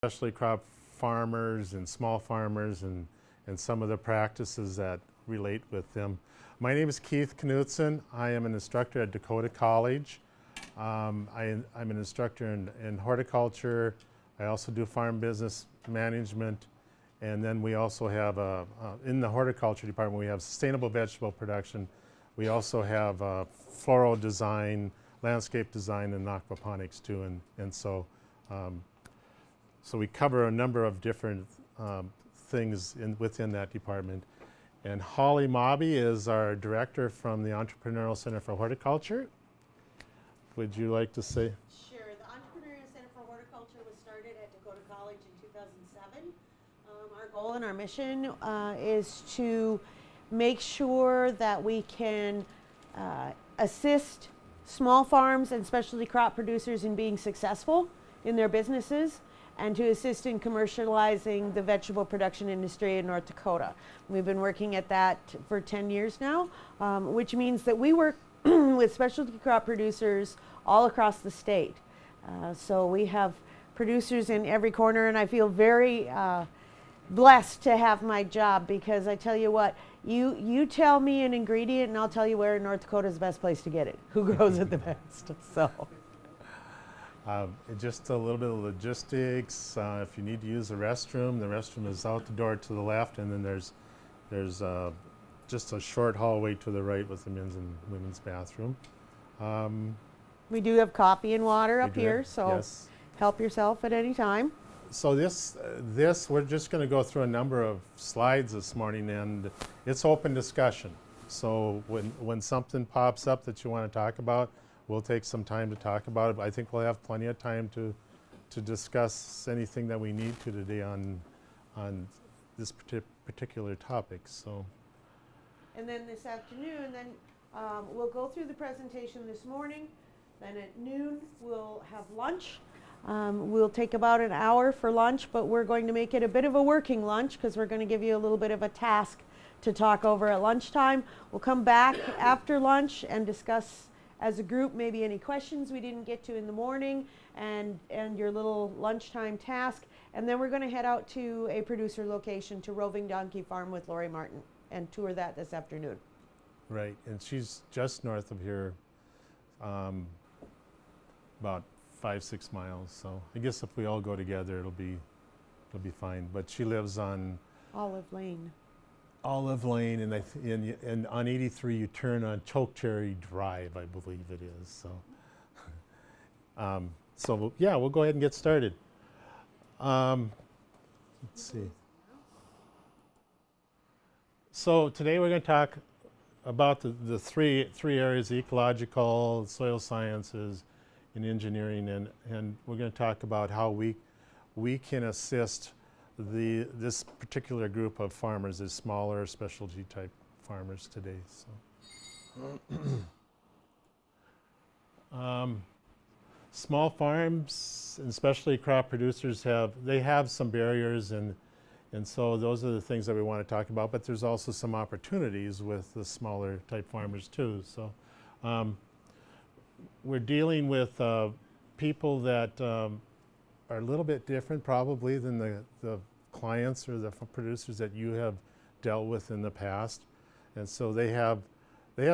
especially crop farmers and small farmers and some of the practices that relate with them. My name is Keith Knutson. I am an instructor at Dakota College. I'm an instructor in horticulture. I also do farm business management. And then we also have, in the horticulture department, we have sustainable vegetable production. We also have floral design, landscape design, and aquaponics too. And so we cover a number of different things within that department. And Holly Mobby is our director from the Entrepreneurial Center for Horticulture. Would you like to say? Sure. The Entrepreneurial Center for Horticulture was started at Dakota College in 2007. Our goal and our mission is to make sure that we can assist small farms and specialty crop producers in being successful in their businesses, and to assist in commercializing the vegetable production industry in North Dakota. We've been working at that for 10 years now, which means that we work with specialty crop producers all across the state. So we have producers in every corner, and I feel very blessed to have my job, because I tell you what, you tell me an ingredient and I'll tell you where in North Dakota is the best place to get it, who grows it the best. So. Just a little bit of logistics. If you need to use the restroom is out the door to the left, and then there's just a short hallway to the right with the men's and women's bathroom. We do have coffee and water up here, so yes. Help yourself at any time. So this we're just going to go through a number of slides this morning, and it's open discussion. So when something pops up that you want to talk about, we'll take some time to talk about it. But I think we'll have plenty of time to discuss anything that we need to today on this particular topic. So. And then this afternoon, we'll go through the presentation this morning. Then at noon, we'll have lunch. We'll take about an hour for lunch, but we're going to make it a bit of a working lunch, because we're going to give you a little bit of a task to talk over at lunchtime. We'll come back after lunch and discuss as a group maybe any questions we didn't get to in the morning, and your little lunchtime task. And then we're going to head out to a producer location, to Roving Donkey Farm with Lori Martin, and tour that this afternoon. Right, and she's just north of here, about 5-6 miles. So I guess if we all go together, it'll be fine. But she lives on Olive Lane. Olive Lane, and on 83 you turn on Chokecherry Drive, I believe it is. So, so yeah, we'll go ahead and get started. Let's see. So today we're going to talk about the three areas: ecological, soil sciences, and engineering, and we're going to talk about how we can assist this particular group of farmers, is smaller specialty type farmers today. So, small farms and specialty crop producers have some barriers, and so those are the things that we want to talk about. But there's also some opportunities with the smaller type farmers too. So, we're dealing with people that are a little bit different probably than the clients or the producers that you have dealt with in the past. And so they have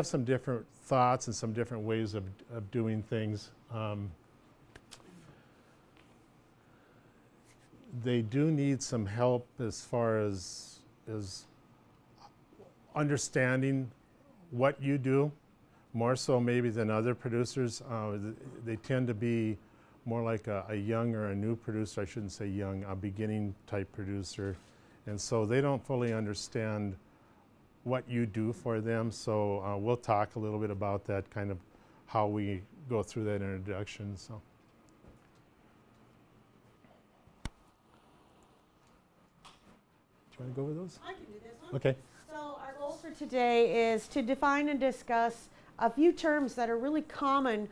some different thoughts and some different ways of doing things. They do need some help as far as understanding what you do, more so maybe than other producers. They tend to be more like a young or a new producer. I shouldn't say young, a beginning type producer. And so they don't fully understand what you do for them. So we'll talk a little bit about that, kind of how we go through that introduction. So. Do you want to go over those? I can do this one. Okay. So our goal for today is to define and discuss a few terms that are really common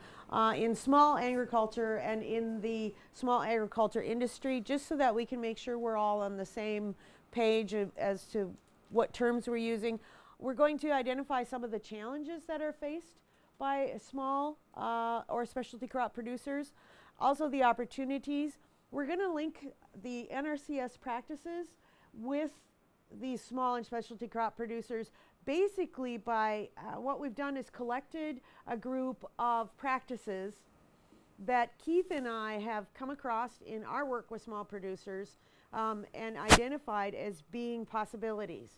in small agriculture and in the small agriculture industry, just so that we can make sure we're all on the same page as to what terms we're using. We're going to identify some of the challenges that are faced by small or specialty crop producers, also the opportunities, we're going to link the NRCS practices with these small and specialty crop producers. Basically, by what we've done is collected a group of practices that Keith and I have come across in our work with small producers and identified as being possibilities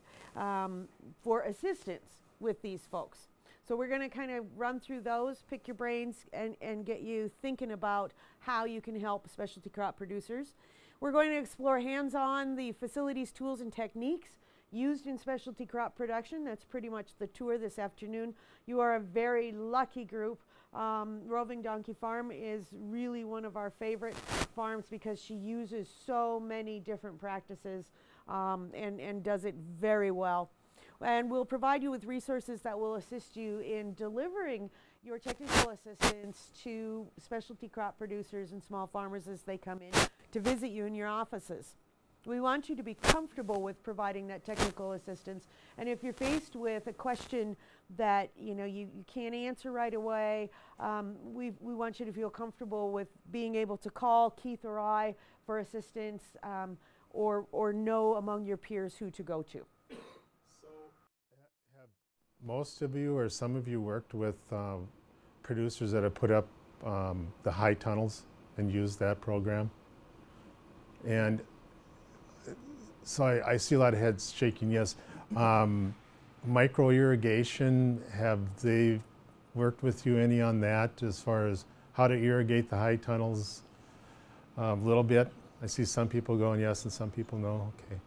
for assistance with these folks. So we're going to kind of run through those, pick your brains, and get you thinking about how you can help specialty crop producers. We're going to explore hands-on the facilities, tools, and techniques used in specialty crop production. That's pretty much the tour this afternoon. You are a very lucky group. Roving Donkey Farm is really one of our favorite farms because she uses so many different practices and does it very well. And we'll provide you with resources that will assist you in delivering your technical assistance to specialty crop producers and small farmers as they come in to visit you in your offices. We want you to be comfortable with providing that technical assistance. And if you're faced with a question that you can't answer right away, we want you to feel comfortable with being able to call Keith or I for assistance or know among your peers who to go to. So have most of you or some of you worked with producers that have put up the high tunnels and used that program? And so I see a lot of heads shaking yes. Micro irrigation, have they worked with you any on that as far as how to irrigate the high tunnels a little bit? I see some people going yes and some people no. Okay.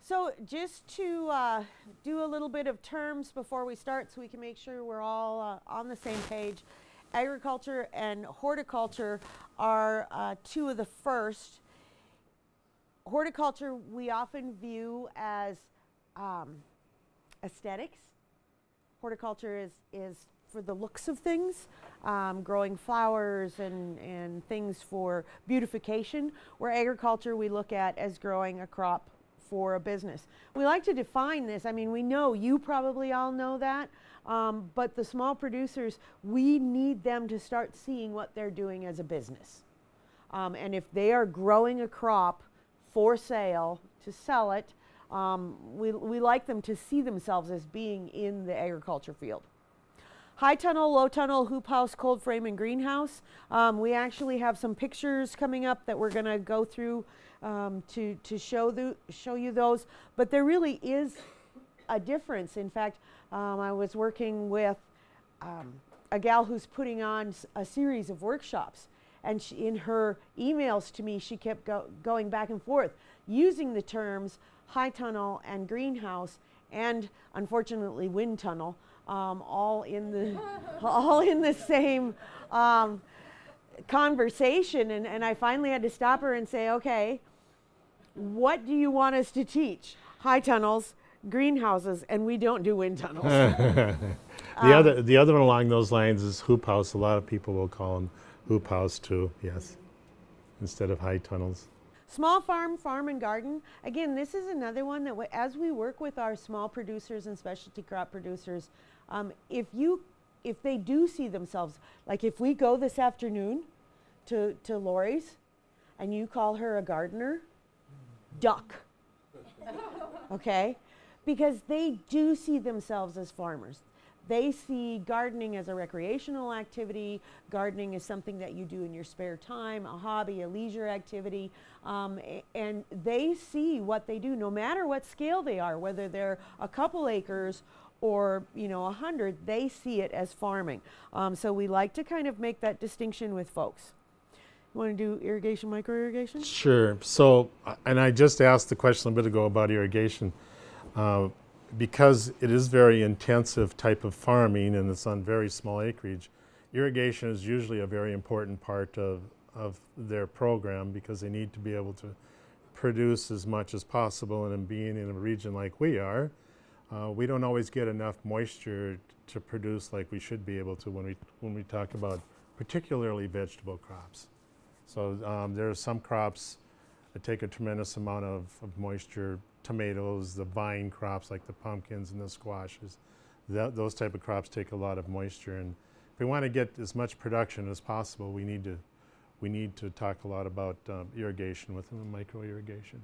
So just to do a little bit of terms before we start so we can make sure we're all on the same page. Agriculture and horticulture are two of the first. Horticulture we often view as aesthetics. Horticulture is for the looks of things, growing flowers and things for beautification, where agriculture we look at as growing a crop for a business. We like to define this. I mean, we know, you probably all know that, but the small producers, we need them to start seeing what they're doing as a business. And if they are growing a crop for sale, to sell it, we like them to see themselves as being in the agriculture field. High tunnel, low tunnel, hoop house, cold frame, and greenhouse. We actually have some pictures coming up that we're going to go through to show you those. But there really is a difference. In fact, I was working with a gal who's putting on a series of workshops. And in her emails to me, she kept going back and forth using the terms high tunnel and greenhouse and, unfortunately, wind tunnel, all in the same conversation. And I finally had to stop her and say, okay, what do you want us to teach? High tunnels, greenhouses, and we don't do wind tunnels. The other one along those lines is hoop house. A lot of people will call them hoop house too, yes, instead of high tunnels. Small farm, farm and garden. Again, this is another one that as we work with our small producers and specialty crop producers, if they do see themselves, like if we go this afternoon to Lori's and you call her a gardener, duck, okay? Because they do see themselves as farmers. They see gardening as a recreational activity. Gardening is something that you do in your spare time, a hobby, a leisure activity. And they see what they do, no matter what scale they are, whether they're a couple acres or 100, they see it as farming. So we like to kind of make that distinction with folks. You want to do irrigation, micro irrigation? Sure. So, and I just asked the question a bit ago about irrigation. Because it is very intensive type of farming and it's on very small acreage, irrigation is usually a very important part of their program because they need to be able to produce as much as possible. And in being in a region like we are, we don't always get enough moisture to produce like we should be able to when we talk about particularly vegetable crops. So there are some crops that take a tremendous amount of moisture. Tomatoes, the vine crops like the pumpkins and the squashes, those type of crops take a lot of moisture. And if we want to get as much production as possible, we need to we need to talk a lot about irrigation with them, micro irrigation.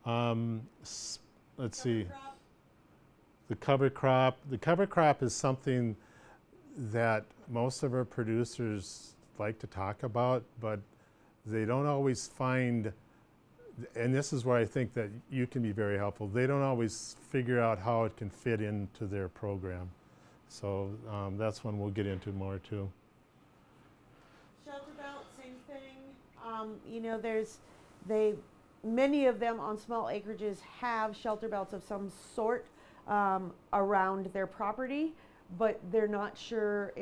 Let's see. Crop. The cover crop. The cover crop is something that most of our producers like to talk about, but they don't always find, and this is where I think that you can be very helpful, they don't always figure out how it can fit into their program. So that's one we'll get into more too. Shelter belt, same thing. You know, many of them on small acreages have shelter belts of some sort around their property, but they're not sure.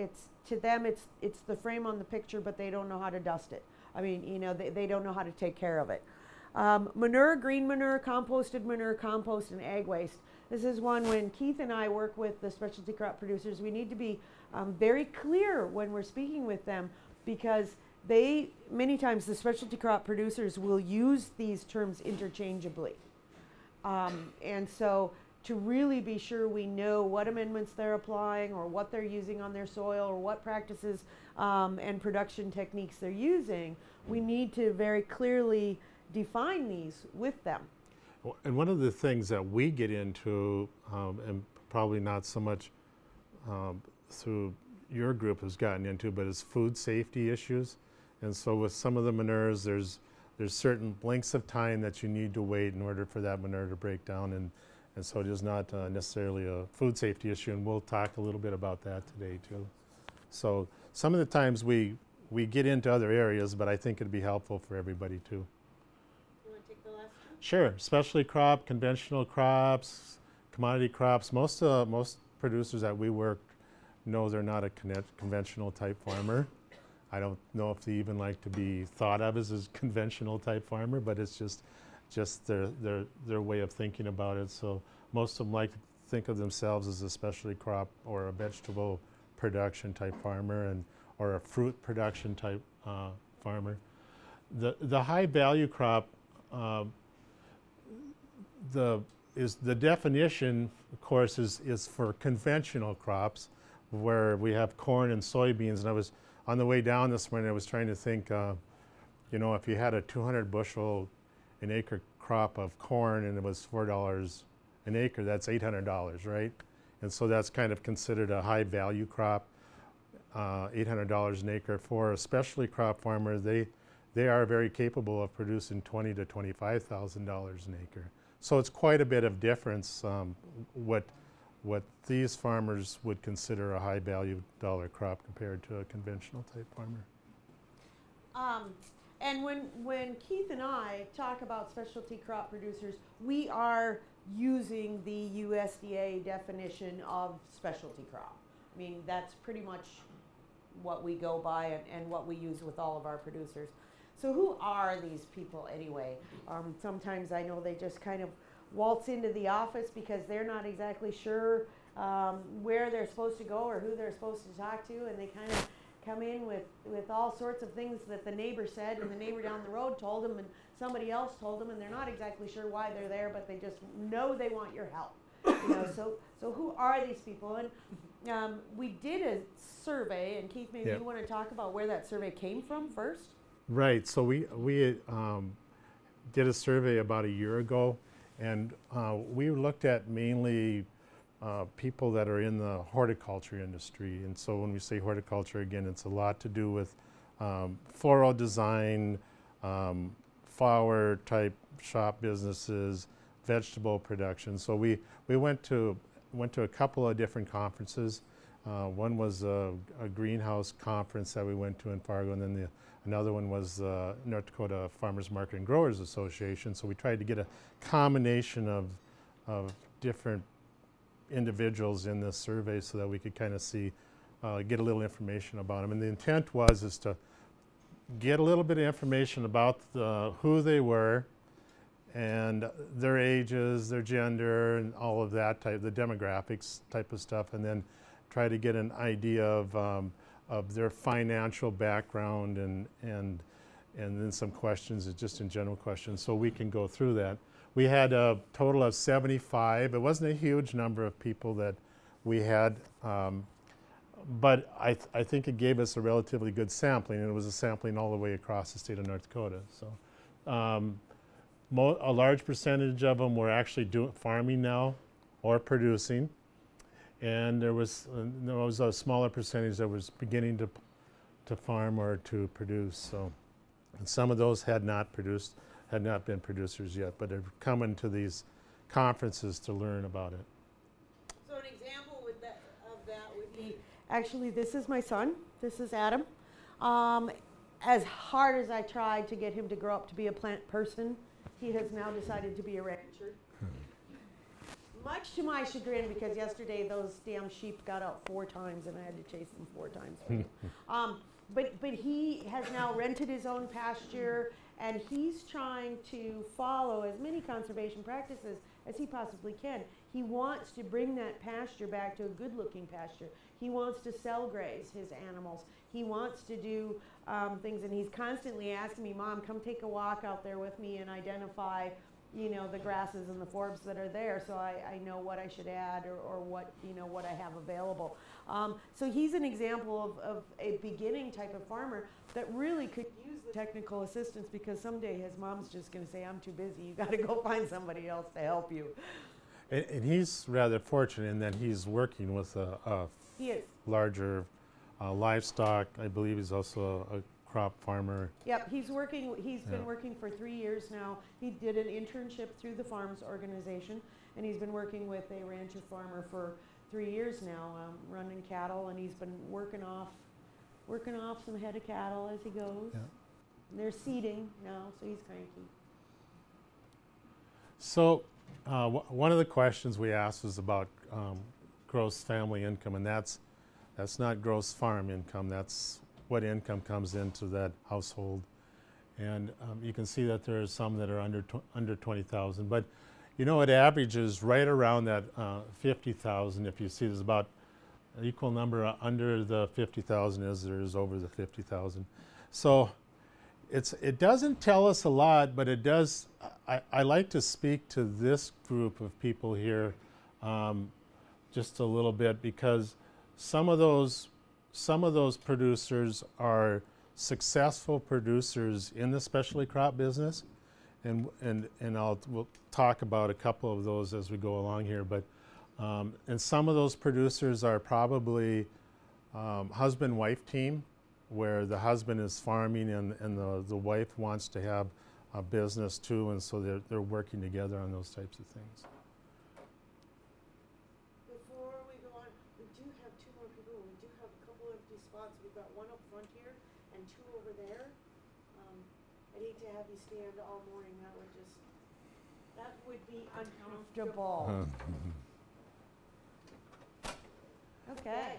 To them it's the frame on the picture, but they don't know how to dust it. I mean, you know, they don't know how to take care of it. Manure, green manure, compost, and ag waste. This is one when Keith and I work with the specialty crop producers, we need to be very clear when we're speaking with them, because many times the specialty crop producers will use these terms interchangeably. And so to really be sure we know what amendments they're applying or what they're using on their soil or what practices and production techniques they're using, we need to very clearly define these with them. And one of the things that we get into, and probably not so much through your group has gotten into, but is food safety issues. And so with some of the manures, there's certain lengths of time that you need to wait in order for that manure to break down, and so it is not necessarily a food safety issue, and we'll talk a little bit about that today too. So some of the times we get into other areas, but I think it'd be helpful for everybody too. You want to take the last one? Sure. Specialty crop, conventional crops, commodity crops. Most producers that we work know they're not a conventional type farmer. I don't know if they even like to be thought of as a conventional type farmer, but it's just their way of thinking about it. So most of them like to think of themselves as a specialty crop or a vegetable production type farmer, or a fruit production type farmer. The high value crop, the definition, of course, is for conventional crops, where we have corn and soybeans. And I was on the way down this morning, I was trying to think, you know, if you had a 200 bushel an acre crop of corn and it was $4 an acre, that's $800, right? And so that's kind of considered a high value crop, $800 an acre. For a specialty crop farmer, they are very capable of producing $20,000 to $25,000 an acre. So it's quite a bit of difference what these farmers would consider a high value dollar crop compared to a conventional type farmer. And when Keith and I talk about specialty crop producers, we are using the USDA definition of specialty crop. I mean, that's pretty much what we go by and what we use with all of our producers. So who are these people anyway? Sometimes I know they just kind of waltz into the office because they're not exactly sure where they're supposed to go or who they're supposed to talk to, and they kind of come in with all sorts of things that the neighbor said and the neighbor down the road told them and somebody else told them, and they're not exactly sure why they're there, but they just know they want your help. You know, so who are these people? And we did a survey, and Keith, maybe you want to talk about where that survey came from first? Right. So we did a survey about a year ago, and we looked at mainly people that are in the horticulture industry. And so when we say horticulture, again, it's a lot to do with floral design, flower type shop businesses, vegetable production. So we went to a couple of different conferences. One was a greenhouse conference that we went to in Fargo, and then another one was North Dakota Farmers Market and Growers Association. So we tried to get a combination of different individuals in this survey so that we could kind of see, get a little information about them. And the intent is to get a little bit of information about who they were and their ages, their gender, and all of that type, the demographics type of stuff, and then try to get an idea of their financial background and then some questions, just in general questions, so we can go through that. We had a total of 75. It wasn't a huge number of people that we had. but I think it gave us a relatively good sampling, and it was a sampling all the way across the state of North Dakota. So a large percentage of them were actually farming now or producing, and there was a smaller percentage that was beginning to farm or to produce. So, and some of those had not been producers yet, but have come into these conferences to learn about it. So an example of that would be, actually this is my son, this is Adam. As hard as I tried to get him to grow up to be a plant person, he has now decided to be a rancher. Much to my chagrin, because yesterday those damn sheep got out 4 times and I had to chase them 4 times. But he has now rented his own pasture, and he's trying to follow as many conservation practices as he possibly can. He wants to bring that pasture back to a good-looking pasture. He wants to cell graze his animals. He wants to do things, and he's constantly asking me, Mom, come take a walk out there with me and identify, you know, the grasses and the forbs that are there, so I know what I should add or what, you know, what I have available. So he's an example of a beginning type of farmer that really could use the technical assistance, because someday his mom's just going to say, I'm too busy, you got to go find somebody else to help you. And he's rather fortunate in that he's working with a larger livestock. I believe he's also a crop farmer. Yep, he's been working for 3 years now. He did an internship through the Farms organization, and he's been working with a rancher farmer for 3 years now, running cattle, and he's been working off some head of cattle as he goes. Yeah. And they're seeding now, so he's cranky. So one of the questions we asked was about gross family income, and that's not gross farm income. That's what income comes into that household. And you can see that there are some that are under 20,000, but you know, it averages right around that 50,000. If you see, there's about an equal number under the 50,000 as there is over the 50,000. So it doesn't tell us a lot, but it does. I like to speak to this group of people here just a little bit, because some of those producers are successful producers in the specialty crop business, and we'll talk about a couple of those as we go along here. But and some of those producers are probably husband-wife team, where the husband is farming and the wife wants to have a business too, and so they're working together on those types of things. Before we go on, we do have 2 more people. We do have a couple of empty spots. We've got 1 up front here and 2 over there. I'd hate to have you stand all morning. That would be uncomfortable. Okay.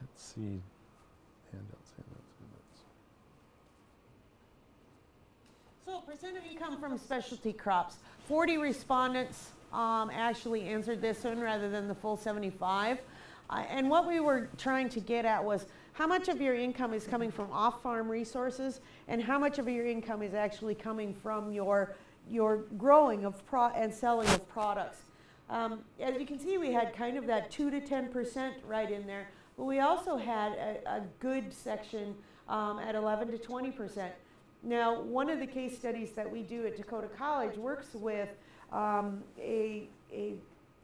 Let's see. Handouts. So percent of income from specialty crops. 40 respondents actually answered this one rather than the full 75. And what we were trying to get at was how much of your income is coming from off-farm resources, and how much of your income is actually coming from your growing of and selling of products. As you can see, we had kind of that 2 to 10% right in there, but we also had a good section at 11 to 20%. Now, one of the case studies that we do at Dakota College works with a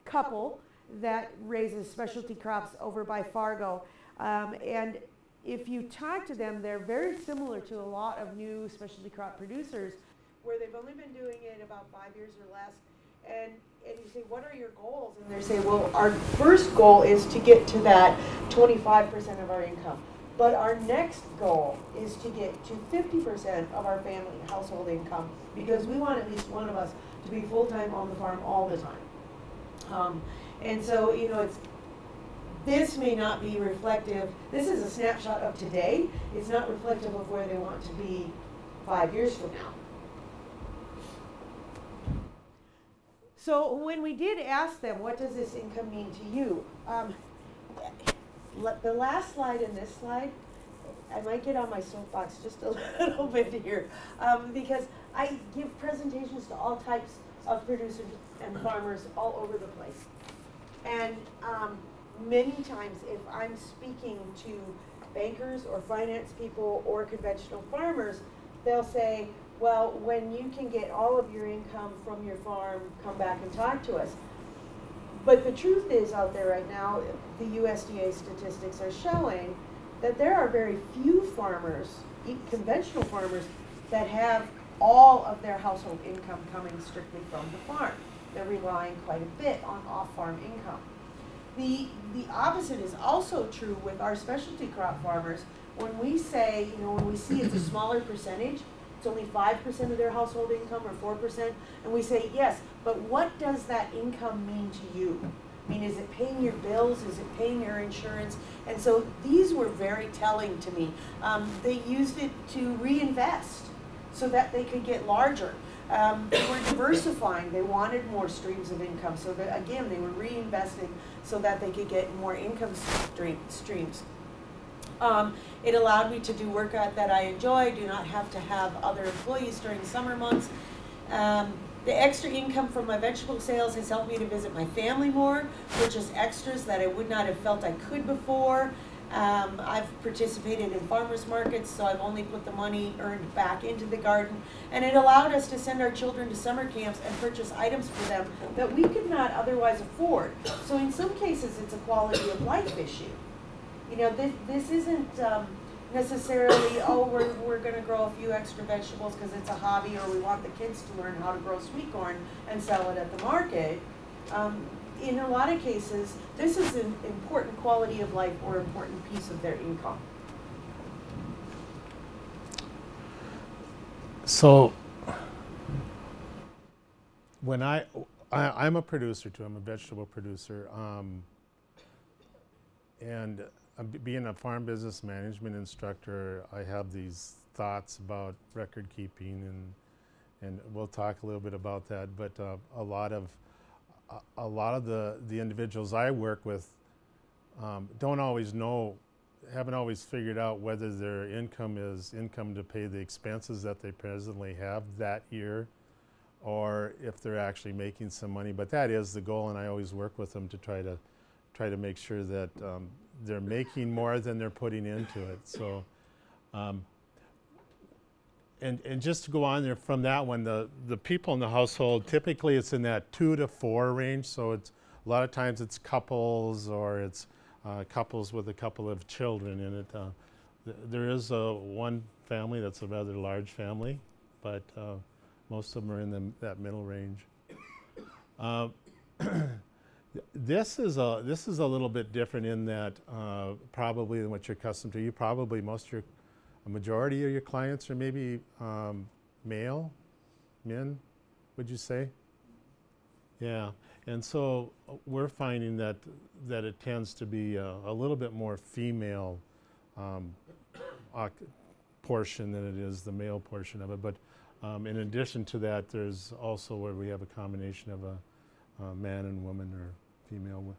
couple that raises specialty crops over by Fargo. And if you talk to them, they're very similar to a lot of new specialty crop producers, where they've only been doing it about 5 years or less. And you say, what are your goals? And they say, well, our first goal is to get to that 25% of our income. But our next goal is to get to 50% of our family household income, because we want at least one of us to be full-time on the farm all the time. And so, you know, this may not be reflective. This is a snapshot of today. It's not reflective of where they want to be 5 years from now. So when we did ask them, what does this income mean to you? The last slide and this slide, I might get on my soapbox just a little bit here, because I give presentations to all types of producers and farmers all over the place. And many times if I'm speaking to bankers or finance people or conventional farmers, they'll say, well, when you can get all of your income from your farm, come back and talk to us. But the truth is out there right now, the USDA statistics are showing that there are very few farmers, conventional farmers, that have all of their household income coming strictly from the farm. They're relying quite a bit on off-farm income. The opposite is also true with our specialty crop farmers. When we say, when we see it's a smaller percentage, it's only 5% of their household income or 4%, and we say, yes, but what does that income mean to you? I mean, is it paying your bills? Is it paying your insurance? And so these were very telling to me. They used it to reinvest so that they could get larger. They were diversifying. They wanted more streams of income. So that, again, they were reinvesting so that they could get more income streams. It allowed me to do work that I enjoy, do not have to have other employees during summer months. The extra income from my vegetable sales has helped me to visit my family more, purchase extras that I would not have felt I could before. I've participated in farmers markets, so I've only put the money earned back into the garden. And it allowed us to send our children to summer camps and purchase items for them that we could not otherwise afford. So in some cases, it's a quality of life issue. This isn't necessarily, oh, we're going to grow a few extra vegetables because it's a hobby, or we want the kids to learn how to grow sweet corn and sell it at the market. In a lot of cases, this is an important quality of life or important piece of their income. So when I'm a producer too, I'm a vegetable producer, and being a farm business management instructor, I have these thoughts about record keeping, and we'll talk a little bit about that. But a lot of the individuals I work with don't always know, haven't always figured out whether their income is income to pay the expenses that they presently have that year, or if they're actually making some money. But that is the goal, and I always work with them to try to make sure that they're making more than they're putting into it. So, and just to go on there from that one, the people in the household, typically it's in that 2 to 4 range. So it's a lot of times it's couples, or it's couples with a couple of children in it. There is one family that's a rather large family, but most of them are in that middle range. This is a little bit different in that probably than what you're accustomed to. You probably a majority of your clients are maybe men, would you say? Yeah, and so we're finding that it tends to be a little bit more female portion than it is the male portion of it. But in addition to that, there's also where we have a combination of a man and woman, or female.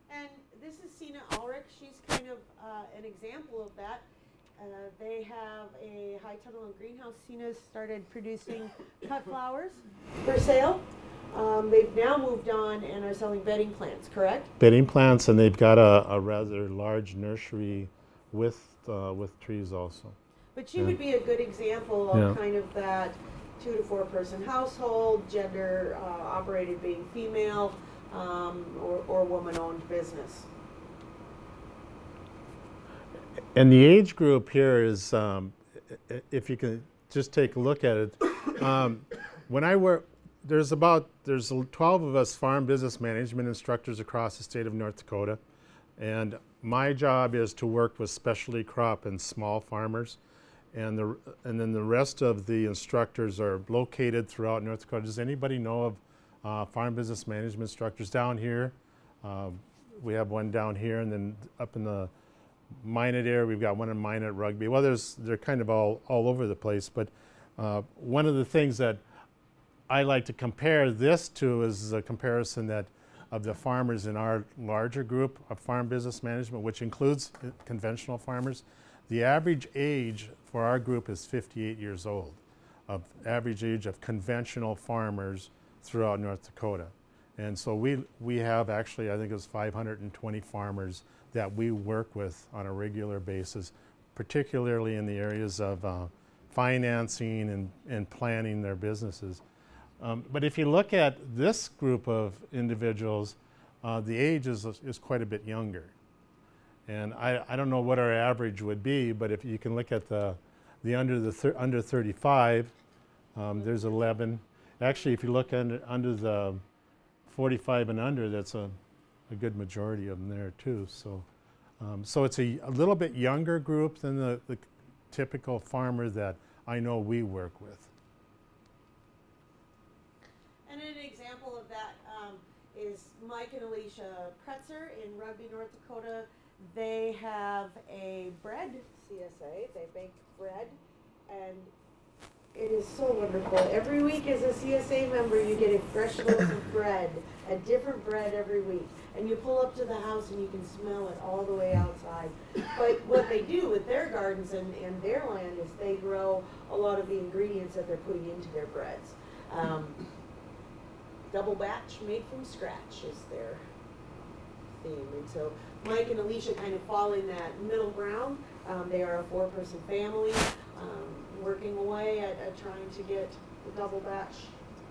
And this is Sina Ulrich. She's kind of an example of that. They have a high tunnel and greenhouse. Sina's started producing cut flowers for sale. They've now moved on and are selling bedding plants, correct? Bedding plants, and they've got a rather large nursery with trees also. But she would be a good example of kind of that 2 to 4 person household, gender operated being female, or woman-owned business. And the age group here is, if you can just take a look at it, when I work, there's 12 of us farm business management instructors across the state of North Dakota, and my job is to work with specialty crop and small farmers. And then the rest of the instructors are located throughout North Dakota. Does anybody know of farm business management instructors down here? We have one down here, and then up in the Minot area, we've got one in Minot, Rugby. Well, they're kind of all over the place. But one of the things that I like to compare this to is a comparison of the farmers in our larger group of farm business management, which includes conventional farmers. The average age for our group is 58 years old, of average age of conventional farmers throughout North Dakota. And so we have actually, I think it was 520 farmers that we work with on a regular basis, particularly in the areas of financing and planning their businesses. But if you look at this group of individuals, the age is quite a bit younger. And I don't know what our average would be, but if you can look at the under 35, there's 11. Actually, if you look under the 45 and under, that's a good majority of them there too. So, so it's a little bit younger group than the typical farmer that I know we work with. And an example of that is Mike and Alicia Pretzer in Rugby, North Dakota. They have a bread CSA. They bake bread, and it is so wonderful. Every week as a CSA member, you get a fresh loaf of bread, a different bread every week. And you pull up to the house and you can smell it all the way outside. But what they do with their gardens and their land is they grow a lot of the ingredients that they're putting into their breads. Double batch made from scratch is their theme. And so Mike and Alicia kind of fall in that middle ground. They are a 4-person family. Working away at trying to get the double batch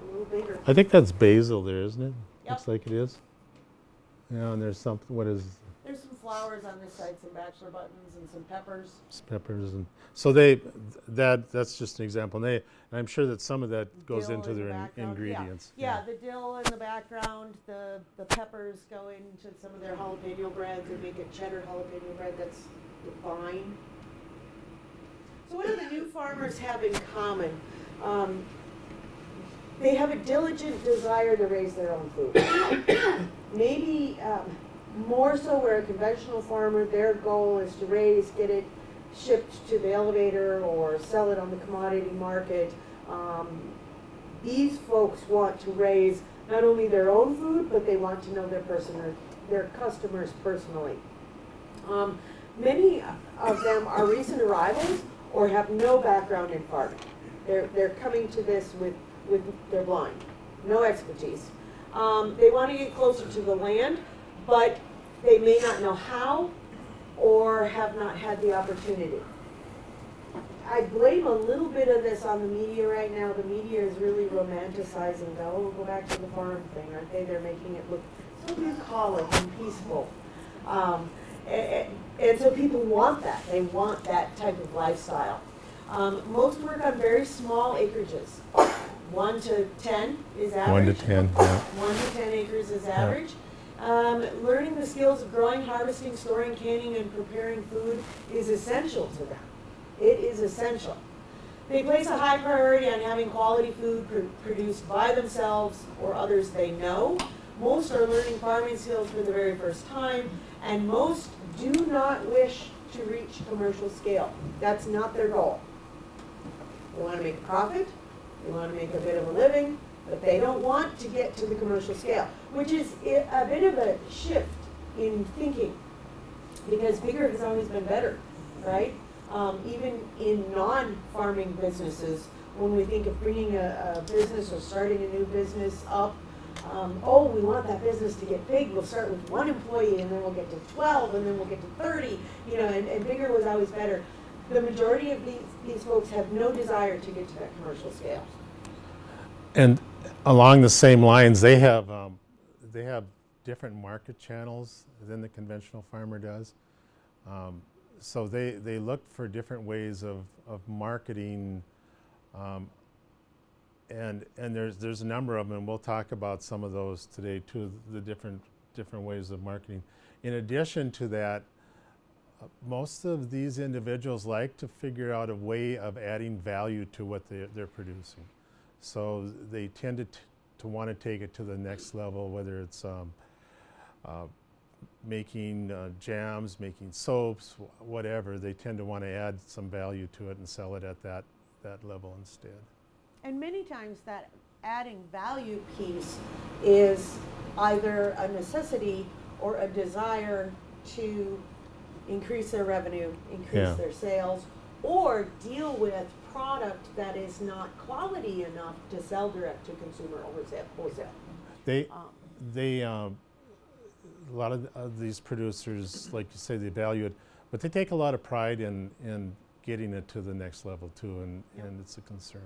a little bigger. I think that's basil there, isn't it? Yep. Looks like it is. Yeah, and there's something, what is? There's some flowers on this side, some bachelor buttons and some peppers. Peppers, and so that's just an example. And I'm sure that some of that goes Dill into in the their background. ingredients. Yeah, the dill in the background, the peppers go into some of their jalapeno breads. They make a cheddar jalapeno bread that's divine. So what do the new farmers have in common? They have a diligent desire to raise their own food. Maybe more so where a conventional farmer, their goal is to get it shipped to the elevator or sell it on the commodity market. These folks want to raise not only their own food, but they want to know their customers personally. Many of them are recent arrivals or have no background in farming. They're coming to this with they're blind, no expertise. They want to get closer to the land, but they may not know how or have not had the opportunity. I blame a little bit of this on the media right now. The media is really romanticizing the, oh, go back to the farm thing, aren't they? They're making it look so bucolic and peaceful. And so people want that. They want that type of lifestyle. Most work on very small acreages. 1 to 10 is average. 1 to 10, yeah. 1 to 10 acres is average. Learning the skills of growing, harvesting, storing, canning, and preparing food is essential to them. It is essential. They place a high priority on having quality food produced by themselves or others they know. Most are learning farming skills for the very first time, and most do not wish to reach commercial scale. That's not their goal. They want to make a profit, they want to make a bit of a living, but they don't want to get to the commercial scale, which is a bit of a shift in thinking, because bigger has always been better, right? Even in non-farming businesses, when we think of bringing a business or starting a new business up, oh, we want that business to get big. We'll start with 1 employee, and then we'll get to 12, and then we'll get to 30. You know, and bigger was always better. The majority of these folks have no desire to get to that commercial scale. And along the same lines, they have different market channels than the conventional farmer does. So they look for different ways of marketing. And there's a number of them, and we'll talk about some of those today too, the different ways of marketing. In addition to that, most of these individuals like to figure out a way of adding value to what they're producing. So they tend to want to take it to the next level, whether it's making jams, making soaps, whatever. They tend to want to add some value to it and sell it at that level instead. And many times that adding value piece is either a necessity or a desire to increase their revenue, increase their sales, or deal with product that is not quality enough to sell direct to consumer or wholesale. they a lot of these producers, like you say, they value it, but they take a lot of pride in getting it to the next level too, and it's a concern.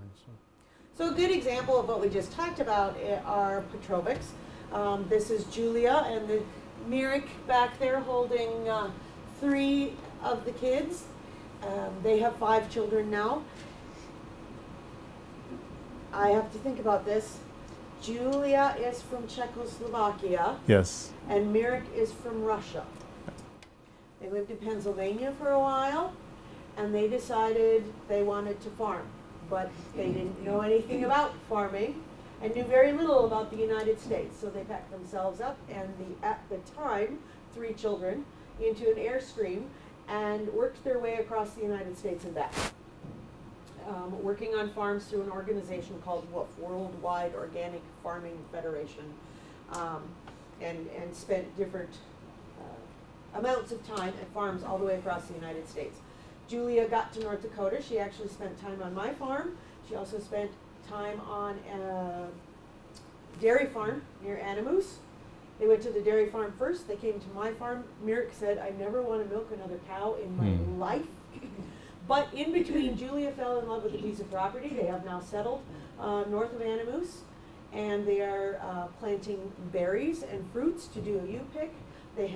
So a good example of what we just talked about are Petrovics. This is Julia and the Mirik back there holding 3 of the kids. They have 5 children now. I have to think about this. Julia is from Czechoslovakia. Yes. And Mirik is from Russia. They lived in Pennsylvania for a while, and they decided they wanted to farm. But they didn't know anything about farming and knew very little about the United States. So they packed themselves up and at the time, 3 children, into an Airstream and worked their way across the United States and back. Working on farms through an organization called Worldwide Organic Farming Federation, and spent different amounts of time at farms all the way across the United States. Julia got to North Dakota. She actually spent time on my farm. She also spent time on a dairy farm near Animus. They went to the dairy farm first. They came to my farm. Mirik said, I never want to milk another cow in my life. But in between, Julia fell in love with a piece of property. They have now settled north of Animus, and they are planting berries and fruits to do a U-pick. They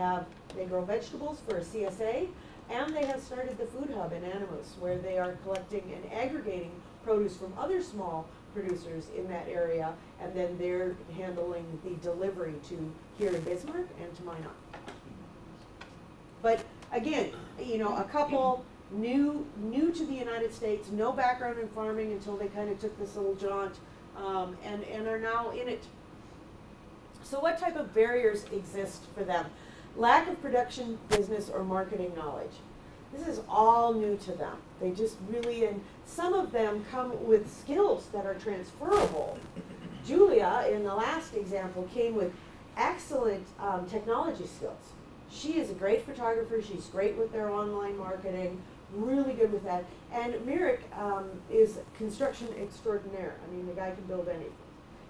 grow vegetables for a CSA, and they have started the food hub in Animus, where they are collecting and aggregating produce from other small producers in that area, and then they're handling the delivery to here in Bismarck and to Minot. But again, you know, a couple new to the United States, no background in farming until they kind of took this little jaunt, and are now in it. So what type of barriers exist for them? Lack of production, business, or marketing knowledge. This is all new to them. They just really, and some of them come with skills that are transferable. Julia, in the last example, came with excellent technology skills. She is a great photographer. She's great with their online marketing, really good with that. And Mirik is construction extraordinaire. I mean, the guy can build anything.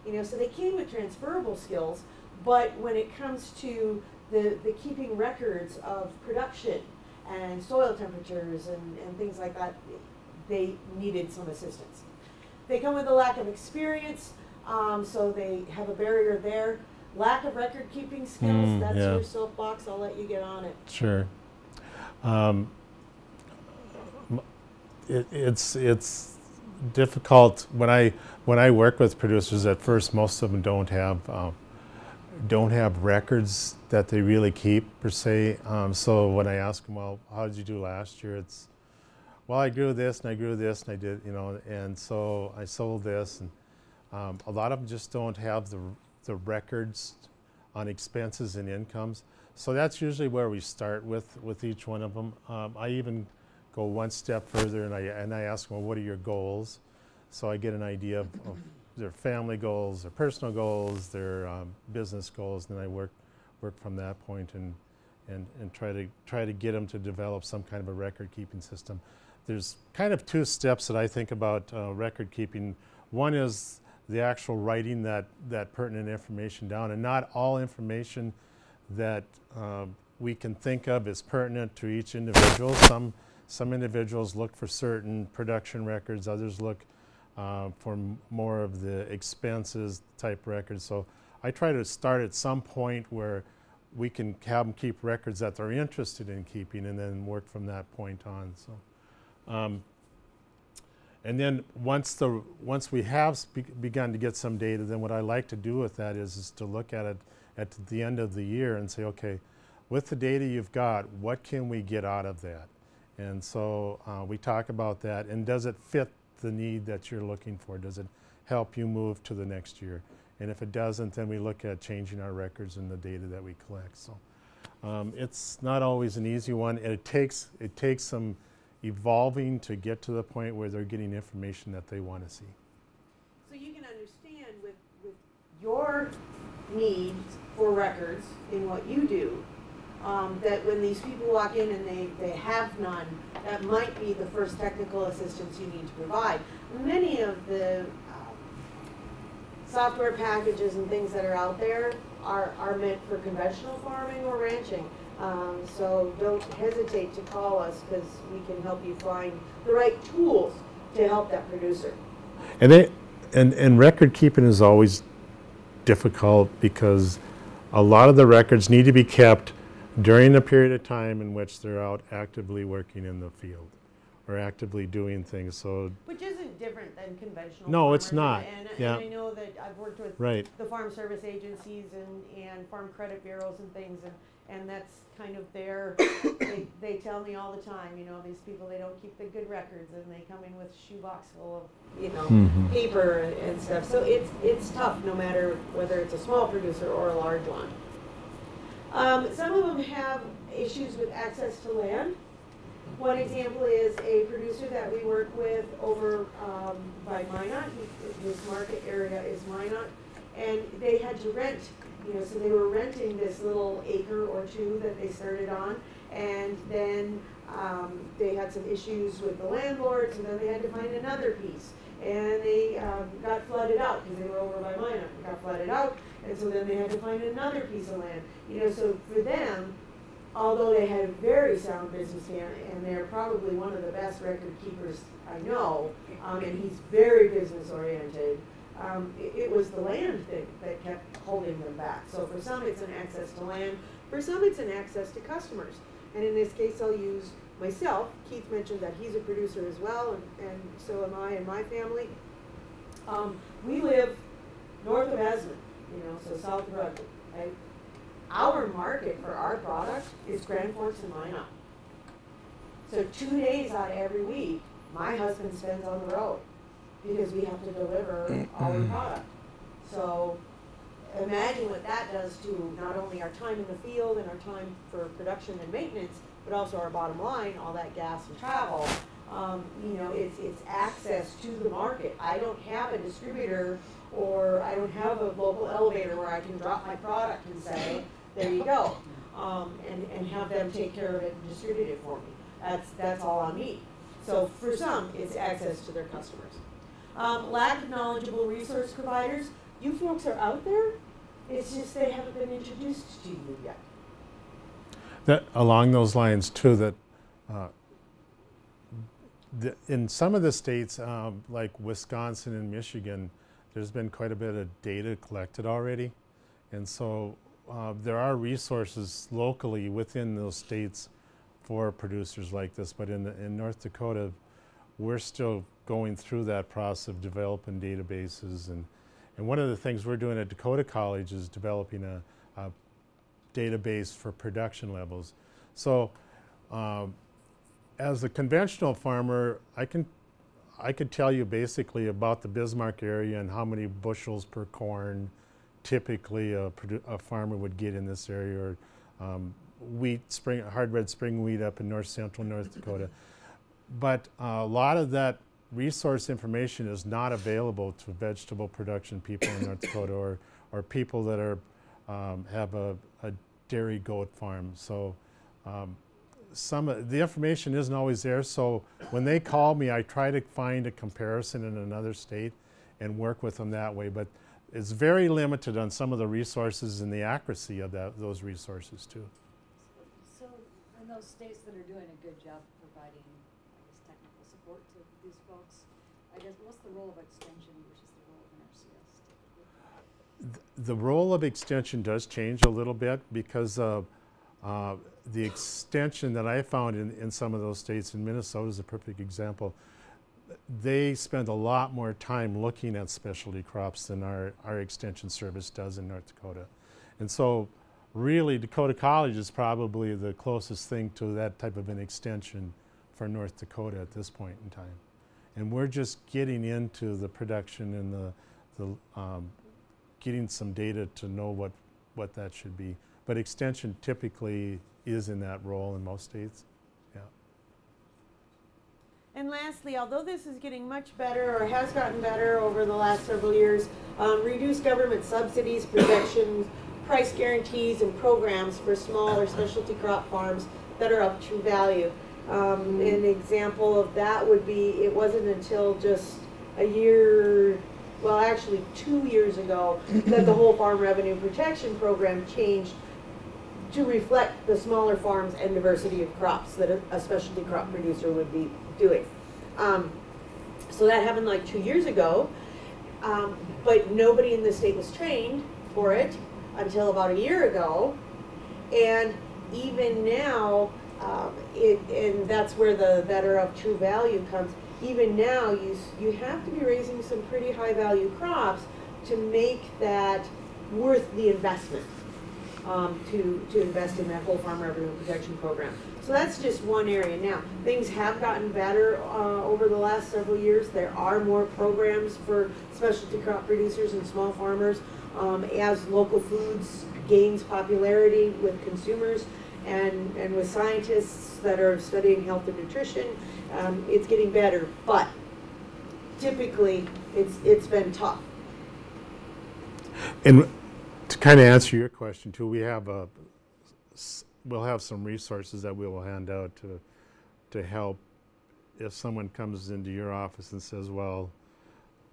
You know, so they came with transferable skills, but when it comes to the keeping records of production and soil temperatures and things like that, they needed some assistance. They come with a lack of experience, so they have a barrier there. Lack of record keeping skills, that's your soapbox, I'll let you get on it. Sure. It's difficult when I work with producers. At first, most of them don't have records that they really keep per se. So when I ask them, well, how did you do last year? It's, well, I grew this and I grew this and I did, you know, and so I sold this, and a lot of them just don't have the records on expenses and incomes. So that's usually where we start with each one of them. I even go one step further and I ask them, well, what are your goals? So I get an idea of their family goals, their personal goals, their business goals, and then I work from that point and try to get them to develop some kind of a record keeping system. There's kind of 2 steps that I think about record keeping. One is the actual writing that pertinent information down, and not all information that we can think of is pertinent to each individual. Some individuals look for certain production records, others look for more of the expenses type records. So I try to start at some point where we can have them keep records that they're interested in keeping, and then work from that point on. So, and then once we have begun to get some data, then what I like to do with that is to look at it at the end of the year and say, okay, with the data you've got, what can we get out of that? And so we talk about that, and does it fit the need that you're looking for? Does it help you move to the next year? And if it doesn't, then we look at changing our records and the data that we collect. So it's not always an easy one. And it takes some evolving to get to the point where they're getting information that they want to see. So you can understand with your needs for records in what you do, that when these people walk in and they have none, that might be the first technical assistance you need to provide. Many of the software packages and things that are out there are meant for conventional farming or ranching. So don't hesitate to call us because we can help you find the right tools to help that producer. And record keeping is always difficult because a lot of the records need to be kept during the period of time in which they're out actively working in the field or actively doing things. So which isn't different than conventional. No, it's farmers. not. And I know that I've worked with the farm service agencies and farm credit bureaus and things, and that's kind of their, they tell me all the time, you know, these people, they don't keep the good records, and they come in with a shoebox full of, you know, paper and stuff. So it's tough no matter whether it's a small producer or a large one. Some of them have issues with access to land. One example is a producer that we work with over by Minot. His market area is Minot, and they had to rent. You know, so they were renting this little acre or two that they started on, and then they had some issues with the landlords, and then they had to find another piece, and they got flooded out because they were over by Minot. They got flooded out, and so then they had to find another piece of land. You know, so for them, although they had a very sound business plan, and they're probably one of the best record keepers I know, and he's very business oriented. It was the land thing that kept holding them back. So for some it's an access to land, for some it's an access to customers. And in this case I'll use myself. Keith mentioned that he's a producer as well, and so am I and my family. We live north of Esmond, you know, so south of Rugby, right? Our market for our product is Grand Forks and Minot. So 2 days out of every week, my husband spends on the road because we have to deliver our product. So imagine what that does to not only our time in the field and our time for production and maintenance, but also our bottom line, all that gas and travel. You know, it's access to the market. I don't have a distributor, or I don't have a local elevator where I can drop my product and say, there you go, and have them take care of it and distribute it for me. That's all on me. So for some, it's access to their customers. Lack of knowledgeable resource providers. You folks are out there. It's just they haven't been introduced to you yet. That along those lines too. That in some of the states, like Wisconsin and Michigan, there's been quite a bit of data collected already, and so there are resources locally within those states for producers like this. But in North Dakota, we're still going through that process of developing databases, and one of the things we're doing at Dakota College is developing a database for production levels. So as a conventional farmer, I could tell you basically about the Bismarck area and how many bushels per corn typically a farmer would get in this area, or wheat, hard red spring wheat up in north central North Dakota. But a lot of that resource information is not available to vegetable production people in North Dakota, or people that are have a dairy goat farm. So some of the information isn't always there. So when they call me, I try to find a comparison in another state and work with them that way. But it's very limited on some of the resources and the accuracy of those resources too. So in those states that are doing a good job providing, I guess, technical support to these folks, I guess, what's the role of extension versus the role of NRCS typically? The role of extension does change a little bit because the extension that I found in some of those states, in Minnesota is a perfect example, they spend a lot more time looking at specialty crops than our extension service does in North Dakota. And so really Dakota College is probably the closest thing to that type of an extension for North Dakota at this point in time. And we're just getting into the production and the getting some data to know what that should be. But extension typically is in that role in most states. Yeah. And lastly, although this is getting much better, or has gotten better over the last several years, reduced government subsidies, projections, price guarantees, and programs for small or specialty crop farms that are of true value. An example of that would be, it wasn't until just a year well, actually 2 years ago, that the whole Farm Revenue Protection Program changed to reflect the smaller farms and diversity of crops that a specialty crop producer would be doing. So that happened like 2 years ago, but nobody in the state was trained for it until about a year ago. And even now, and that's where the better of true value comes. Even now, you have to be raising some pretty high value crops to make that worth the investment, to invest in that whole Farm Revenue Protection Program. So that's just one area. Now, things have gotten better over the last several years. There are more programs for specialty crop producers and small farmers as local foods gains popularity with consumers and with scientists that are studying health and nutrition. It's getting better, but typically it's been tough. And to kind of answer your question too, we'll have some resources that we will hand out to help if someone comes into your office and says, well,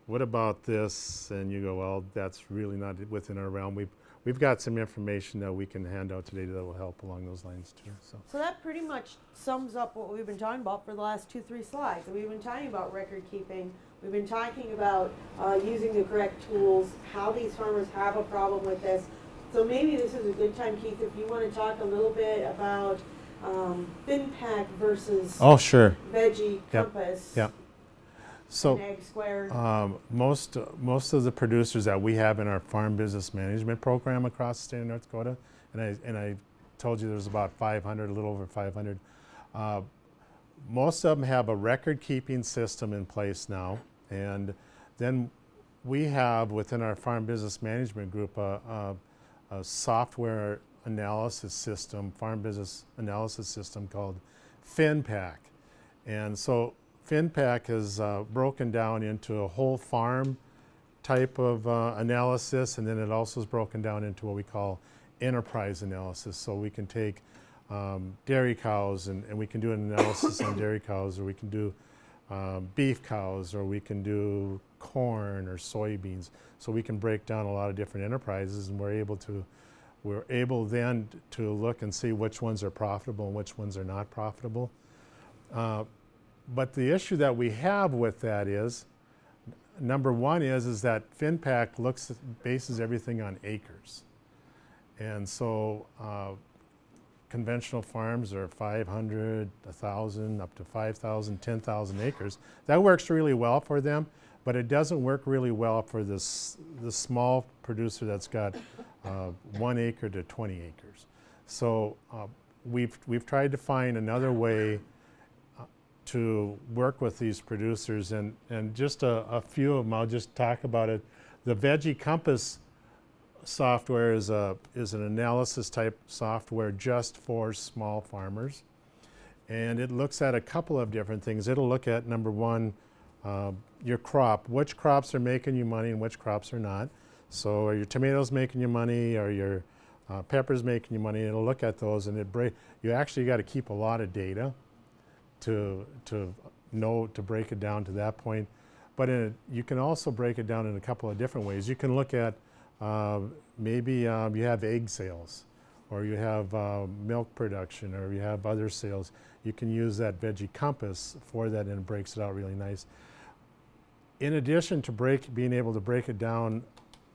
what about this? And you go, well, that's really not within our realm. We've got some information that we can hand out today that will help along those lines too. So that pretty much sums up what we've been talking about for the last 2-3 slides. We've been talking about record keeping. We've been talking about using the correct tools, how these farmers have a problem with this. So maybe this is a good time, Keith, if you want to talk a little bit about FinPack versus Veggie Compass. Yep. So and AgSquared. most of the producers that we have in our farm business management program across the state of North Dakota, and I told you there's about 500, a little over 500. Most of them have a record keeping system in place now, and then we have within our farm business management group a software analysis system, farm business analysis system called FinPack. And so FinPack is broken down into a whole farm type of analysis, and then it also is broken down into what we call enterprise analysis. So we can take dairy cows and we can do an analysis on dairy cows, or we can do beef cows, or we can do corn or soybeans. So we can break down a lot of different enterprises, and we're able then to look and see which ones are profitable and which ones are not profitable. But the issue that we have with that is, number one is that FinPack bases everything on acres. And so conventional farms are 500, 1,000, up to 5,000, 10,000 acres. That works really well for them, but it doesn't work really well for the small producer that's got 1 acre to 20 acres. So we've tried to find another way to work with these producers, and just a few of them, I'll just talk about it. The Veggie Compass software is an analysis type software just for small farmers, and it looks at a couple of different things. It'll look at, number one, your crop, which crops are making you money and which crops are not. So are your tomatoes making you money, are your peppers making you money? It'll look at those, and you actually got to keep a lot of data to break it down to that point. But you can also break it down in a couple of different ways. You can look at maybe you have egg sales, or you have milk production, or you have other sales. You can use that Veggie Compass for that, and it breaks it out really nice. In addition to being able to break it down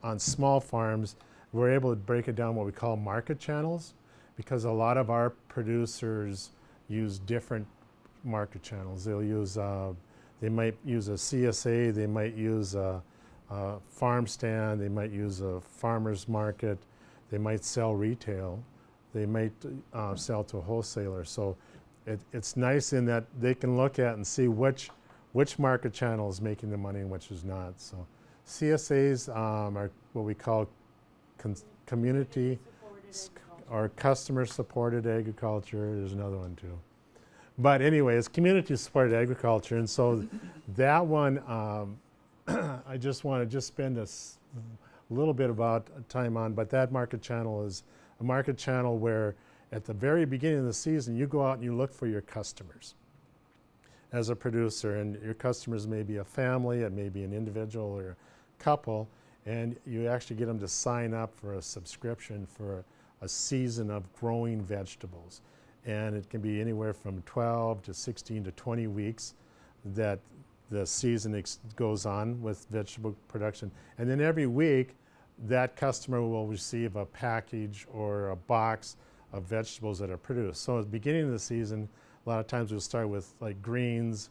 on small farms, we're able to break it down what we call market channels, because a lot of our producers use different market channels. They might use a CSA, they might use a farm stand, they might use a farmer's market, they might sell retail, they might sell to a wholesaler. So it's nice in that they can look at and see which market channel is making the money and which is not. So CSAs are what we call community or customer supported agriculture. There's another one too. But anyway, it's community supported agriculture, and so that one I just want to spend a little bit about time on, but that market channel is a market channel where at the very beginning of the season you go out and you look for your customers as a producer, and your customers may be a family, it may be an individual or couple, and you actually get them to sign up for a subscription for a season of growing vegetables. And it can be anywhere from 12 to 16 to 20 weeks that the season goes on with vegetable production. And then every week, that customer will receive a package or a box of vegetables that are produced. So at the beginning of the season, a lot of times we'll start with like greens,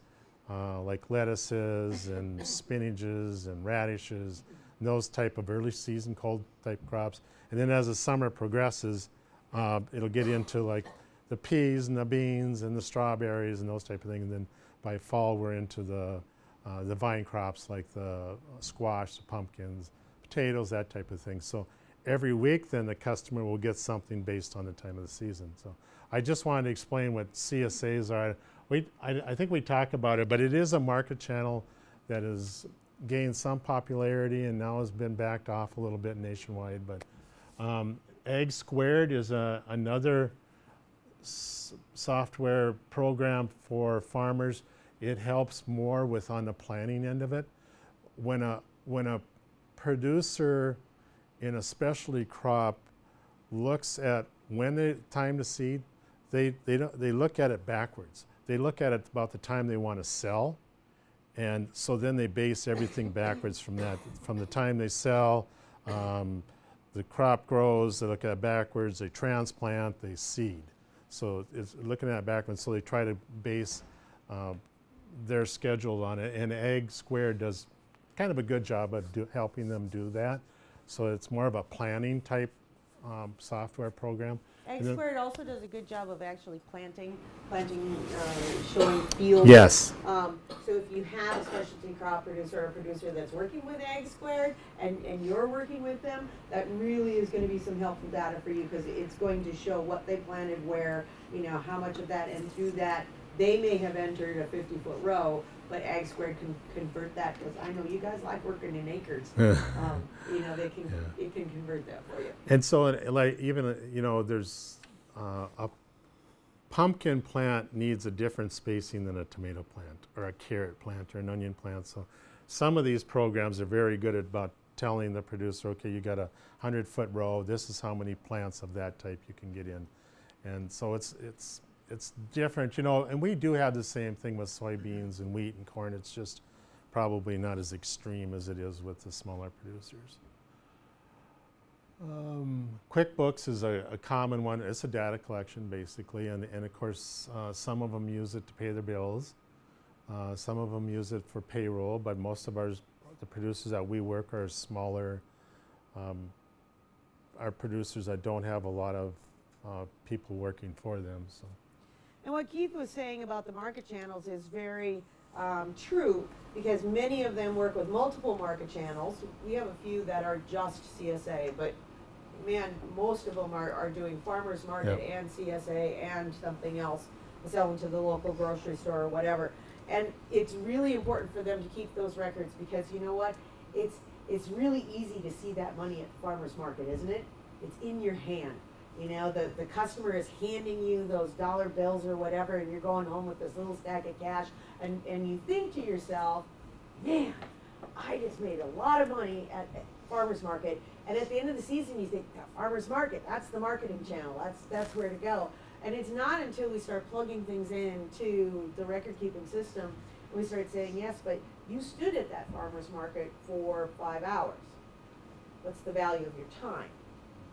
like lettuces and spinaches and radishes, and those type of early season cold type crops. And then as the summer progresses, it'll get into like the peas and the beans and the strawberries and those type of things. And then by fall, we're into the vine crops like the squash, the pumpkins, potatoes, that type of thing. So every week then the customer will get something based on the time of the season. So I just wanted to explain what CSAs are. I think we talk about it, but it is a market channel that has gained some popularity and now has been backed off a little bit nationwide. But AgSquared is another software program for farmers. It helps more with on the planning end of it. When a producer in a specialty crop looks at when the time to seed, they look at it backwards. They look at it about the time they want to sell, and so then they base everything backwards from that. From the time they sell, the crop grows, they look at it backwards, they transplant, they seed. So it's looking at it backwards, so they try to base their schedule on it, and AgSquared does kind of a good job of helping them do that. So it's more of a planning type software program. AgSquared also does a good job of actually planting, showing fields. Yes. So if you have a specialty crop producer or a producer that's working with AgSquared and you're working with them, that really is going to be some helpful data for you, because it's going to show what they planted where, you know, how much of that, and through that they may have entered a 50-foot row, but AgSquared can convert that, because I know you guys like working in acres. You know, it can convert that for you. And so, like, even, you know, there's a pumpkin plant needs a different spacing than a tomato plant or a carrot plant or an onion plant. So some of these programs are very good at about telling the producer, okay, you got a 100-foot row, this is how many plants of that type you can get in. And so it's different, you know, and we do have the same thing with soybeans and wheat and corn. It's just probably not as extreme as it is with the smaller producers. QuickBooks is a common one. It's a data collection basically, and of course some of them use it to pay their bills. Some of them use it for payroll, but most of the producers that we work are smaller, are producers that don't have a lot of people working for them. So. And what Keith was saying about the market channels is very true, because many of them work with multiple market channels. We have a few that are just CSA, but man, most of them are doing farmers market and CSA and something else, selling to the local grocery store or whatever. And it's really important for them to keep those records, because you know what? It's really easy to see that money at the farmers market, isn't it? It's in your hand. You know, the customer is handing you those dollar bills or whatever, and you're going home with this little stack of cash, and you think to yourself, man, I just made a lot of money at farmer's market. And at the end of the season, you think, farmer's market, that's the marketing channel, that's where to go. And it's not until we start plugging things into the record-keeping system, and we start saying, yes, but you stood at that farmer's market for 5 hours. What's the value of your time?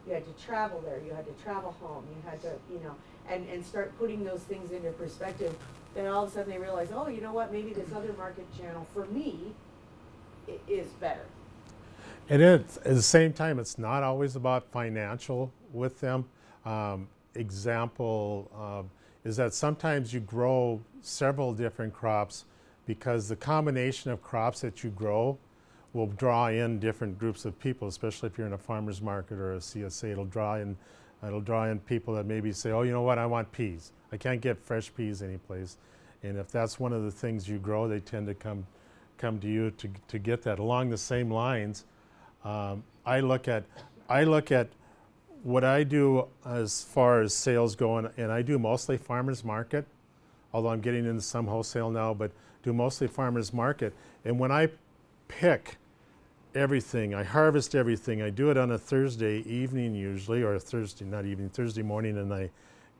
You had to travel there, you had to travel home, you had to, you know, and start putting those things into perspective. Then all of a sudden they realize, oh, you know what, maybe this other market channel for me is better. And at the same time, it's not always about financial with them. Example is that sometimes you grow several different crops, because the combination of crops that you grow will draw in different groups of people, especially if you're in a farmer's market or a CSA. It'll draw in people that maybe say, oh, you know what, I want peas. I can't get fresh peas anyplace. And if that's one of the things you grow, they tend to come to you to get that. Along the same lines, I look at what I do as far as sales go, and I do mostly farmers market, although I'm getting into some wholesale now, but do mostly farmers market. And when I pick everything. I harvest everything. I do it on a Thursday evening usually, or a Thursday, not evening, Thursday morning, and I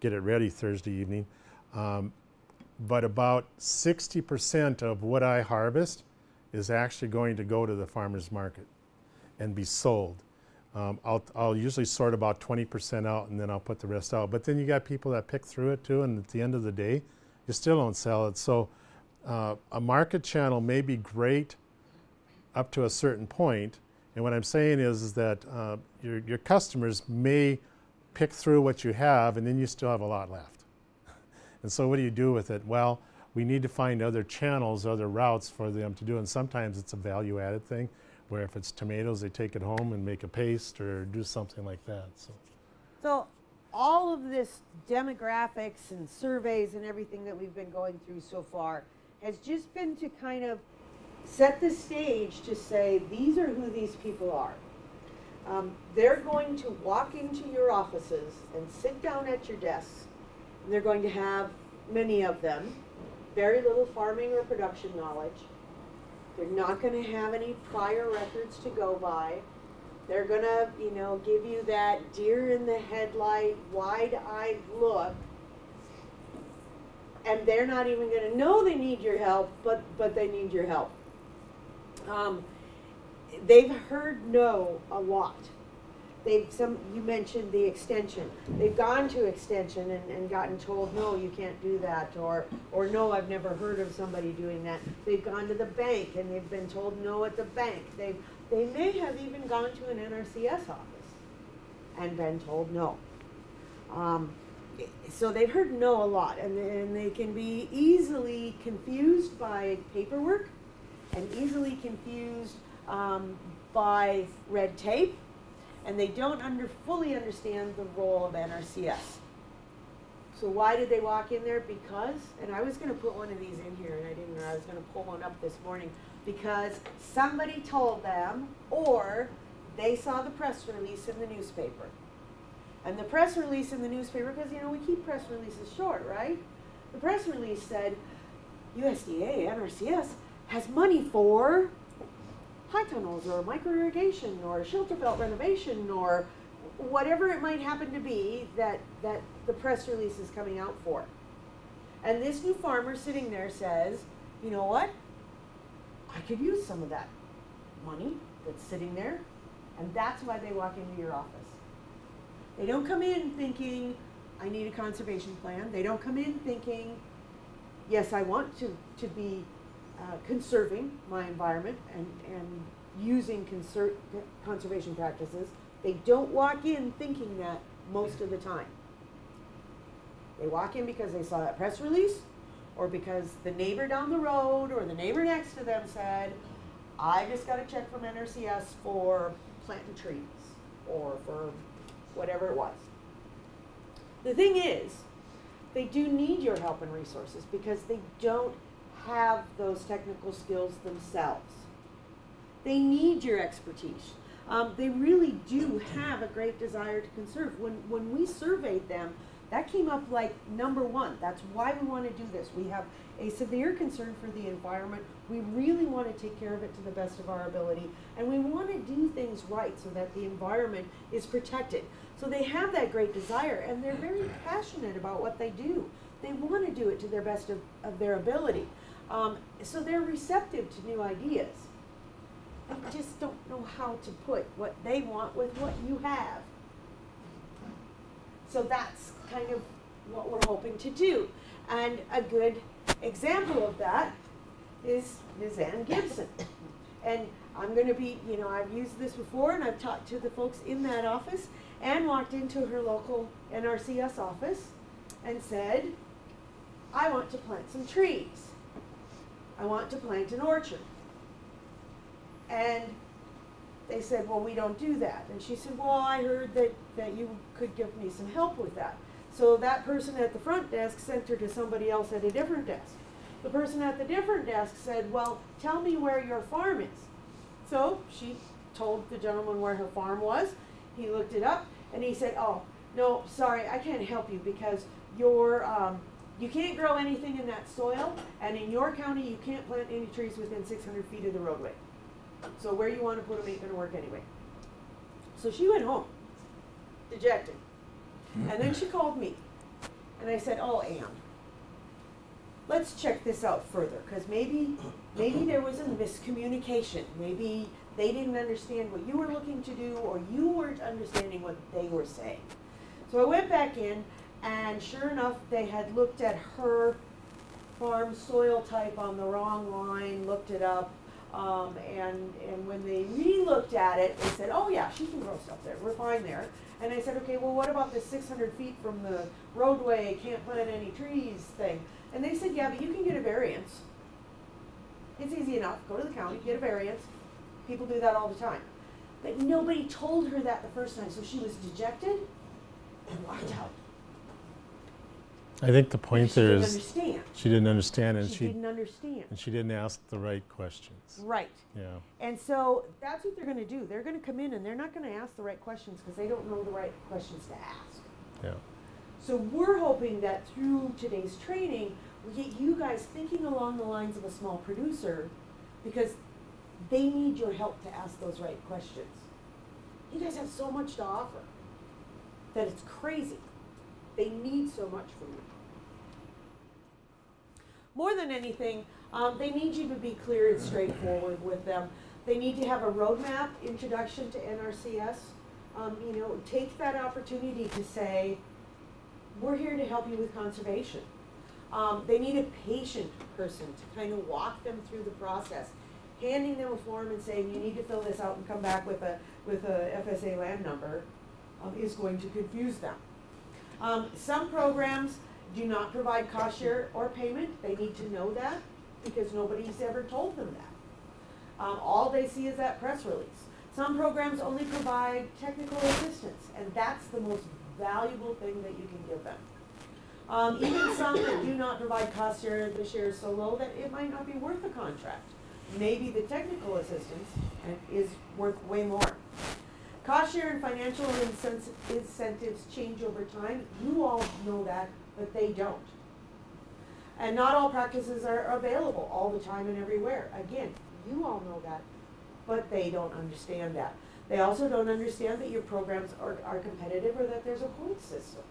get it ready Thursday evening. But about 60% of what I harvest is actually going to go to the farmer's market and be sold. I'll usually sort about 20% out, and then I'll put the rest out. But then you got people that pick through it too, and at the end of the day, you still don't sell it. So a market channel may be great up to a certain point, and what I'm saying is that your customers may pick through what you have, and then you still have a lot left. And so what do you do with it? Well, we need to find other channels, other routes for them to do, and sometimes it's a value-added thing, where if it's tomatoes, they take it home and make a paste or do something like that. So all of this demographics and surveys and everything that we've been going through so far has just been to kind of set the stage to say, these are who these people are. They're going to walk into your offices and sit down at your desks. And they're going to have, many of them, very little farming or production knowledge. They're not going to have any prior records to go by. They're going to, you know, give you that deer in the headlight, wide-eyed look. And they're not even going to know they need your help, but they need your help. They've heard no a lot. You mentioned the extension. They've gone to extension and gotten told, no, you can't do that, or no, I've never heard of somebody doing that. They've gone to the bank and they've been told no at the bank. They may have even gone to an NRCS office and been told no. So they've heard no a lot, and they can be easily confused by paperwork and easily confused by red tape. And they don't fully understand the role of NRCS. So why did they walk in there? Because, and I was going to put one of these in here, and I didn't, I was going to pull one up this morning, because somebody told them, or they saw the press release in the newspaper. And the press release in the newspaper, because, you know, we keep press releases short, right? The press release said, USDA, NRCS, has money for high tunnels or micro irrigation or shelter belt renovation or whatever it might happen to be that the press release is coming out for. And this new farmer sitting there says, you know what? I could use some of that money that's sitting there. And that's why they walk into your office. They don't come in thinking, I need a conservation plan. They don't come in thinking, yes, I want to be conserving my environment and using conservation practices. They don't walk in thinking that most of the time. They walk in because they saw that press release, or because the neighbor down the road or the neighbor next to them said, I just got a check from NRCS for planting trees, or for whatever it was. The thing is, they do need your help and resources because they don't have those technical skills themselves. They need your expertise. They really do have a great desire to conserve. When we surveyed them, that came up like #1. That's why we want to do this. We have a severe concern for the environment. We really want to take care of it to the best of our ability. And we want to do things right so that the environment is protected. So they have that great desire, and they're very passionate about what they do. They want to do it to their best of their ability. So they're receptive to new ideas. They just don't know how to put what they want with what you have. So that's kind of what we're hoping to do. And a good example of that is Ms. Ann Gibson. And I'm going to be, you know, I've used this before, and I've talked to the folks in that office. Ann walked into her local NRCS office and said, I want to plant some trees. I want to plant an orchard. And they said, well, we don't do that. And she said, well, I heard that you could give me some help with that. So that person at the front desk sent her to somebody else at a different desk. The person at the different desk said, well, tell me where your farm is. So she told the gentleman where her farm was. He looked it up, and he said, oh, no, sorry, I can't help you because you can't grow anything in that soil, and in your county, you can't plant any trees within 600 feet of the roadway. So where you want to put them ain't gonna work anyway. So she went home, dejected. And then she called me. And I said, oh, Ann, let's check this out further, because maybe there was a miscommunication. Maybe they didn't understand what you were looking to do, or you weren't understanding what they were saying. So I went back in, and sure enough, they had looked at her farm soil type on the wrong line, looked it up, and when they re-looked at it, they said, oh yeah, she can grow stuff there, we're fine there. And I said, okay, well what about this 600 feet from the roadway, can't plant any trees thing? And they said, yeah, but you can get a variance. It's easy enough, go to the county, get a variance. People do that all the time. But nobody told her that the first time, so she was dejected and walked out. I think the point there is understand. she didn't understand, and She didn't understand. and she didn't ask the right questions. Right. Yeah. And so that's what they're going to do. They're going to come in and they're not going to ask the right questions because they don't know the right questions to ask. Yeah. So we're hoping that through today's training, we get you guys thinking along the lines of a small producer, because they need your help to ask those right questions. You guys have so much to offer that it's crazy. They need so much from you. More than anything, they need you to be clear and straightforward with them. They need to have a roadmap, introduction to NRCS. You know, take that opportunity to say, we're here to help you with conservation. They need a patient person to kind of walk them through the process. Handing them a form and saying, you need to fill this out and come back with a FSA land number is going to confuse them. Some programs do not provide cost share or payment. They need to know that because nobody's ever told them that. All they see is that press release. Some programs only provide technical assistance, and that's the most valuable thing that you can give them. Even some that do not provide cost share, the share is so low that it might not be worth the contract. Maybe the technical assistance is worth way more. Cost share and financial incentives change over time. You all know that, but they don't. And not all practices are available all the time and everywhere. Again, you all know that, but they don't understand that. They also don't understand that your programs are competitive or that there's a point system.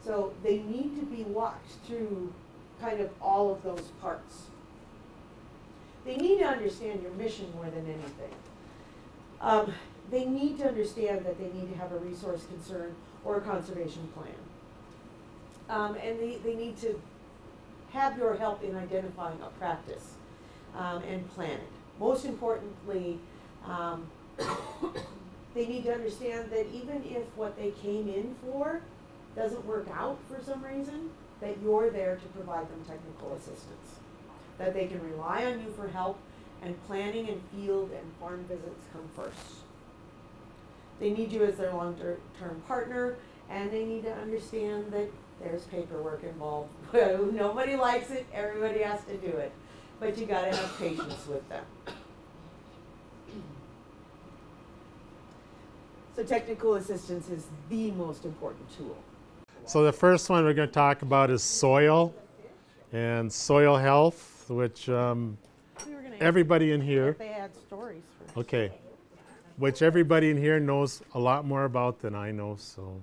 So they need to be walked through kind of all of those parts. They need to understand your mission more than anything. They need to understand that they need to have a resource concern or a conservation plan. And they need to have your help in identifying a practice and plan it. Most importantly, they need to understand that even if what they came in for doesn't work out for some reason, that you're there to provide them technical assistance. That they can rely on you for help, and planning and field and farm visits come first. They need you as their long-term partner, and they need to understand that there's paperwork involved. Nobody likes it, everybody has to do it, but you gotta have patience with them. So technical assistance is the most important tool. So the first one we're going to talk about is soil and soil health, which everybody in here, If they had stories for okay, which everybody in here knows a lot more about than I know. So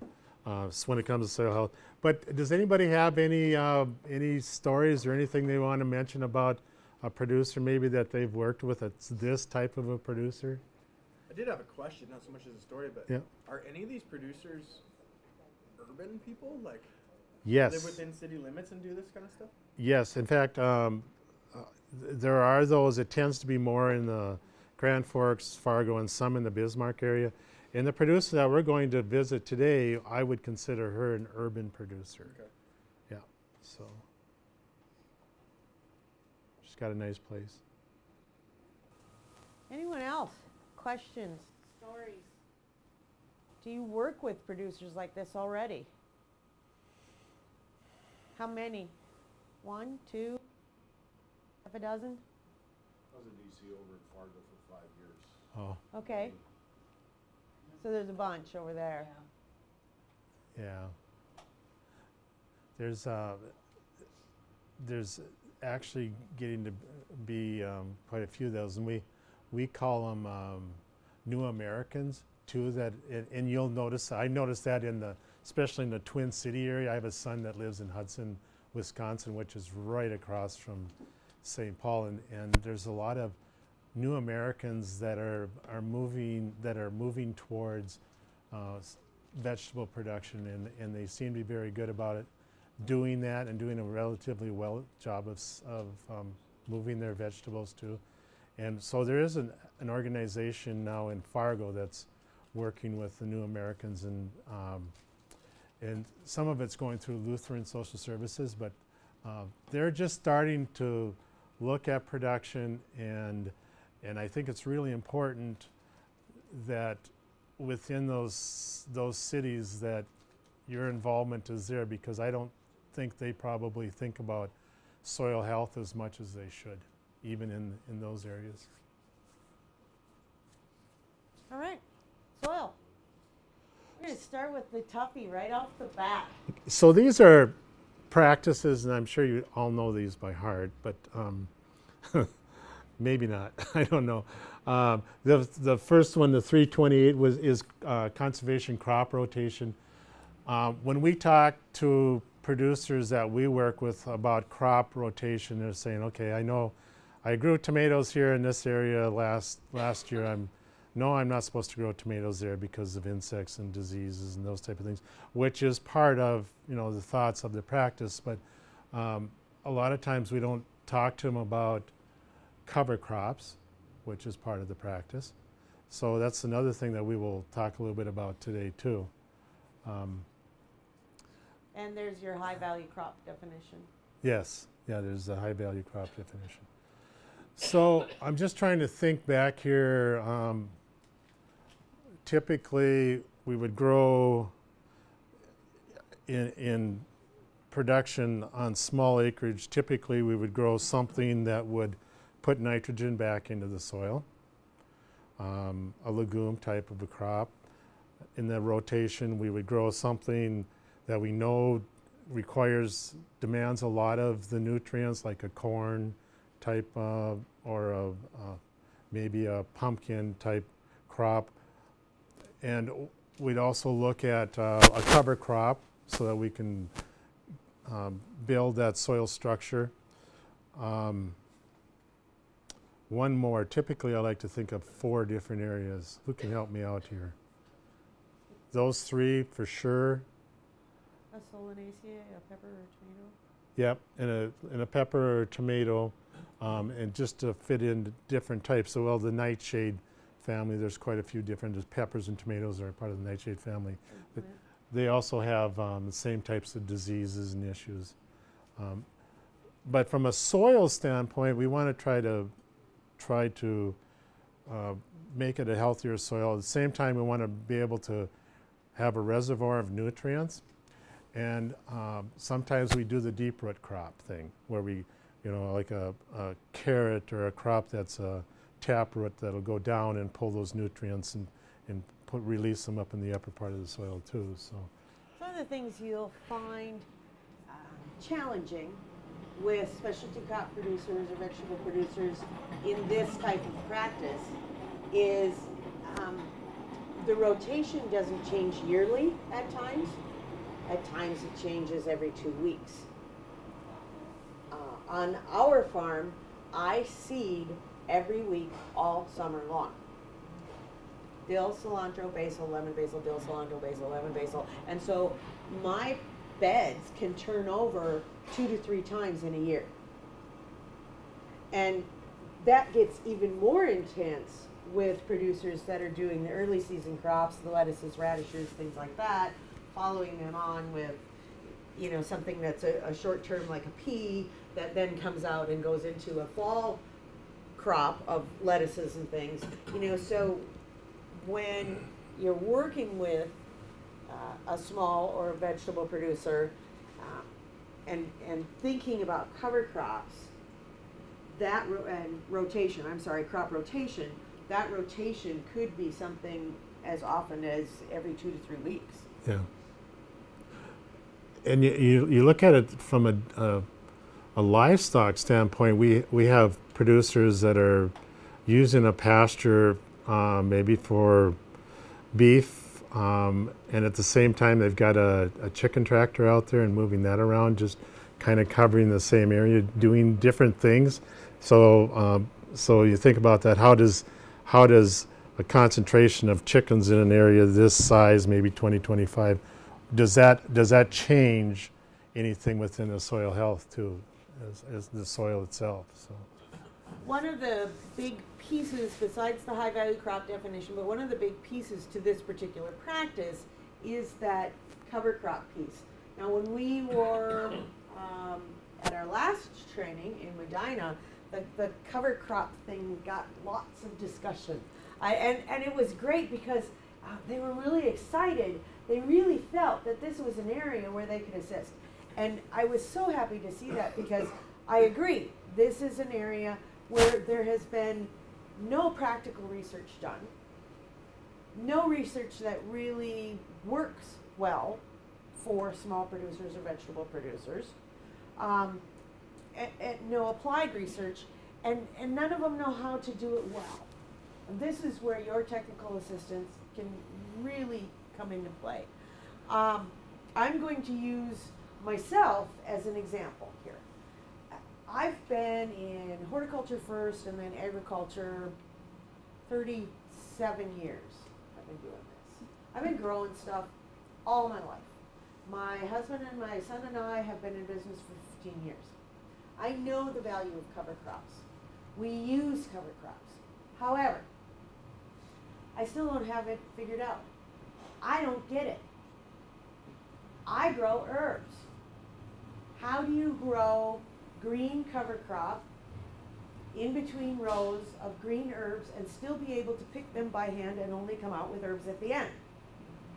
when it comes to soil health, but does anybody have any stories or anything they want to mention about a producer maybe that they've worked with that's this type of a producer? I did have a question, not so much as a story, but Yeah. Are any of these producers urban people? Like, Yes. live within city limits and do this kind of stuff? Yes, in fact, there are those. It tends to be more in the Grand Forks, Fargo, and some in the Bismarck area. And the producer that we're going to visit today, I would consider her an urban producer. Okay. Yeah, so she's got a nice place. Anyone else? Questions? Stories? Do you work with producers like this already? How many? 1, 2, half a dozen? I was a DC over in Fargo for 5 years. Oh, Okay. So there's a bunch over there. yeah. There's actually getting to be quite a few of those, and we call them New Americans too. That and you'll notice, I noticed that especially in the Twin City area. I have a son that lives in Hudson, Wisconsin, which is right across from St. Paul, and there's a lot of New Americans that are moving towards vegetable production, and they seem to be very good about it, doing that and doing a relatively well job of moving their vegetables too. And so there is an organization now in Fargo that's working with the New Americans, and some of it's going through Lutheran Social Services, but they're just starting to look at production, and I think it's really important that within those cities that your involvement is there, because I don't think they probably think about soil health as much as they should, even in those areas. All right, soil. We're going to start with the toughie right off the bat. So these are practices, and I'm sure you all know these by heart, but maybe not. I don't know. The first one, the 328, is conservation crop rotation. When we talk to producers that we work with about crop rotation, they're saying, okay, I know I grew tomatoes here in this area last year. I'm not supposed to grow tomatoes there because of insects and diseases and those type of things, which is part of, you know, the thoughts of the practice. But a lot of times we don't talk to them about cover crops, which is part of the practice. So that's another thing that we will talk a little bit about today too. And there's your high value crop definition. Yes, yeah, there's a high value crop definition. So I'm just trying to think back here. Typically, we would grow in production on small acreage. Typically, we would grow something that would put nitrogen back into the soil, a legume type of a crop. In the rotation, we would grow something that we know demands a lot of the nutrients, like a corn type or maybe a pumpkin type crop. And we'd also look at a cover crop so that we can build that soil structure. One more. Typically, I like to think of 4 different areas. Who can help me out here? Those 3 for sure. A solanaceae, a pepper or tomato? Yep, and a pepper or tomato, and just to fit in different types. So, well, the nightshade family, there's quite a few different. There's peppers and tomatoes are part of the nightshade family. But they also have the same types of diseases and issues. But from a soil standpoint, we want to try to make it a healthier soil. At the same time, we want to be able to have a reservoir of nutrients. And sometimes we do the deep root crop thing, where we, you know, like a carrot or a crop that's a taproot that'll go down and pull those nutrients and release them up in the upper part of the soil too. So some of the things you'll find challenging with specialty crop producers or vegetable producers in this type of practice is the rotation doesn't change yearly at times. At times it changes every 2 weeks. On our farm, I seed every week all summer long. Dill, cilantro, basil, lemon basil, dill, cilantro, basil, lemon basil. And so my beds can turn over 2 to 3 times in a year. And that gets even more intense with producers that are doing the early season crops, the lettuces, radishes, things like that, following them on with, you know, something that's a short term like a pea that then comes out and goes into a fall crop of lettuces and things. You know, so when you're working with a small or a vegetable producer and thinking about cover crops, crop rotation, that rotation could be something as often as every 2 to 3 weeks. yeah. And you look at it from a livestock standpoint. We have producers that are, using a pasture maybe for beef, and at the same time they've got a chicken tractor out there and moving that around, just kind of covering the same area, doing different things. So so you think about that. How does a concentration of chickens in an area this size, maybe 20, 25, does that change anything within the soil health too, as the soil itself? So One of the big pieces, besides the high value crop definition, but one of the big pieces to this particular practice is that cover crop piece. Now, when we were at our last training in Medina, the cover crop thing got lots of discussion. And it was great because they were really excited. They really felt that this was an area where they could assist. And I was so happy to see that, because I agree, this is an area where there has been no practical research done, no research that really works well for small producers or vegetable producers, and no applied research, and none of them know how to do it well. And this is where your technical assistance can really come into play. I'm going to use myself as an example here. I've been in horticulture first and then agriculture 37 years. I've been doing this. I've been growing stuff all my life. My husband and my son and I have been in business for 15 years. I know the value of cover crops. We use cover crops. However, I still don't have it figured out. I don't get it. I grow herbs. How do you grow green cover crop in between rows of green herbs and still be able to pick them by hand and only come out with herbs at the end?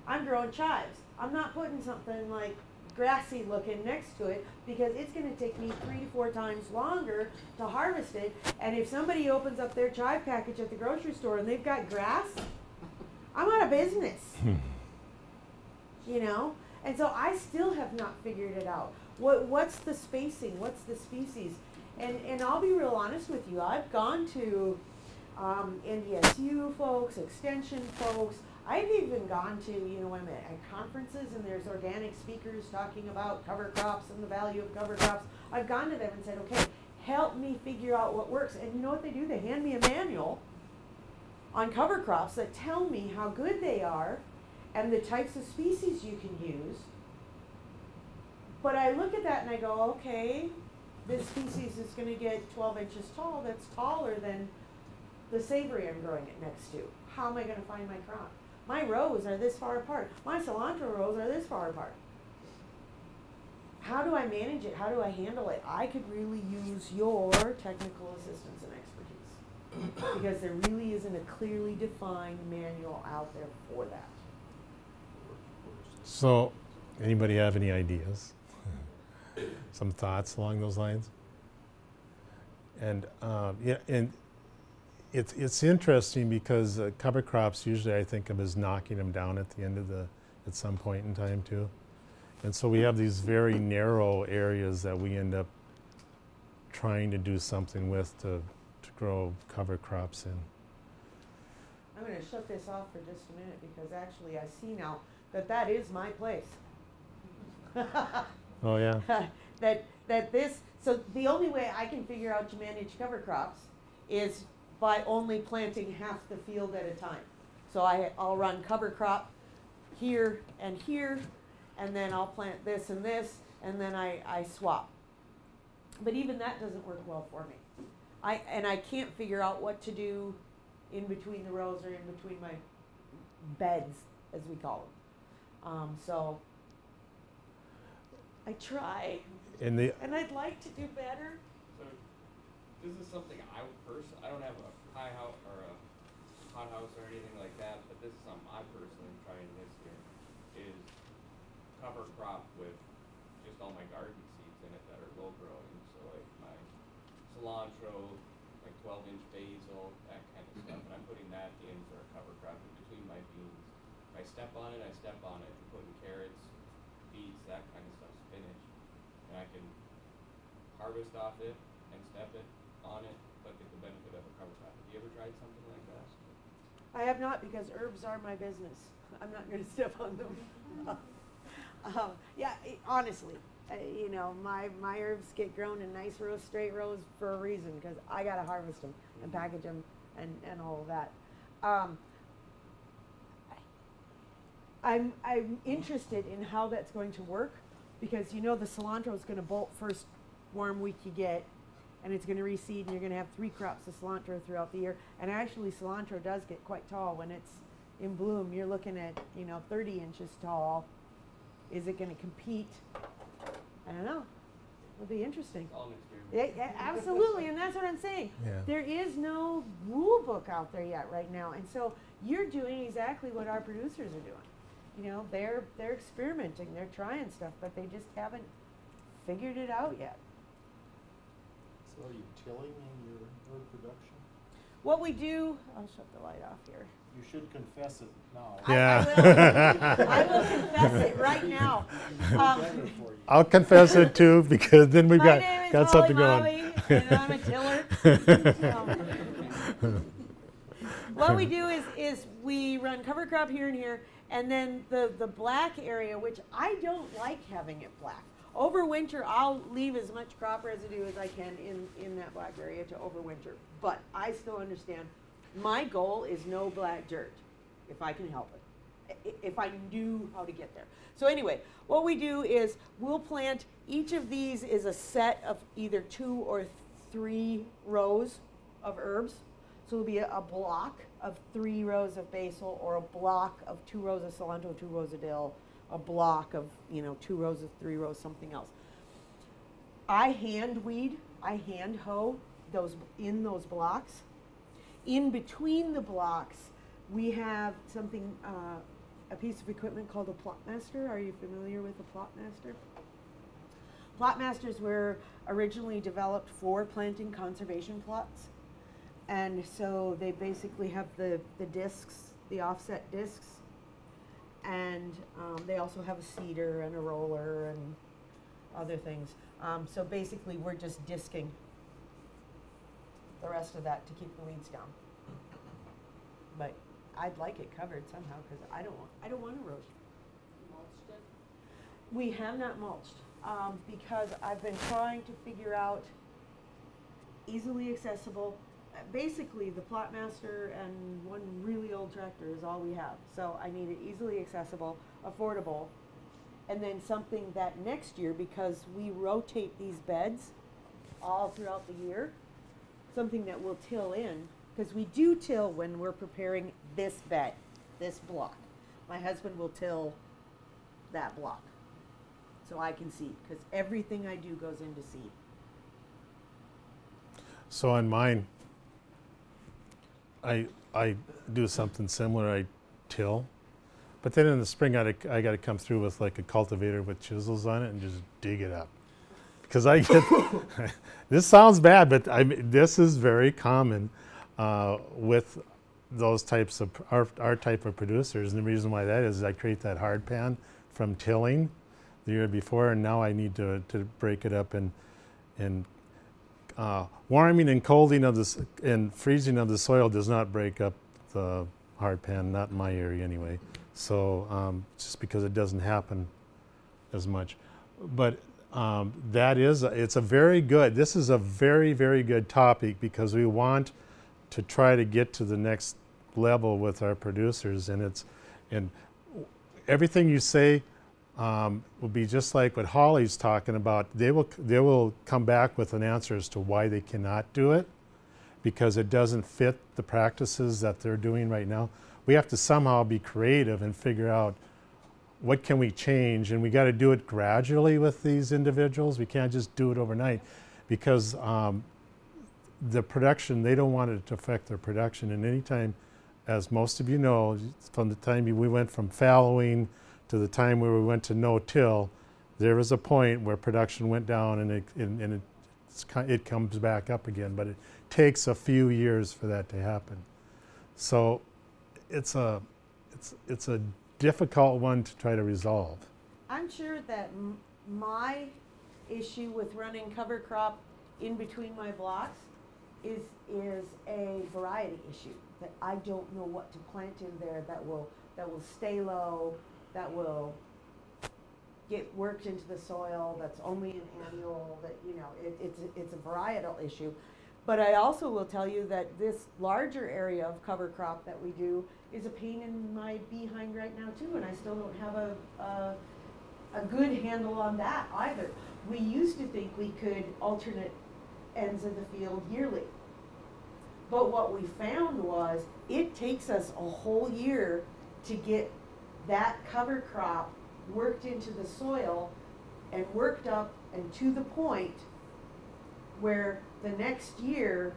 I'm growing chives. I'm not putting something like grassy looking next to it, because it's going to take me 3 to 4 times longer to harvest it. And if somebody opens up their chive package at the grocery store and they've got grass, I'm out of business. You know? And so I still have not figured it out. What's the spacing? What's the species? And I'll be real honest with you. I've gone to NDSU folks, extension folks. I've even gone to, when I'm at conferences and there's organic speakers talking about cover crops and the value of cover crops. I've gone to them and said, okay, help me figure out what works. And you know what they do? They hand me a manual on cover crops that tell me how good they are and the types of species you can use. But I look at that and I go, okay, this species is going to get 12 inches tall. That's taller than the savory I'm growing it next to. How am I going to find my crop? My rows are this far apart. My cilantro rows are this far apart. How do I manage it? How do I handle it? I could really use your technical assistance and expertise, because there really isn't a clearly defined manual out there for that. So, anybody have any ideas? Some thoughts along those lines? And yeah, and it's interesting because cover crops usually I think of as knocking them down at the end of at some point in time too. And so we have these very narrow areas that we end up trying to do something with to grow cover crops in. I'm going to shut this off for just a minute, because actually I see now that is my place. Oh yeah. So the only way I can figure out to manage cover crops is by only planting half the field at a time. So I'll run cover crop here, and then I'll plant this, and then I swap. But even that doesn't work well for me. I can't figure out what to do in between the rows or in between my beds, as we call them. So I try, and I'd like to do better. So this is something I don't have a high house or a hothouse or anything like that, but this is something I personally am trying this year, is cover crop with just all my garden seeds in it that are low growing. So like my cilantro, like 12-inch basil, that kind of stuff. And I'm putting that in for a cover crop in between my beans. If I step on it, I step on it. I'm putting carrots, beets, that kind of stuff, spinach. And I can harvest off it and step it on it but get the benefit of a cover crop. Have you ever tried something like that? I have not, because herbs are my business. I'm not going to step on them. Yeah, honestly, you know, my herbs get grown in nice rows, straight rows for a reason, because I got to harvest them and package them and all of that. I'm interested in how that's going to work, because you know the cilantro is going to bolt first warm week you get, and it's going to reseed, and you're going to have 3 crops of cilantro throughout the year. And actually, cilantro does get quite tall when it's in bloom. You're looking at, you know, 30 inches tall. Is it going to compete? I don't know. It'll be interesting. It's all an experiment. Yeah, absolutely, and that's what I'm saying. Yeah. There is no rule book out there yet right now, and so you're doing exactly what our producers are doing. You know, they're experimenting, they're trying stuff, but they just haven't figured it out yet. So are you tilling in your herb production? What we do, I'll shut the light off here. You should confess it now. Yeah. I will confess it right now. Better for you. I'll confess it too, because then we've My name is got something going. Molly, and I'm a tiller. What we do is we run cover crop here and here, and then the black area, which I don't like having it black. Over winter, I'll leave as much crop residue as I can in that black area to overwinter. But I still understand, my goal is no black dirt, if I can help it, if I knew how to get there. So anyway, what we do is we'll plant, each of these is a set of either 2 or 3 rows of herbs. So it'll be a block of 3 rows of basil, or a block of 2 rows of cilantro, 2 rows of dill, a block of, you know, 2 rows of 3 rows, something else. I hand weed, I hand hoe those in those blocks. In between the blocks, we have something, a piece of equipment called a plot master. Are you familiar with a plot master? Plot masters were originally developed for planting conservation plots. And so they basically have the discs, the offset discs, and they also have a seeder and a roller and other things. So basically we're just disking the rest of that to keep the weeds down. But I'd like it covered somehow, because I don't want erosion. Mulched it? We have not mulched, because I've been trying to figure out easily accessible. Basically, the plot master and one really old tractor is all we have. So I need it easily accessible, affordable, and then something that next year, because we rotate these beds all throughout the year, something that we'll till in, because we do till when we're preparing this bed, this block. My husband will till that block, so I can seed, because everything I do goes into seed. So on mine, I do something similar. I till, but then in the spring I got to come through with like a cultivator with chisels on it and just dig it up, because I get this sounds bad, but this is very common with those types of our type of producers, and the reason why that is I create that hard pan from tilling the year before, and now I need to break it up and warming and colding of this and freezing of the soil does not break up the hard pan, not in my area anyway. So just because it doesn't happen as much, but this is a very, very good topic, because we want to try to get to the next level with our producers, and everything you say will be just like what Holly's talking about. They will come back with an answer as to why they cannot do it, because it doesn't fit the practices that they're doing right now. We have to somehow be creative and figure out what can we change, and we got to do it gradually with these individuals. We can't just do it overnight, because the production, they don't want it to affect their production. And anytime, as most of you know, from the time we went from fallowing to the time where we went to no-till, there was a point where production went down, and it comes back up again. But it takes a few years for that to happen. So it's a difficult one to try to resolve. I'm sure that my issue with running cover crop in between my blocks is a variety issue, that I don't know what to plant in there that will stay low, that will get worked into the soil, that's only an annual, that, you know, it's a varietal issue. But I also will tell you that this larger area of cover crop that we do is a pain in my behind right now too, and I still don't have a good handle on that either. We used to think we could alternate ends of the field yearly. But what we found was it takes us a whole year to get that cover crop worked into the soil and worked up and to the point where the next year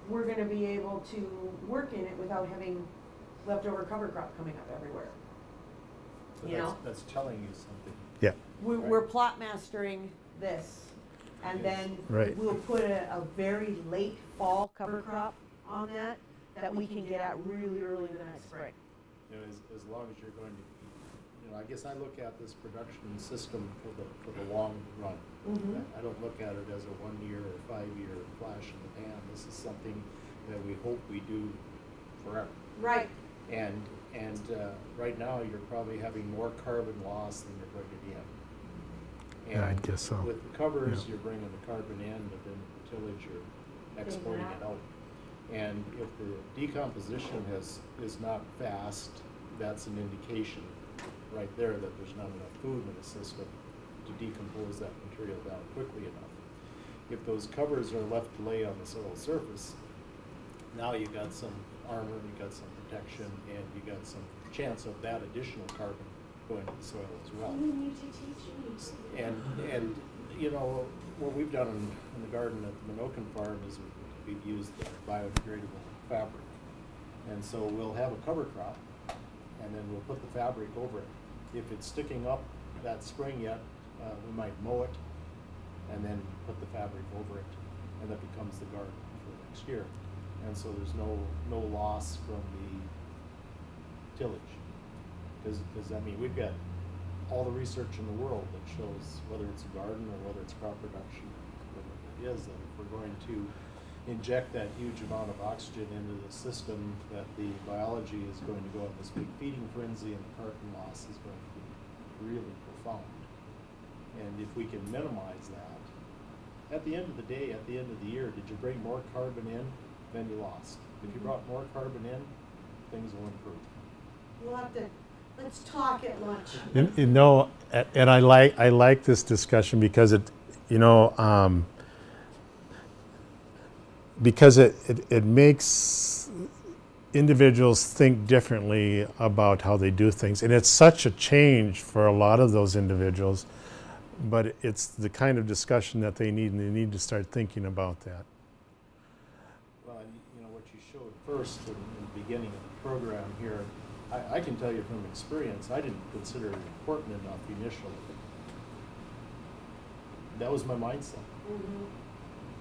we're going to be able to work in it without having leftover cover crop coming up everywhere. So You know? that's telling you something. Yeah. We're plot mastering this, and then Right. we'll put a very late fall cover crop on that we can get at really early the next spring. You know, as long as you're going to, you know, I guess I look at this production system for the long run. Mhm. I don't look at it as a 1 year or 5 year flash in the pan. This is something that we hope we do forever. Right. And right now you're probably having more carbon loss than you're going to gain. Yeah, I And guess so. with the covers, Yeah. you're bringing the carbon in, but then with the tillage, you're exporting it out. And if the decomposition is not fast, that's an indication right there that there's not enough food in the system to decompose that material down quickly enough. If those covers are left to lay on the soil surface, now you got some armor, you got some protection, and you got some chance of that additional carbon going to the soil as well. You need to teach me. And you know, what we've done in the garden at the Minokan farm is we've used the biodegradable fabric. And so we'll have a cover crop, and then we'll put the fabric over it. If it's sticking up that spring yet, we might mow it, and then put the fabric over it, and that becomes the garden for next year. And so there's no loss from the tillage. Because I mean, we've got all the research in the world that shows, whether it's a garden or whether it's crop production, whatever it is, that if we're going to inject that huge amount of oxygen into the system, that the biology is going to go on this big feeding frenzy, and the carbon loss is going to be really profound. And if we can minimize that, at the end of the day, at the end of the year, did you bring more carbon in than you lost? If you brought more carbon in, things will improve. We'll have to, let's talk at lunch. You know, and I like this discussion because it, you know, because it makes individuals think differently about how they do things, and it's such a change for a lot of those individuals. But it's the kind of discussion that they need, and they need to start thinking about that. Well, and you know, what you showed first in the beginning of the program here, I can tell you from experience, I didn't consider it important enough initially. That was my mindset. Mhm.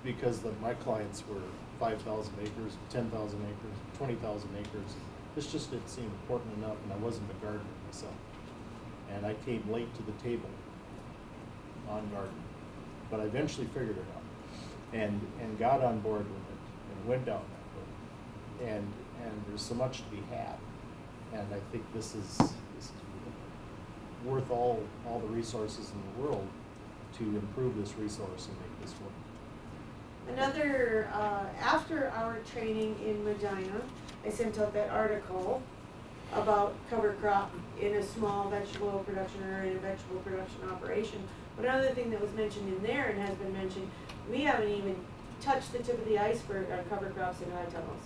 Because my clients were 5,000 acres, 10,000 acres, 20,000 acres. This just didn't seem important enough, and I wasn't a gardener myself. And I came late to the table on gardening, but I eventually figured it out, and got on board with it, and went down that road. And there's so much to be had, and I think this is worth all the resources in the world to improve this resource and make this work. Another, after our training in Medina, I sent out that article about cover crop in a small vegetable production or in a vegetable production operation. But another thing that was mentioned in there and has been mentioned, we haven't even touched the tip of the iceberg on cover crops in high tunnels.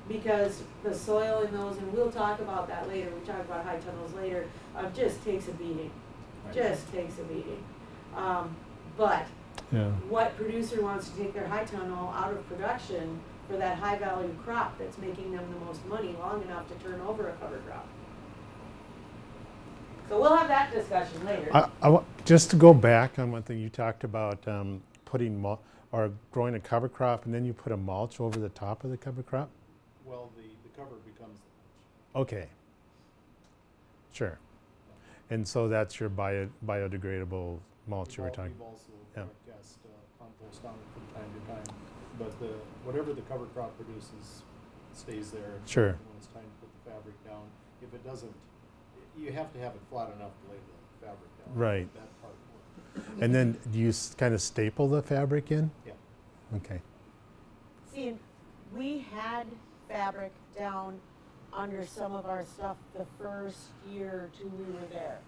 Because the soil in those, and we'll talk about that later, we talk about high tunnels later, just takes a beating. Right. Just takes a beating. But Yeah. what producer wants to take their high tunnel out of production for that high value crop that's making them the most money long enough to turn over a cover crop? So we'll have that discussion later. Just to go back on one thing you talked about, putting or growing a cover crop, and then you put a mulch over the top of the cover crop. Well, the cover becomes the mulch. Okay. Sure. And so that's your biodegradable mulch you were talking. We've also Yeah. broadcast compost on it from time to time. But whatever the cover crop produces stays there. Sure. When it's time to put the fabric down. If it doesn't, you have to have it flat enough to lay the fabric down. Right. That part works. And then do you kind of staple the fabric in? Yeah. Okay. See, and we had fabric down under some of our stuff the first year or two we were there.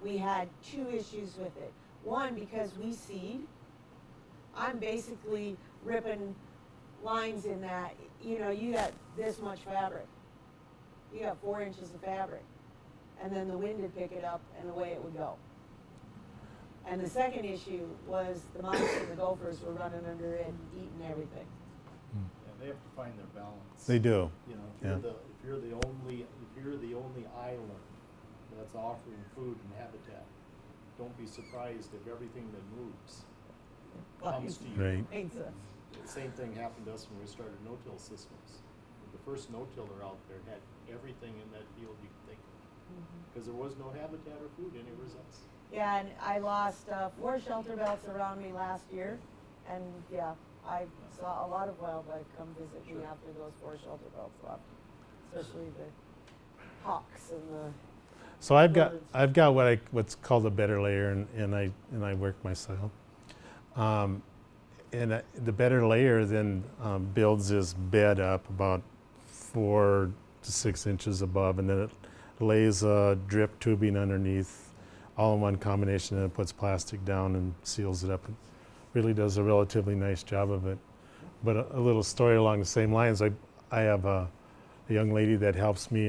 We had two issues with it. One, because we seed. I'm basically ripping lines in that. You know, you got this much fabric. You got 4 inches of fabric. And then the wind would pick it up and away it would go. And the second issue was the mice and the gophers were running under it and eating everything. Yeah, they have to find their balance. They do. You know, Yeah. if you're the only island that's offering food and habitat, don't be surprised if everything that moves comes to you. Right. Makes sense. The same thing happened to us when we started no-till systems. The first no-tiller out there had everything in that field you could think of, because there was no habitat or food anywhere else. Yeah, and I lost 4 shelter belts around me last year, and yeah, I saw a lot of wildlife come visit me after those 4 shelter belts left, especially the hawks and the. So I've got what's called a better layer, and I work my soil. The better layer then builds this bed up about 4 to 6 inches above, and then it lays a drip tubing underneath, all in one combination, and it puts plastic down and seals it up. It really does a relatively nice job of it. But a little story along the same lines, I have a young lady that helps me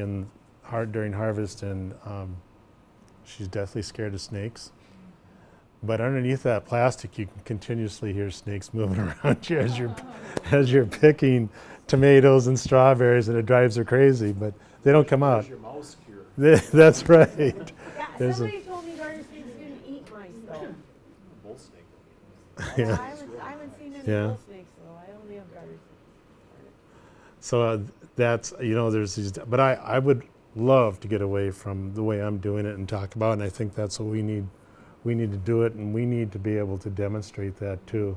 during harvest, and she's deathly scared of snakes. But underneath that plastic, you can continuously hear snakes moving around you as you're picking tomatoes and strawberries, and it drives her crazy. But they don't come out. There's your mouse cure. That's right. Yeah, There's somebody told me garter snakes didn't eat mice though. Bull snake. Yeah. I haven't seen any Yeah. bull snakes though. I only have garter snakes. So that's, there's these, but I would love to get away from the way I'm doing it and talk about it, and I think that's what we need. We need to do it, and we need to be able to demonstrate that too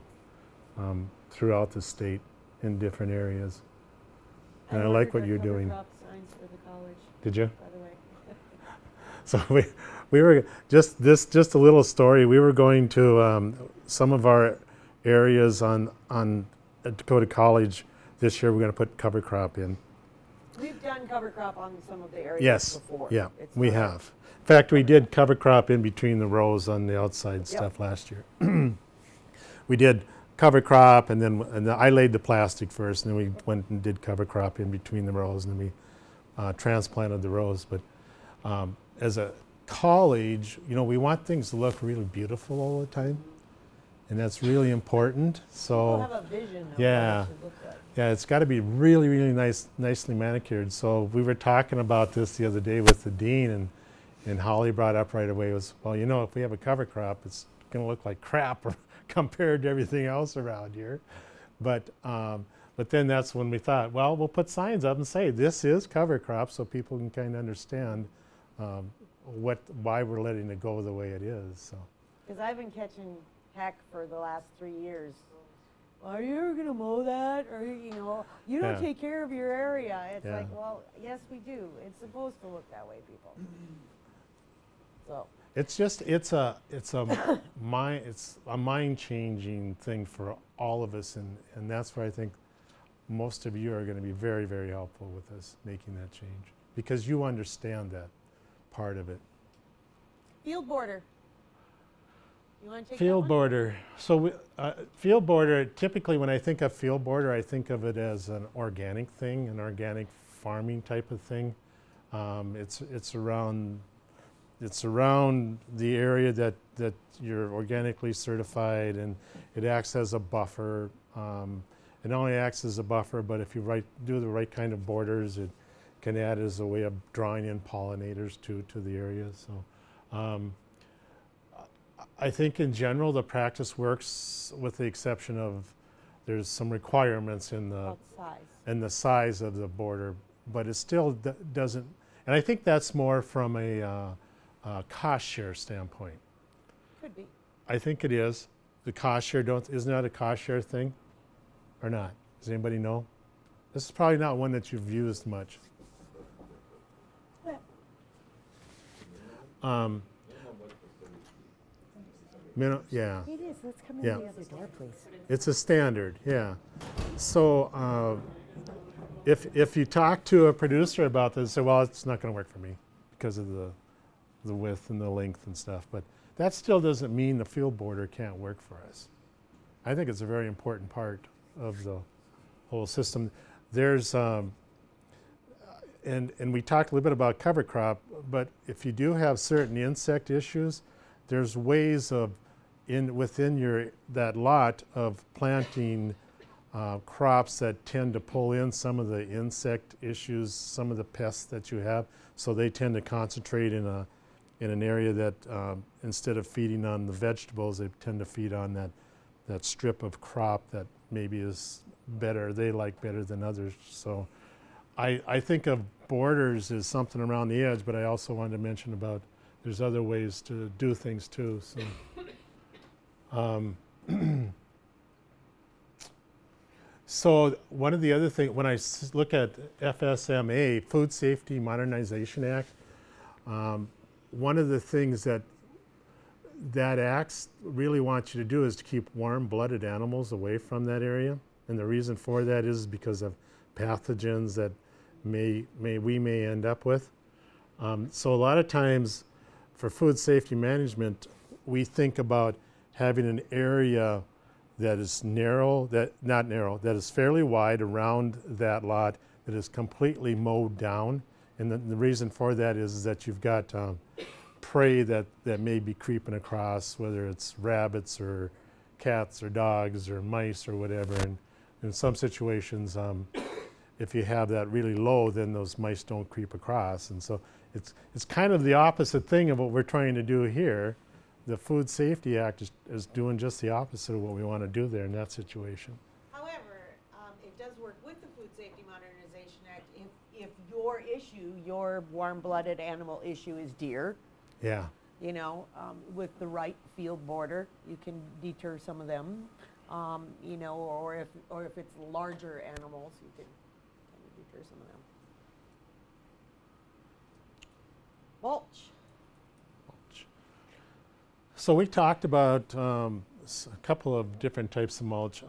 throughout the state in different areas. And I like what you're doing. Crop signs for the college, Did you? by the way. So we were just a little story. We were going to some of our areas at Dakota College this year. We're going to put cover crop in. We've done cover crop on some of the areas Yes, before. yeah, It's we not- have. In fact, we did cover crop in between the rows on the outside stuff last year. We did cover crop, and then I laid the plastic first, and then we went and did cover crop in between the rows, and then we transplanted the rows. But as a college, we want things to look really beautiful all the time, and that's really important. People So have a vision of Yeah. what it should look like. yeah, it's got to be really, really nicely manicured. So we were talking about this the other day with the dean, and Holly brought up right away was, well, if we have a cover crop, it's going to look like crap compared to everything else around here. But then that's when we thought, well, we'll put signs up and say this is cover crop, so people can kind of understand why we're letting it go the way it is. So Because I've been catching heck for the last 3 years. Are you ever going to mow that? Or, you don't Yeah. take care of your area. It's Yeah. like, well, yes, we do. It's supposed to look that way, people. So, it's a mind-changing thing for all of us, and that's where I think most of you are going to be very, very helpful with us making that change, because you understand that part of it. field border. You want to take Field that one? border. So field border, typically when I think of field border, I think of it as an organic thing, an organic farming type of thing. It's around the area that you're organically certified, and it acts as a buffer. It not only acts as a buffer, but if you do the right kind of borders, it can add as a way of drawing in pollinators to the area. So I think in general the practice works, with the exception of there's some requirements in About size. the size of the border, but it still doesn't. And I think that's more from a cost share standpoint. Could be. I think it is. the cost share, isn't that a cost share thing or not? Does anybody know? This is probably not one that you've used much. Yeah. It is. Let's come in Yeah. the other door, please. It's a standard, yeah. So if you talk to a producer about this, say, well, it's not going to work for me because of the width and the length and stuff. But that still doesn't mean the field border can't work for us. I think it's a very important part of the whole system. There's and we talked a little bit about cover crop, but if you do have certain insect issues, there's ways of within that lot of planting crops that tend to pull in some of the insect issues, some of the pests that you have. So they tend to concentrate in an area that instead of feeding on the vegetables, they tend to feed on that strip of crop that maybe is better, they like better than others. So I think of borders as something around the edge, but I also wanted to mention about there's other ways to do things too. So, so one of the other things, when I look at FSMA, Food Safety Modernization Act, one of the things that Act really wants you to do is to keep warm-blooded animals away from that area. And the reason for that is because of pathogens that we may end up with. So a lot of times for food safety management, we think about having an area that is that is fairly wide around that lot, that is completely mowed down. And the reason for that is that you've got prey that may be creeping across, whether it's rabbits or cats or dogs or mice or whatever. And in some situations, if you have that really low, then those mice don't creep across. And so it's kind of the opposite thing of what we're trying to do here. The Food Safety Act is doing just the opposite of what we want to do there in that situation. However, it does work with the Food Safety Modernization Act if your issue, your warm-blooded animal issue is deer. Yeah. You know, with the right field border, you can deter some of them. You know, or if it's larger animals, you can kind of deter some of them. Mulch. So we talked about a couple of different types of mulch.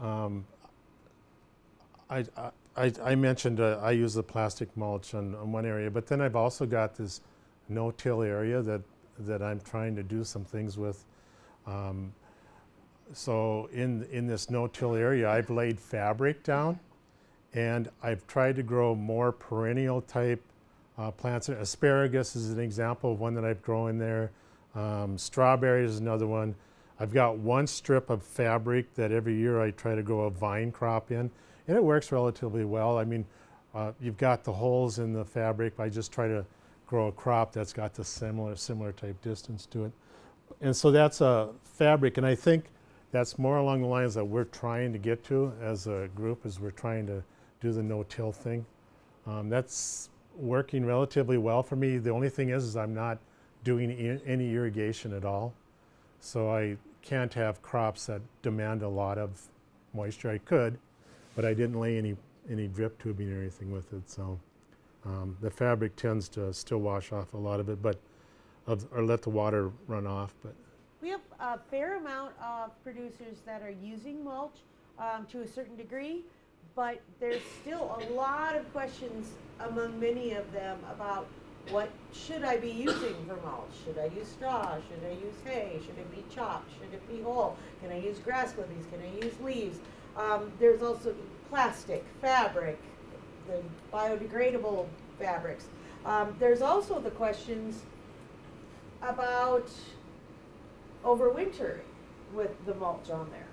I mentioned I use the plastic mulch on one area, but then I've also got this no-till area that I'm trying to do some things with. So in this no-till area, I've laid fabric down, and I've tried to grow more perennial type plants. Asparagus is an example of one that I've grown there. Strawberries is another one. I've got one strip of fabric that every year I try to grow a vine crop in, and it works relatively well. I mean, you've got the holes in the fabric. I just try to grow a crop that's got the similar type distance to it. And so that's a fabric, and I think that's more along the lines that we're trying to get to as a group, as we're trying to do the no-till thing. That's working relatively well for me. The only thing is I'm not doing any irrigation at all. So I can't have crops that demand a lot of moisture. I could, but I didn't lay any drip tubing or anything with it. So the fabric tends to still wash off a lot of it, or let the water run off. But We have a fair amount of producers that are using mulch to a certain degree, but there's still a lot of questions among many of them about what should I be using for mulch? Should I use straw? Should I use hay? Should it be chopped? Should it be whole? Can I use grass clippings? Can I use leaves? There's also plastic, fabric, the biodegradable fabrics. There's also the questions about overwintering with the mulch on there.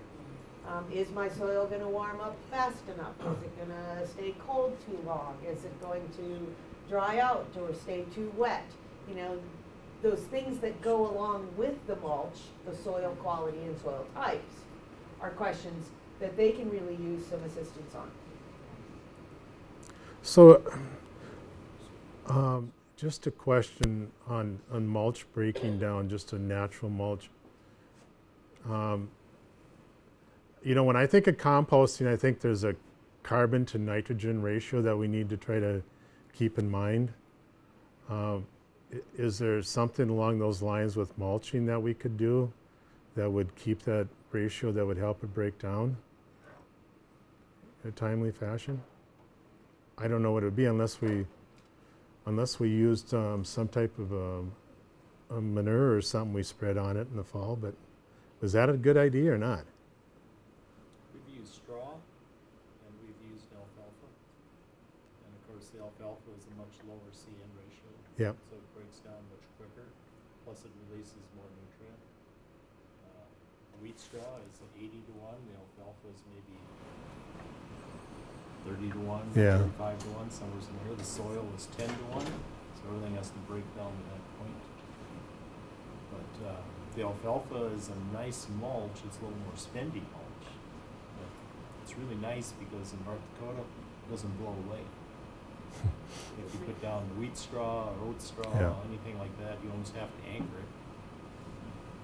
Is my soil going to warm up fast enough? Is it going to stay cold too long? Is it going to dry out or stay too wet? You know, those things that go along with the mulch, the soil quality and soil types, are questions that they can really use some assistance on. So just a question on mulch breaking down, just a natural mulch. You know, when I think of composting, I think there's a carbon to nitrogen ratio that we need to try to keep in mind. Is there something along those lines with mulching that we could do that would keep that ratio, that would help it break down in a timely fashion? I don't know what it would be unless we used some type of a manure or something we spread on it in the fall. But was that a good idea or not? We've used straw and we've used alfalfa. And of course the alfalfa is a much lower C/N ratio. Yep. So it breaks down much quicker, plus it releases more nutrient. Wheat straw is 80-1, the alfalfa is maybe 30-1, Yeah. 35-1, somewhere in there. The soil is 10-1, so everything has to break down to that point. But the alfalfa is a nice mulch. It's a little more spendy mulch. But it's really nice because in North Dakota, it doesn't blow away. If you put down wheat straw or oat straw, Yeah. anything like that, you almost have to anchor it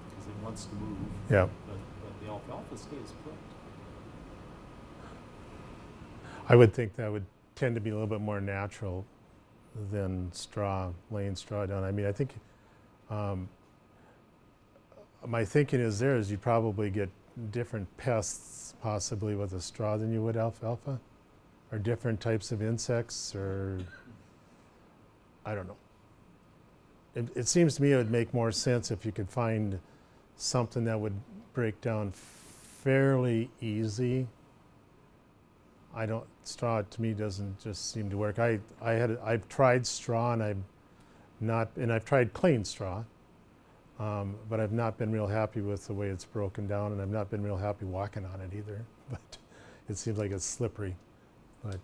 because it wants to move. Yeah. But the alfalfa stays put. I would think that would tend to be a little bit more natural than straw, laying straw down. I mean, I think my thinking is you'd probably get different pests possibly with a straw than you would alfalfa, or different types of insects, or I don't know. It seems to me it would make more sense if you could find something that would break down fairly easy. Straw to me doesn't just seem to work. I've tried straw and I've tried clean straw, but I've not been real happy with the way it's broken down, and I've not been real happy walking on it either. But it seems like it's slippery. But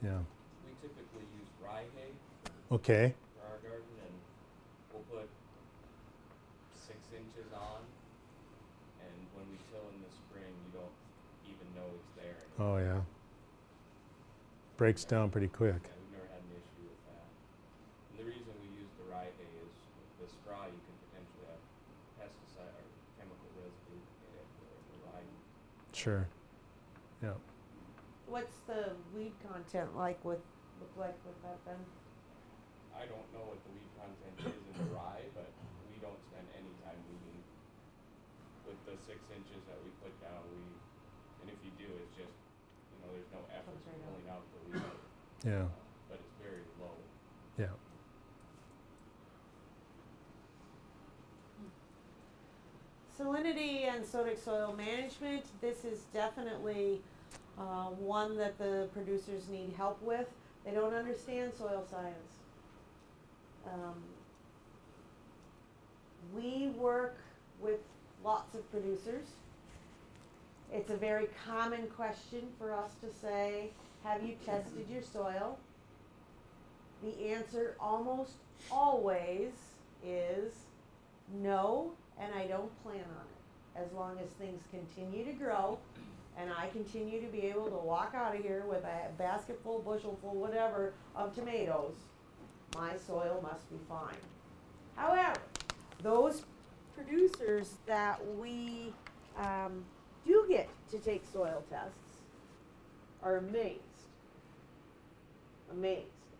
yeah. We typically use rye hay Okay. for our garden, and we'll put 6 inches on, and when we till in the spring, you don't even know it's there anymore. Oh yeah. Breaks down pretty quick. Yeah, we've never had an issue with that. And the reason we use the rye hay is with the straw, you can potentially have pesticide or chemical residue in it, the rye. Sure. Yeah. What's the weed content look like with that then? I don't know what the weed content is in the rye, but we don't spend any time weeding. With the 6 inches that we put down, and if you do, it's just, there's no effort Comes in right out. pulling out the weed. Yeah. But it's very low. Yeah. Salinity and sodic soil management, this is definitely one that the producers need help with. They don't understand soil science. We work with lots of producers. It's a very common question for us to say, have you tested your soil? The answer almost always is no, and I don't plan on it. As long as things continue to grow and I continue to be able to walk out of here with a basket full, bushel full, whatever, of tomatoes, my soil must be fine. However, those producers that we do get to take soil tests are amazed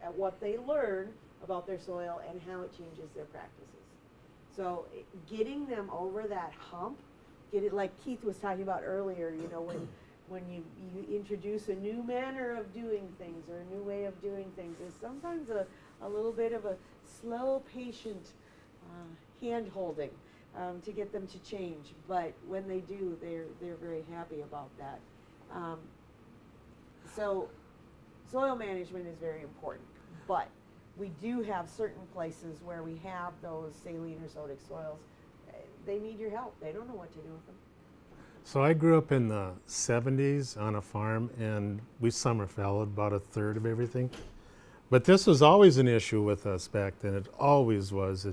at what they learn about their soil and how it changes their practices. So getting them over that hump, like Keith was talking about earlier, when you introduce a new manner of doing things or a new way of doing things, there's sometimes a little bit of a slow, patient hand holding to get them to change. But when they do, they're very happy about that. So soil management is very important, but we do have certain places where we have those saline or sodic soils. They need your help. They don't know what to do with them. So I grew up in the 70s on a farm, and we summer fallowed about a third of everything. But this was always an issue with us back then. It always was.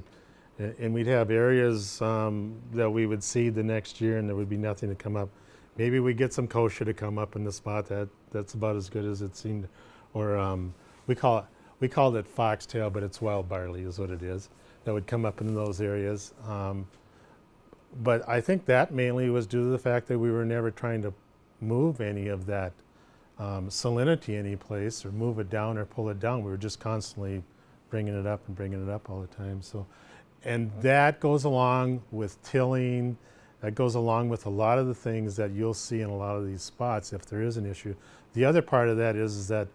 And we'd have areas that we would seed the next year, and there would be nothing to come up. Maybe we'd get some kosher to come up in the spot. That's about as good as it seemed. Or we called it foxtail, but it's wild barley is what it is. That would come up in those areas. But I think that mainly was due to the fact that we were never trying to move any of that salinity any place, or move it down or pull it down. We were just constantly bringing it up and bringing it up all the time. So, and that goes along with tilling. That goes along with a lot of the things that you'll see in a lot of these spots if there is an issue. The other part of that is that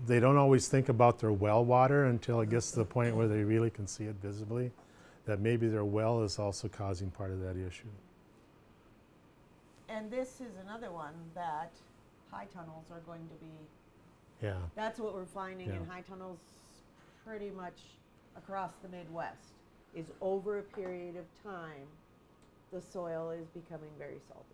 they don't always think about their well water until it gets to the point where they really can see it visibly, that maybe their well is also causing part of that issue. And this is another one that high tunnels are going to be, Yeah. that's what we're finding in Yeah. high tunnels pretty much across the Midwest, is over a period of time, the soil is becoming very salty.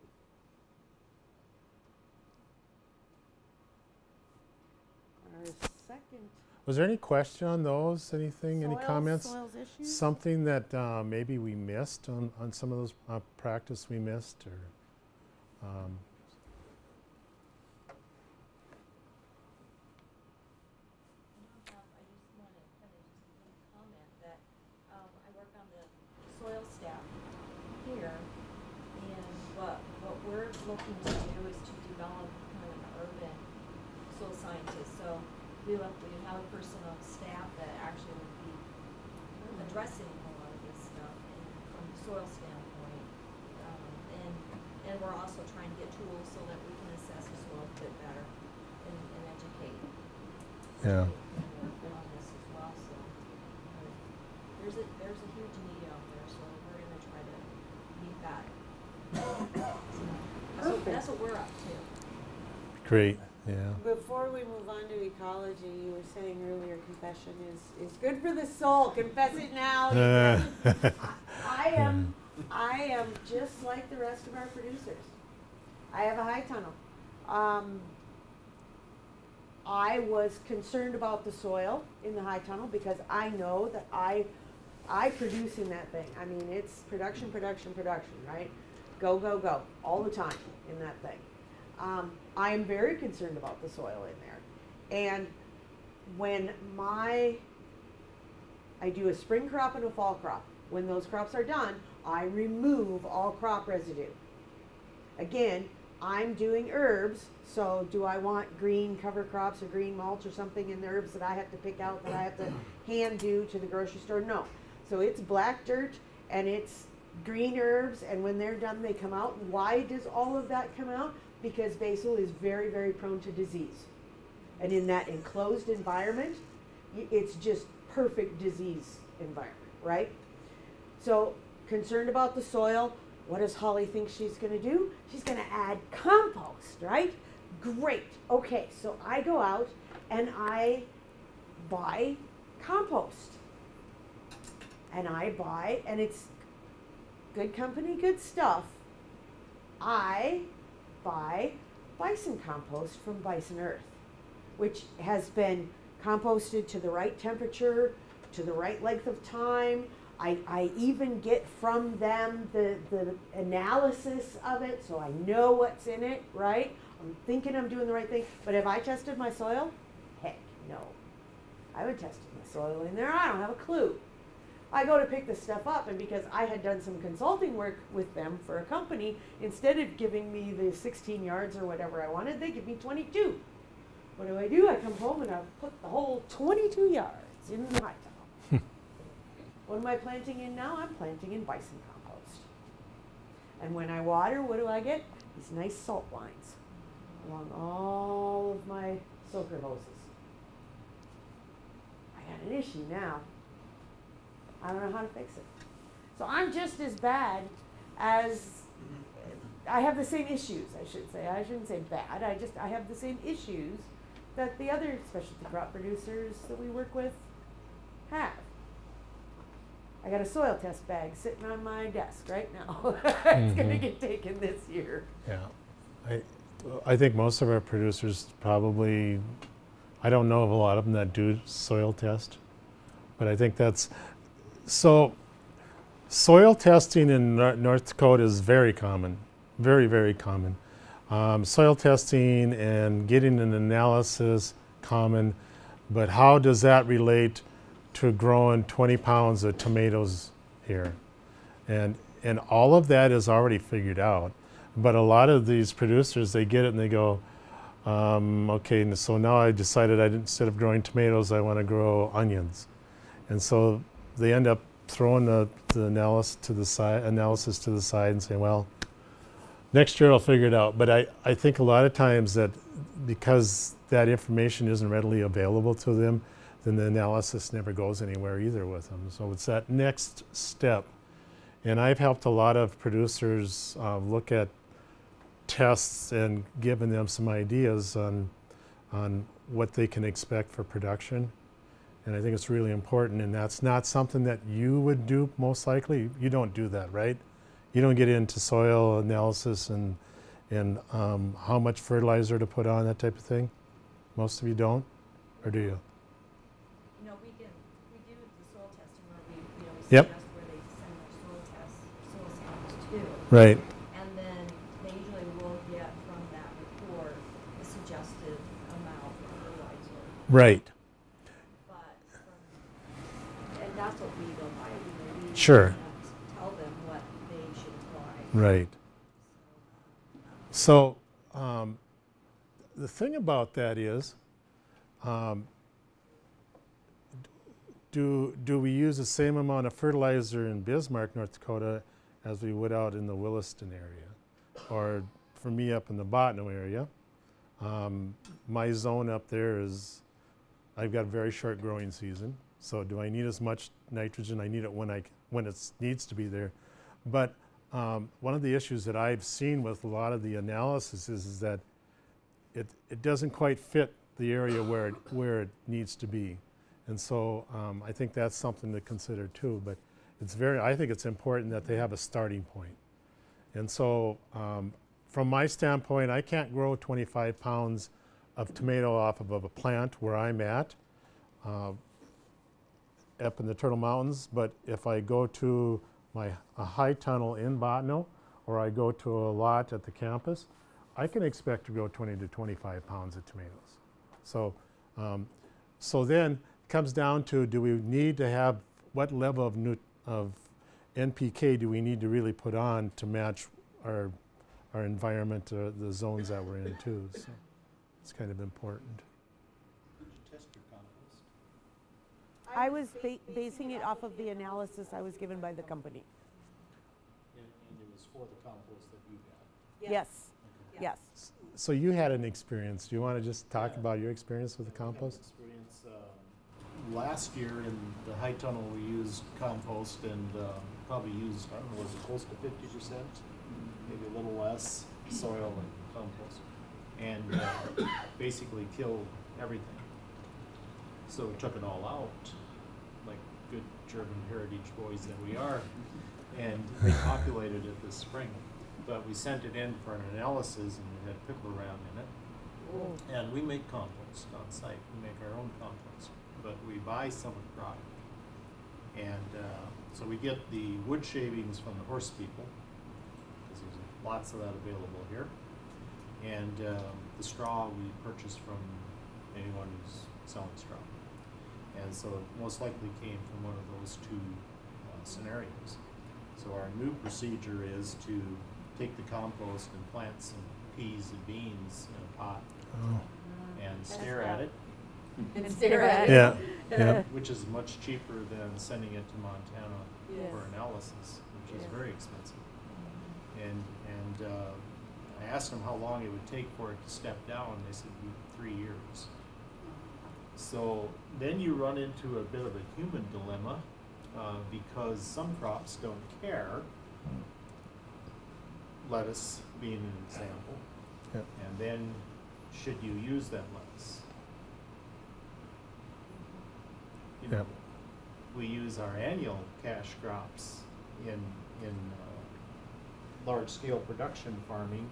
Our second Was there any question on those? Anything? Any comments? soils issues? Something that maybe we missed on some of those practice we missed, or I just want to kind of just comment that I work on the soil staff here, and what we're looking to do is to develop kind of an urban soil scientist. So we have a person on staff that actually would be addressing a lot of this stuff from the soil standpoint, and we're also trying to get tools so that we can assess the soil a bit better and educate. Yeah. Working on this as well, so there's a huge need out there, so we're gonna try to meet that. So that's what we're up to. great. Yeah. Before we move on to ecology, you were saying earlier confession is good for the soul. Confess it now. I am just like the rest of our producers. I have a high tunnel. I was concerned about the soil in the high tunnel because I know that I produce in that thing. I mean, it's production, right? Go, all the time in that thing. I am very concerned about the soil in there. And when I do a spring crop and a fall crop, when those crops are done, I remove all crop residue. Again, I'm doing herbs, so do I want green cover crops or green mulch or something in the herbs that I have to pick out, that I have to hand do to the grocery store? No. So it's black dirt and it's green herbs, and when they're done, they come out. Why does all of that come out? Because basil is very, very prone to disease. And in that enclosed environment, it's just perfect disease environment, right? So concerned about the soil. What does Holly think she's going to do? She's going to add compost, right? Great. Okay, so I go out and I buy compost. And it's good company, good stuff. I buy bison compost from Bison Earth, which has been composted to the right temperature, to the right length of time. I even get from them the analysis of it, so I know what's in it, right? I'm thinking I'm doing the right thing. But have I tested my soil? Heck no. I haven't tested my soil in there. I don't have a clue. I go to pick this stuff up, and because I had done some consulting work with them for a company, instead of giving me the 16 yards or whatever I wanted, they give me 22. What do? I come home and I put the whole 22 yards in the high tunnel. What am I planting in now? I'm planting in bison compost. And when I water, what do I get? These nice salt lines along all of my soaker hoses. I got an issue now. I don't know how to fix it. So I'm just as bad as, I have the same issues, I should say. I shouldn't say bad. I have the same issues that the other specialty crop producers that we work with have. I got a soil test bag sitting on my desk right now. It's going to get taken this year. Yeah. I think most of our producers probably, I don't know of a lot of them that do soil test, but I think that's, so soil testing in North Dakota is very common, very, very common. Soil testing and getting an analysis, common, but how does that relate to growing 20 pounds of tomatoes here? And all of that is already figured out, But a lot of these producers, they get it and they go, okay, so now I decided instead of growing tomatoes, I want to grow onions. And so they end up throwing the analysis to the side and saying, well, next year I'll figure it out. But I think a lot of times that because that information isn't readily available to them, then the analysis never goes anywhere either with them. So it's that next step. And I've helped a lot of producers look at tests and given them some ideas on what they can expect for production. And I think it's really important, and that's not something that you would do most likely. You don't do that, right? You don't get into soil analysis and how much fertilizer to put on, that type of thing. Most of you don't, or do you? You know, we do the soil testing where we Yep. suggest where they send their soil samples to. Right. And then they usually will get from that report a suggested amount of fertilizer. Right. But and that's what we go by. We Sure. can't tell them what they should apply. Right. So the thing about that is, do we use the same amount of fertilizer in Bismarck, North Dakota, as we would out in the Williston area, or for me up in the Botno area? My zone up there is, I've got a very short growing season. So do I need as much nitrogen? I need it when it needs to be there. But one of the issues that I've seen with a lot of the analysis is that it doesn't quite fit the area where it needs to be. And so I think that's something to consider too. But I think it's important that they have a starting point. And so from my standpoint, I can't grow 25 pounds of tomato off of a plant where I'm at up in the Turtle Mountains. But if I go to a high tunnel in Botno, or I go to a lot at the campus, I can expect to grow 20 to 25 pounds of tomatoes. So, so then it comes down to, do we need to have, what level of NPK do we need to really put on to match our environment, the zones that we're in too. So it's kind of important. Did you test your compost? I was basing it off of the analysis I was given by the company. And it was for the compost that you got? Yes. Yes. So you had an experience. Do you want to just talk about your experience with the compost? Experience, last year in the high tunnel we used compost and probably used, I don't know, was it close to 50%? Maybe a little less soil and compost. And basically killed everything. So we took it all out, like good German heritage boys that we are, and repopulated it this spring. But we sent it in for an analysis, and it had pickle round in it. Oh. And we make compost on site. We make our own compost, but we buy some of the product. And so we get the wood shavings from the horse people, because there's lots of that available here. And the straw we purchase from anyone who's selling straw. And so it most likely came from one of those two scenarios. So our new procedure is to take the compost and plant some peas and beans in a pot and stare at it, And stare at it. Yeah. Yeah. which is much cheaper than sending it to Montana for analysis, which is very expensive. And I asked them how long it would take for it to step down. They said 3 years. So then you run into a bit of a human dilemma because some crops don't care. Lettuce being an example. Yep. And then should you use that lettuce? You know, Yep. we use our annual cash crops in large-scale production farming,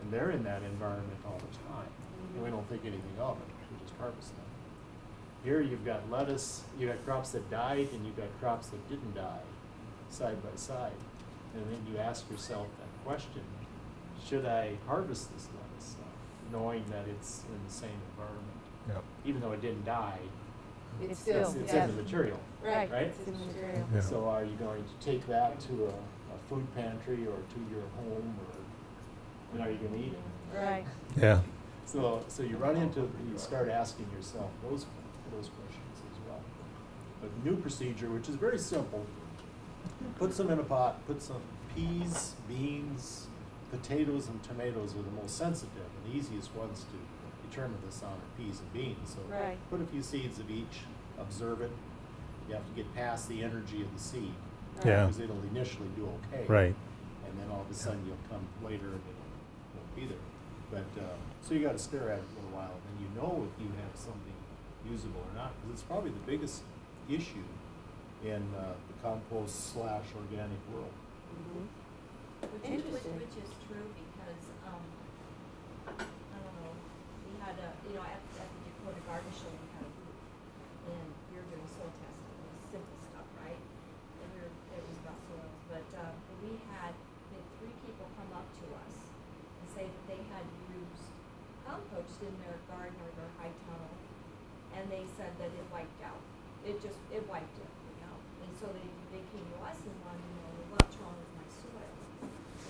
and they're in that environment all the time. And we don't think anything of it, we just harvest them. Here you've got lettuce, you've got crops that died, and you've got crops that didn't die, side by side. And then you ask yourself that question, should I harvest this lettuce, knowing that it's in the same environment? Yep. Even though it didn't die, It's still, it's yes. in the material, Right. right? It's in the material. Yeah. So are you going to take that to a food pantry or to your home or and are you going to eat it? Right. Yeah. So you run into, you start asking yourself those questions as well. But new procedure, which is very simple, put some in a pot, put some peas, beans, potatoes, and tomatoes are the most sensitive and the easiest ones to determine this on are peas and beans. So Right. put a few seeds of each, observe it. You have to get past the energy of the seed. Yeah. Because it'll initially do okay. Right. And then all of a sudden you'll come later and it won't be there. But, so you gotta stare at it for a little while, and you know if you have something usable or not, because it's probably the biggest issue in the compost / organic world. Interesting. Which is true because, I don't know, we had a, you know, at the Dakota Garden Show, we had a booth, and we were doing soil testing, it was simple stuff, right? And it was about soils, but we had 3 people come up to us and say that they had used compost in their garden or their high tunnel, and they said that it wiped out. It wiped it, you know? And so they came to us and wanted to know, well, what's wrong with my soil?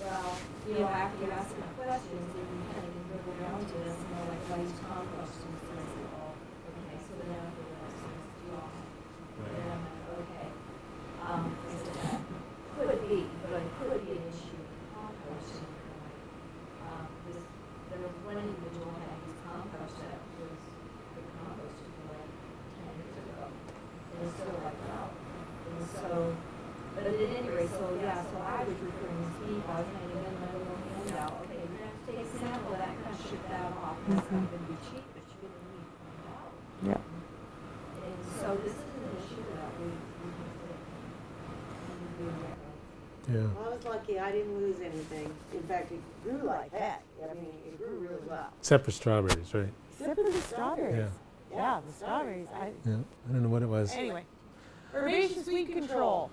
Well, you know, after you ask them questions, then you kind of dribble down to this, you know, like, why use compost? And so I said, oh, okay, so then after the rest of this, do all. And I'm like, okay. I said, that could be, but it could be an issue with compost. There was one individual had used compost that was good compost like 10 years ago. And it's still wiped out. And so, but at any rate, so yeah, so I was referring to Steve, I was handing in my little handout, okay, you're gonna have to take a sample of that, kind of ship that off. It's not gonna be cheap, but you're gonna need to find out. Yeah. And so this is an issue that we can take. Yeah. Well, I was lucky, I didn't lose anything. In fact, it grew like heck. I mean, it grew really well. Except for strawberries, right? Except for the strawberries. Yeah. Yeah, the strawberries. Yeah. I don't know what it was. Anyway, herbaceous weed control.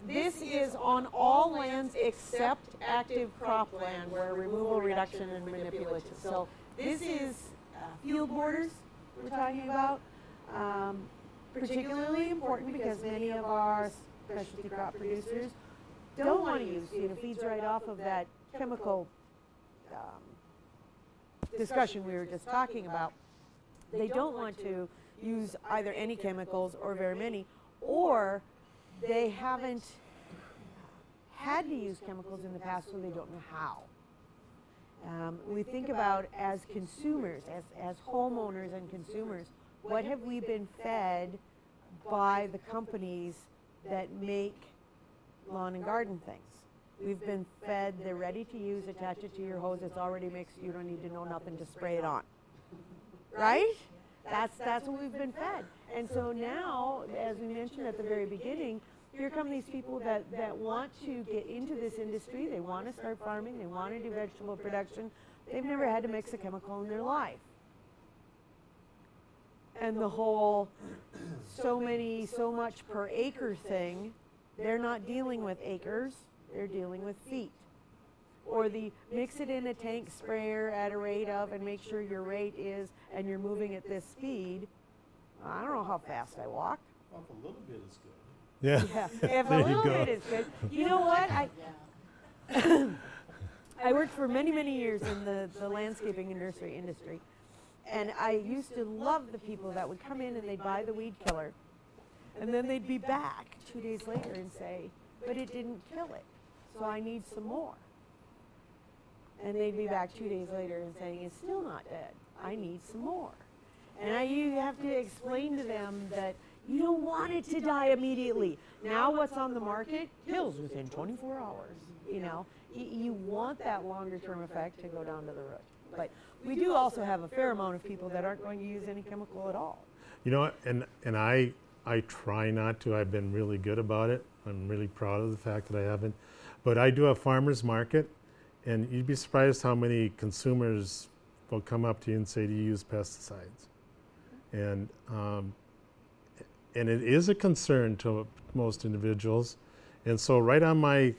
This is on all lands except active cropland where removal, reduction, and manipulative. So this is field borders we're talking about. Particularly important because many of our specialty crop producers don't want to use, feeds right off of that chemical discussion we were just talking about. They don't want to use either any chemicals or very many, or they haven't had to use chemicals in the past, so they don't know how. We think about as consumers, as homeowners and consumers, what have we been fed by the companies that make lawn and garden things? We've been fed, they're ready to use, attach it to your hose, it's already mixed, you don't need to know nothing, just spray it on. Right? That's what we've been fed. And so now, as we mentioned at the very beginning, here come these people that want to get into this industry, they want to start farming, they want to do vegetable production, they've never had to mix a chemical in their life. And the whole so much per acre thing, they're not dealing with acres, they're dealing with feet. Or the mix it in a tank sprayer at a rate of and make sure your rate is, and you're moving at this speed. I don't know how fast I walk. Well, if a little bit is good. Yeah. Yeah, if a little bit is good. You know what? I worked for many, many years in the landscaping and nursery industry. And I used to love the people that would come in and they'd buy the weed killer. And then they'd be back 2 days later and say, but it didn't kill it, so I need some more. And they'd be back 2 days later and saying, it's still not dead, I need some more. And you have to explain to them that you don't want it to die immediately. Now what's on the market kills within 24 hours. You want that longer term effect to go down to the root. But we do also have a fair amount of people that aren't going to use any chemical at all. And I try not to. I've been really good about it. I'm really proud of the fact that I haven't. But I do a farmer's market, and you'd be surprised how many consumers will come up to you and say, do you use pesticides? And it is a concern to most individuals. And so right on my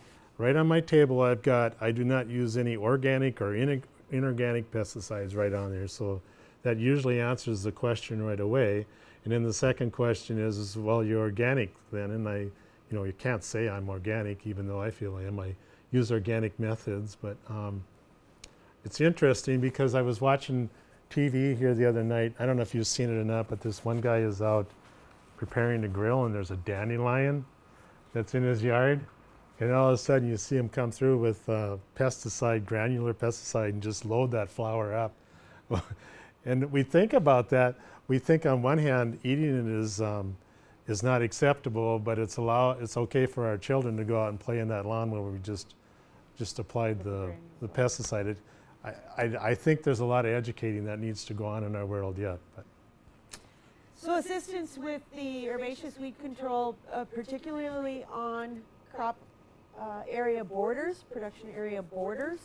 table I do not use any organic or inorganic pesticides right on there. So that usually answers the question right away. And then the second question is well, you're organic then, and you can't say I'm organic even though I feel I am. use organic methods. But it's interesting because I was watching TV here the other night. I don't know if you've seen it or not, but this one guy is out preparing to grill, and there's a dandelion that's in his yard. And all of a sudden you see him come through with pesticide, granular pesticide, and just load that flower up. And we think about that. We think on one hand eating it is not acceptable, but it's okay for our children to go out and play in that lawn where we just applied the pesticide. I think there's a lot of educating that needs to go on in our world yet. But. So assistance with the herbaceous weed control, particularly on crop area borders, production area borders.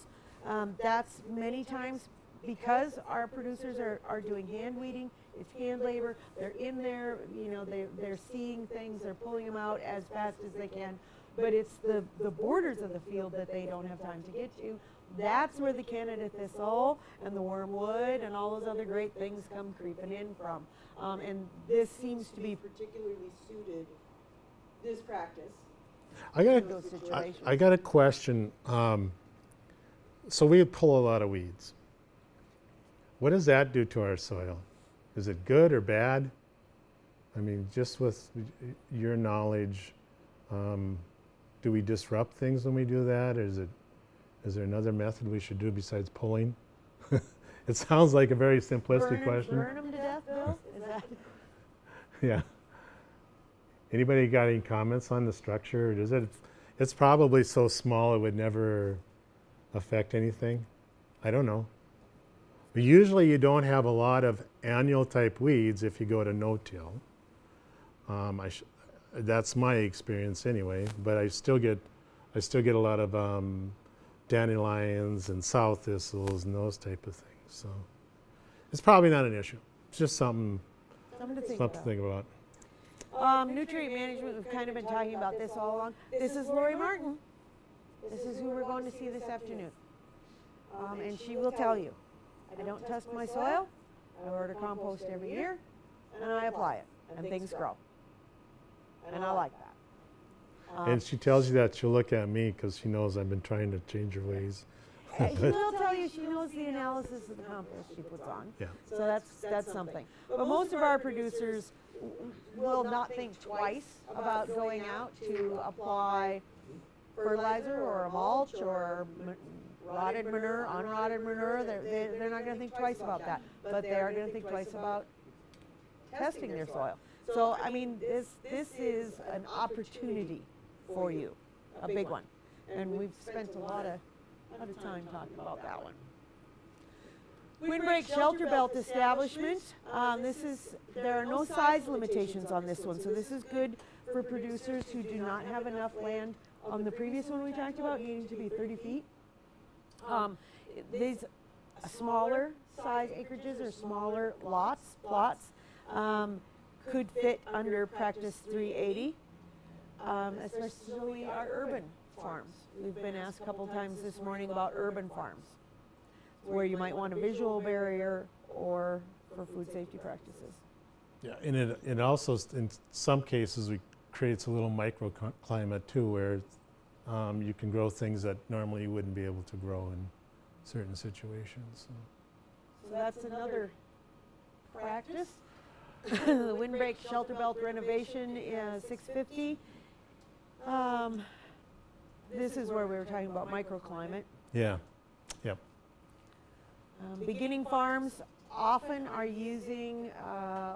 That's many times because our producers are doing hand weeding. It's hand labor. They're in there, you know, they're seeing things, they're pulling them out as fast as they can. But it's the borders of the field that they don't have time to get to. That's where the Canada thistle and the wormwood and all those other great things come creeping in from. And this seems to be particularly suited, this practice. I got a question. So we pull a lot of weeds. What does that do to our soil? Is it good or bad? I mean, just with your knowledge, do we disrupt things when we do that? Or is there another method we should do besides pulling? It sounds like a very simplistic question. Burn them to death, Bill? Is that? Yeah. Anybody got any comments on the structure? It's probably so small it would never affect anything. I don't know. But usually you don't have a lot of annual type weeds if you go to no-till. That's my experience anyway, but I still get a lot of dandelions and sow thistles and those type of things. So it's probably not an issue. It's just something to think about. Nutrient management, we've kind of been talking about this all along. This is Lori Martin. This is who we're going to see this afternoon. And she will tell you, I don't test my soil, I order compost every year, and I apply it, and things grow. And I like that. And she tells you that she'll look at me because she knows I've been trying to change her ways. She will tell you she knows the analysis of the compost she puts on. Yeah. So that's something. But most of our producers will not think twice about going out to apply fertilizer or a mulch or rotted manure, unrotted manure. They're not going to think twice about that. But they are going to think twice about testing their soil. So, I mean, this is an opportunity for you, a big one. And we've spent a lot of time talking about that one. Windbreak shelter belt establishment. There are no size limitations on this one, so this is good for producers who do not have enough land. On the previous one we talked about, needing to be 30 feet. These smaller size acreages or smaller plots, could fit under Practice 380, especially our urban farms. We've been asked a couple times this morning about urban farms, where you might want a visual barrier or for food safety practices. Yeah, and it also, in some cases, creates a little microclimate too, where you can grow things that normally you wouldn't be able to grow in certain situations. So that's another practice. The windbreak shelter belt renovation is $650. This is where we were talking about microclimate. Yeah. Yep. Beginning farms often are using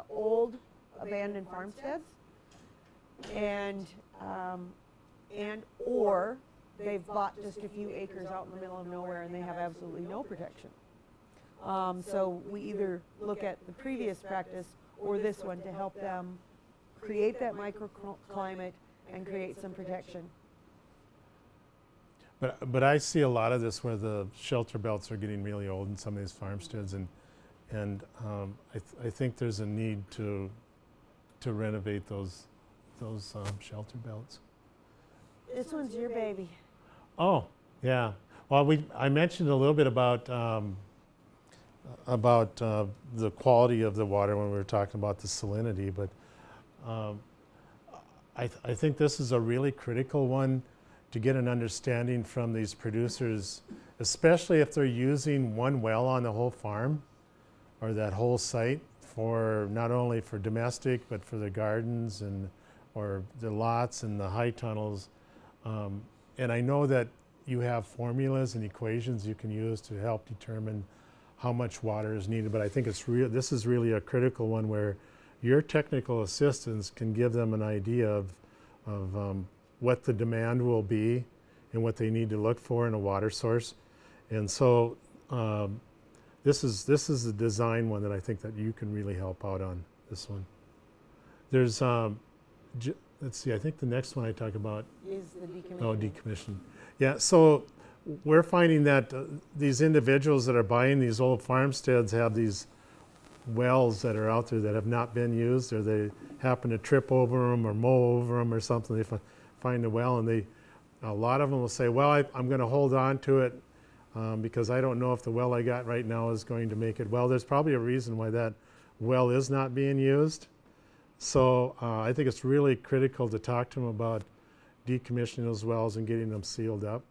old abandoned farmsteads, and or they've bought just a few acres out in the middle of nowhere and they have absolutely no protection. So we either look at the previous practice or this one to help them create that microclimate and create some protection. But I see a lot of this where the shelter belts are getting really old in some of these farmsteads, and I think there's a need to renovate those shelter belts. This one's your baby. Oh, yeah. Well, I mentioned a little bit about the quality of the water when we were talking about the salinity, but I think this is a really critical one. to get an understanding from these producers, especially if they're using one well on the whole farm or that whole site for not only for domestic but for the gardens and or the lots and the high tunnels. And I know that you have formulas and equations you can use to help determine how much water is needed, but I think this is really a critical one where your technical assistants can give them an idea of what the demand will be and what they need to look for in a water source. And so this is the design one that I think that you can really help out on, this one. There's, let's see, I think the next one I talk about Is the decommissioning. Oh, decommission. Yeah, so we're finding that these individuals that are buying these old farmsteads have these wells that are out there that have not been used, or they happen to trip over them or mow over them or something. They find a well, and a lot of them will say, well, I'm going to hold on to it because I don't know if the well I got right now is going to make it. Well, there's probably a reason why that well is not being used. So I think it's really critical to talk to them about decommissioning those wells and getting them sealed up.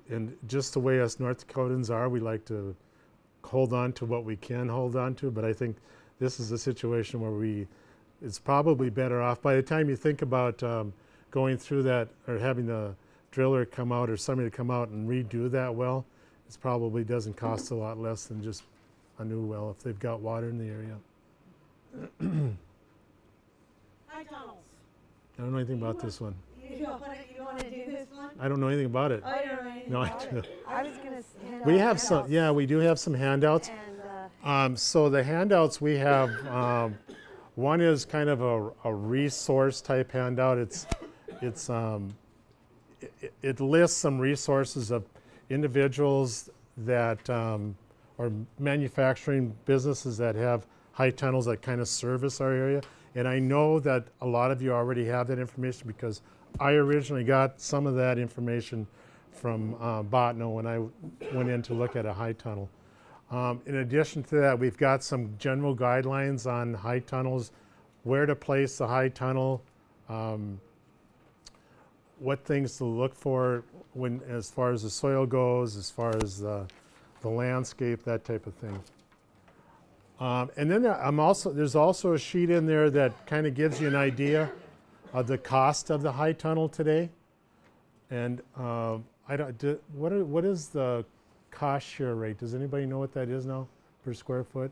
And just the way us North Dakotans are, we like to hold on to what we can hold on to, but I think this is a situation where it's probably better off by the time you think about going through that or having the driller come out or somebody to come out and redo that well. It probably doesn't cost a lot less than just a new well if they've got water in the area. High tunnels. I don't know anything about this one. You don't want to do this one? I don't know anything about it. Oh, you don't know anything No, I about do. it. I was going to We have some, yeah, we do have some handouts. And So the handouts we have, one is kind of a resource type handout. It lists some resources of individuals that, or manufacturing businesses that have high tunnels that kind of service our area. And I know that a lot of you already have that information because I originally got some of that information from Botno when I went in to look at a high tunnel. In addition to that, we've got some general guidelines on high tunnels, where to place the high tunnel, what things to look for when, as far as the soil goes, as far as the landscape, that type of thing. And then there's also a sheet in there that kind of gives you an idea of the cost of the high tunnel today. And what is the cost share rate? Does anybody know what that is now per square foot?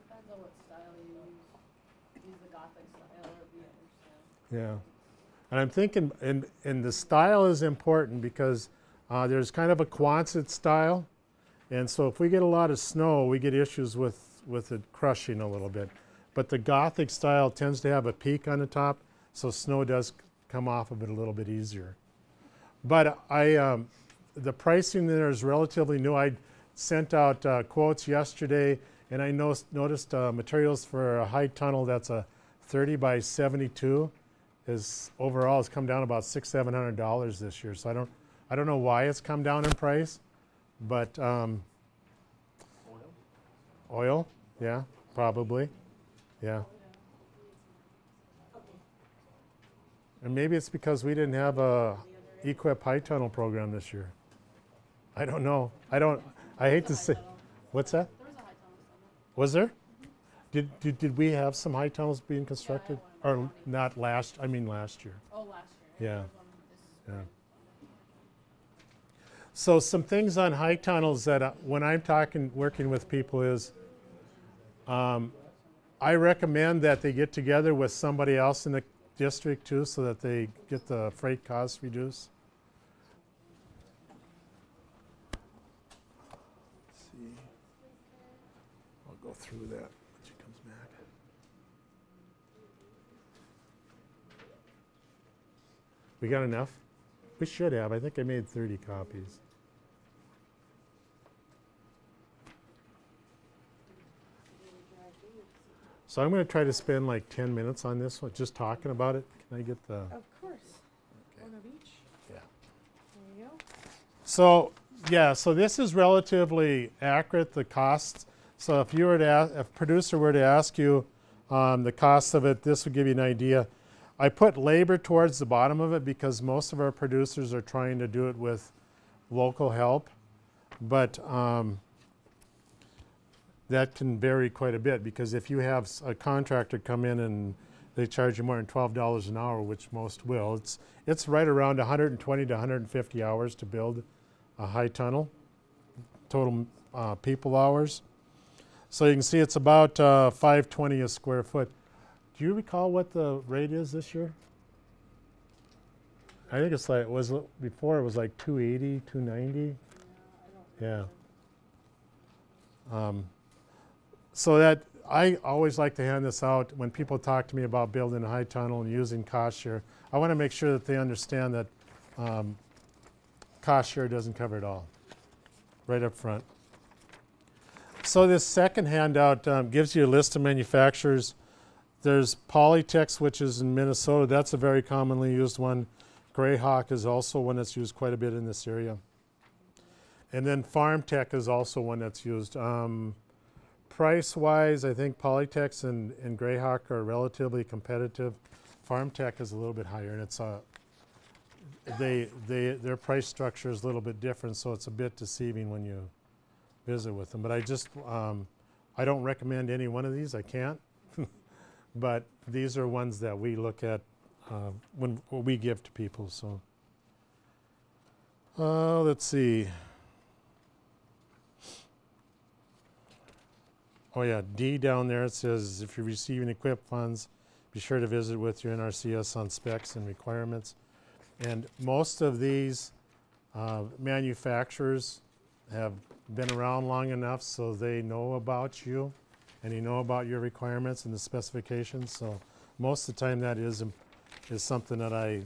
Depends on what style you use. Use the Gothic style or the other style. Yeah. And I'm thinking, and the style is important because there's kind of a Quonset style. And so if we get a lot of snow, we get issues with it crushing a little bit. But the Gothic style tends to have a peak on the top, so snow does come off of it a little bit easier. But the pricing there is relatively new. I sent out quotes yesterday, and I noticed materials for a high tunnel that's a 30 by 72 overall has come down about $600–700 this year. So I don't know why it's come down in price. But oil, yeah, probably, yeah. And maybe it's because we didn't have a EQIP high tunnel program this year. I don't know. I hate to say. What's that? There was a high tunnel somewhere. Was there? Did we have some high tunnels being constructed? Or not last? I mean last year. Oh, last year. Yeah. There was one this Yeah. spring. So some things on high tunnels that when I'm working with people is, I recommend that they get together with somebody else in the district too so that they get the freight costs reduced. Let's see. I'll go through that when she comes back. We got enough? We should have. I think I made 30 copies. So I'm going to try to spend like 10 minutes on this one, just talking about it. Can I get the... of course. Okay. One of each. Yeah. There you go. So, yeah, so this is relatively accurate, the costs. So if you were to if a producer were to ask you the cost of it, this would give you an idea. I put labor towards the bottom of it because most of our producers are trying to do it with local help, but that can vary quite a bit, because if you have a contractor come in and they charge you more than $12 an hour, which most will, it's right around 120 to 150 hours to build a high tunnel, total people hours. So you can see it's about $5.20 a square foot. Do you recall what the rate is this year? I think it's like, before it was like 280, 290? Yeah. So that, I always like to hand this out when people talk to me about building a high tunnel and using cost share. I want to make sure that they understand that cost share doesn't cover it all, right up front. So this second handout gives you a list of manufacturers. There's Polytex, which is in Minnesota. That's a very commonly used one. Greyhawk is also one that's used quite a bit in this area. And then FarmTech is also one that's used. Price-wise, I think Polytex and Greyhawk are relatively competitive. FarmTech is a little bit higher, and it's their price structure is a little bit different, so it's a bit deceiving when you visit with them. But I don't recommend any one of these. I can't. But these are ones that we look at when we give to people. So let's see. Oh yeah, D down there, it says if you're receiving equip funds, be sure to visit with your NRCS on specs and requirements. And most of these manufacturers have been around long enough so they know about you and you know about your requirements and the specifications. So most of the time that is something that I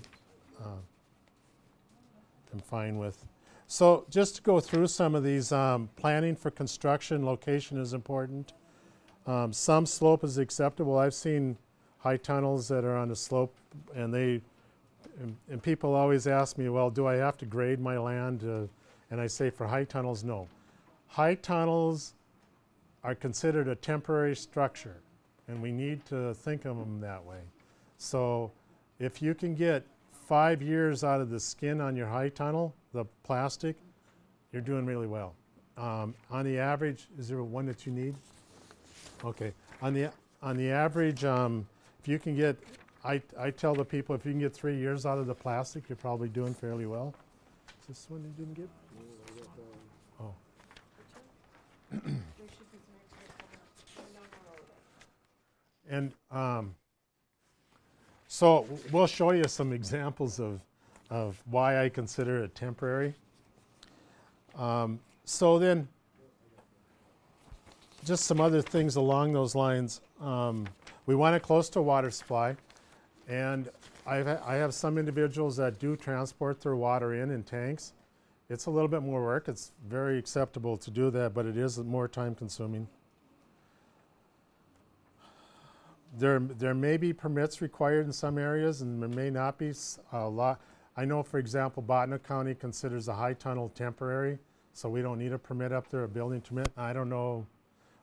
am fine with. So just to go through some of these, planning for construction, location is important. Some slope is acceptable. I've seen high tunnels that are on a slope, and people always ask me, well, do I have to grade my land? And I say for high tunnels, no. High tunnels are considered a temporary structure, and we need to think of them that way. So if you can get 5 years out of the skin on your high tunnel, the plastic, you're doing really well. On the average, is there one that you need? Okay. On the average, if you can get, I tell the people, if you can get 3 years out of the plastic, you're probably doing fairly well. Is this one you didn't get? Oh. And so we'll show you some examples of why I consider it temporary. So then, just some other things along those lines. We want it close to a water supply, and I have some individuals that do transport their water in tanks. It's a little bit more work. It's very acceptable to do that, but it is more time consuming. There may be permits required in some areas, and there may not be a lot. I know, for example, Botanic County considers a high tunnel temporary, so we don't need a permit up there, a building permit. I don't know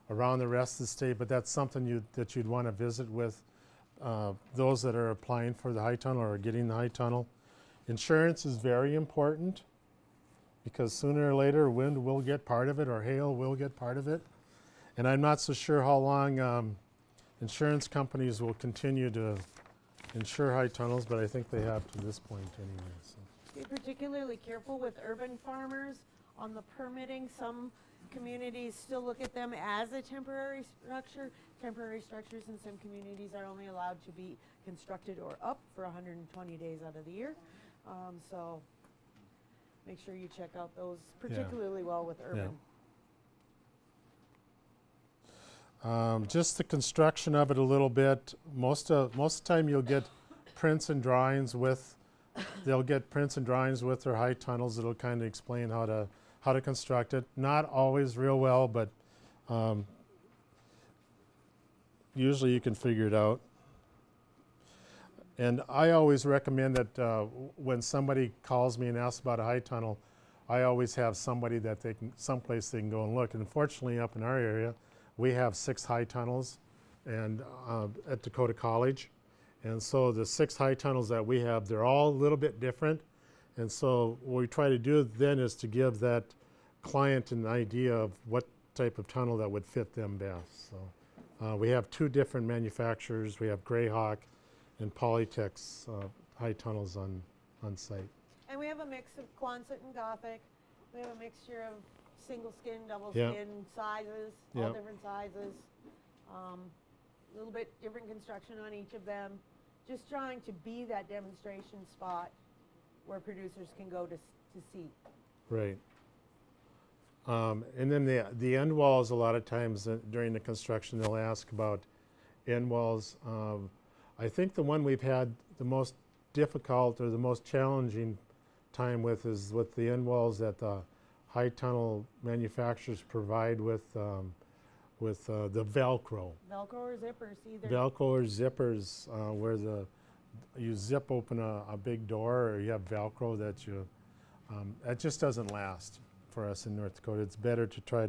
around the rest of the state, but that's something that you'd want to visit with those that are applying for the high tunnel or getting the high tunnel. Insurance is very important, because sooner or later wind will get part of it or hail will get part of it. And I'm not so sure how long insurance companies will continue to insure high tunnels, but I think they have to this point anyway. So. Be particularly careful with urban farmers on the permitting. Some communities still look at them as a temporary structure. Temporary structures in some communities are only allowed to be constructed or up for 120 days out of the year. So make sure you check out those particularly well with urban. Yeah. Just the construction of it a little bit. Most of the time you'll get prints and drawings with, they'll get prints and drawings with their high tunnels that'll kind of explain how to construct it. Not always real well, but usually you can figure it out. And I always recommend that when somebody calls me and asks about a high tunnel, I always have somebody that someplace they can go and look. And fortunately up in our area, we have 6 high tunnels and at Dakota College. And so the 6 high tunnels that we have, they're all a little bit different. And so what we try to do then is to give that client an idea of what type of tunnel that would fit them best. So we have 2 different manufacturers. We have Greyhawk and Polytech's high tunnels on site. And we have a mix of Quonset and Gothic. We have a mixture of single skin, double Yep. skin sizes, all Yep. different sizes. A little bit different construction on each of them. Just trying to be that demonstration spot where producers can go to see. Right. And then the end walls, a lot of times during the construction, they'll ask about end walls. I think the one we've had the most difficult or the most challenging time with is with the end walls that the high tunnel manufacturers provide with the Velcro. Velcro or zippers, either. Velcro or zippers, where you zip open a big door, or you have Velcro that that just doesn't last for us in North Dakota. It's better to try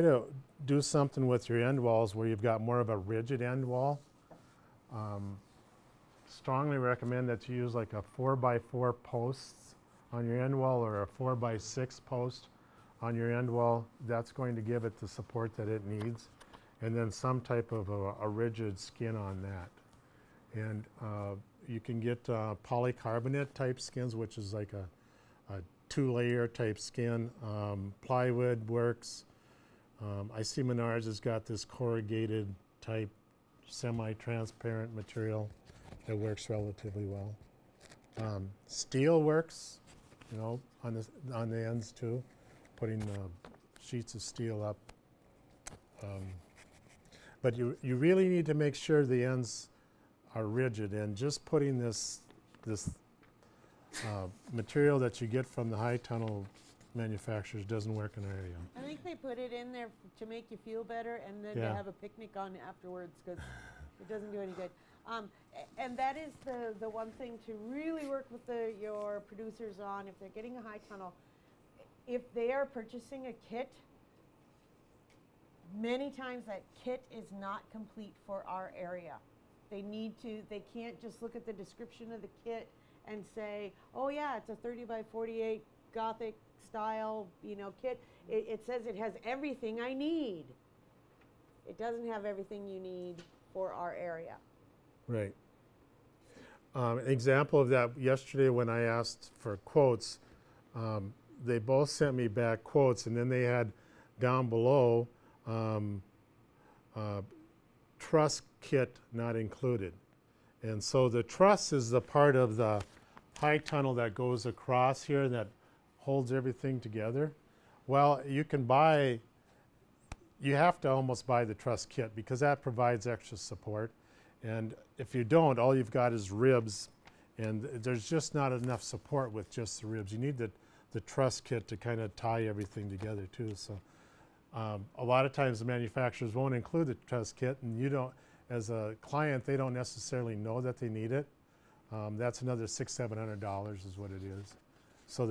to do something with your end walls where you've got more of a rigid end wall. Strongly recommend that you use like a 4x4 posts on your end wall or a 4x6 post on your end wall. That's going to give it the support that it needs, and then some type of a rigid skin on that. And you can get polycarbonate type skins, which is like a 2-layer type skin. Plywood works. I see Menards has got this corrugated type semi-transparent material that works relatively well. Steel works, you know, on the ends too, putting sheets of steel up. But you really need to make sure the ends are rigid, and just putting this material that you get from the high tunnel manufacturers doesn't work in our area. I think they put it in there to make you feel better and then Yeah. to have a picnic on afterwards, because it doesn't do any good. And that is the one thing to really work with your producers on if they're getting a high tunnel. If they are purchasing a kit, many times that kit is not complete for our area. They can't just look at the description of the kit and say, oh yeah, it's a 30x48 Gothic style, kit. It says it has everything I need. It doesn't have everything you need for our area. Right. An example of that, yesterday when I asked for quotes, they both sent me back quotes, and then they had down below truss kit not included. And so the truss is the part of the high tunnel that goes across here that holds everything together. Well, you have to almost buy the truss kit because that provides extra support. And if you don't, all you've got is ribs, and there's just not enough support with just the ribs. You need the truss kit to kind of tie everything together too. So a lot of times the manufacturers won't include the truss kit, and you don't, as a client, they don't necessarily know that they need it. That's another $600-700 is what it is. So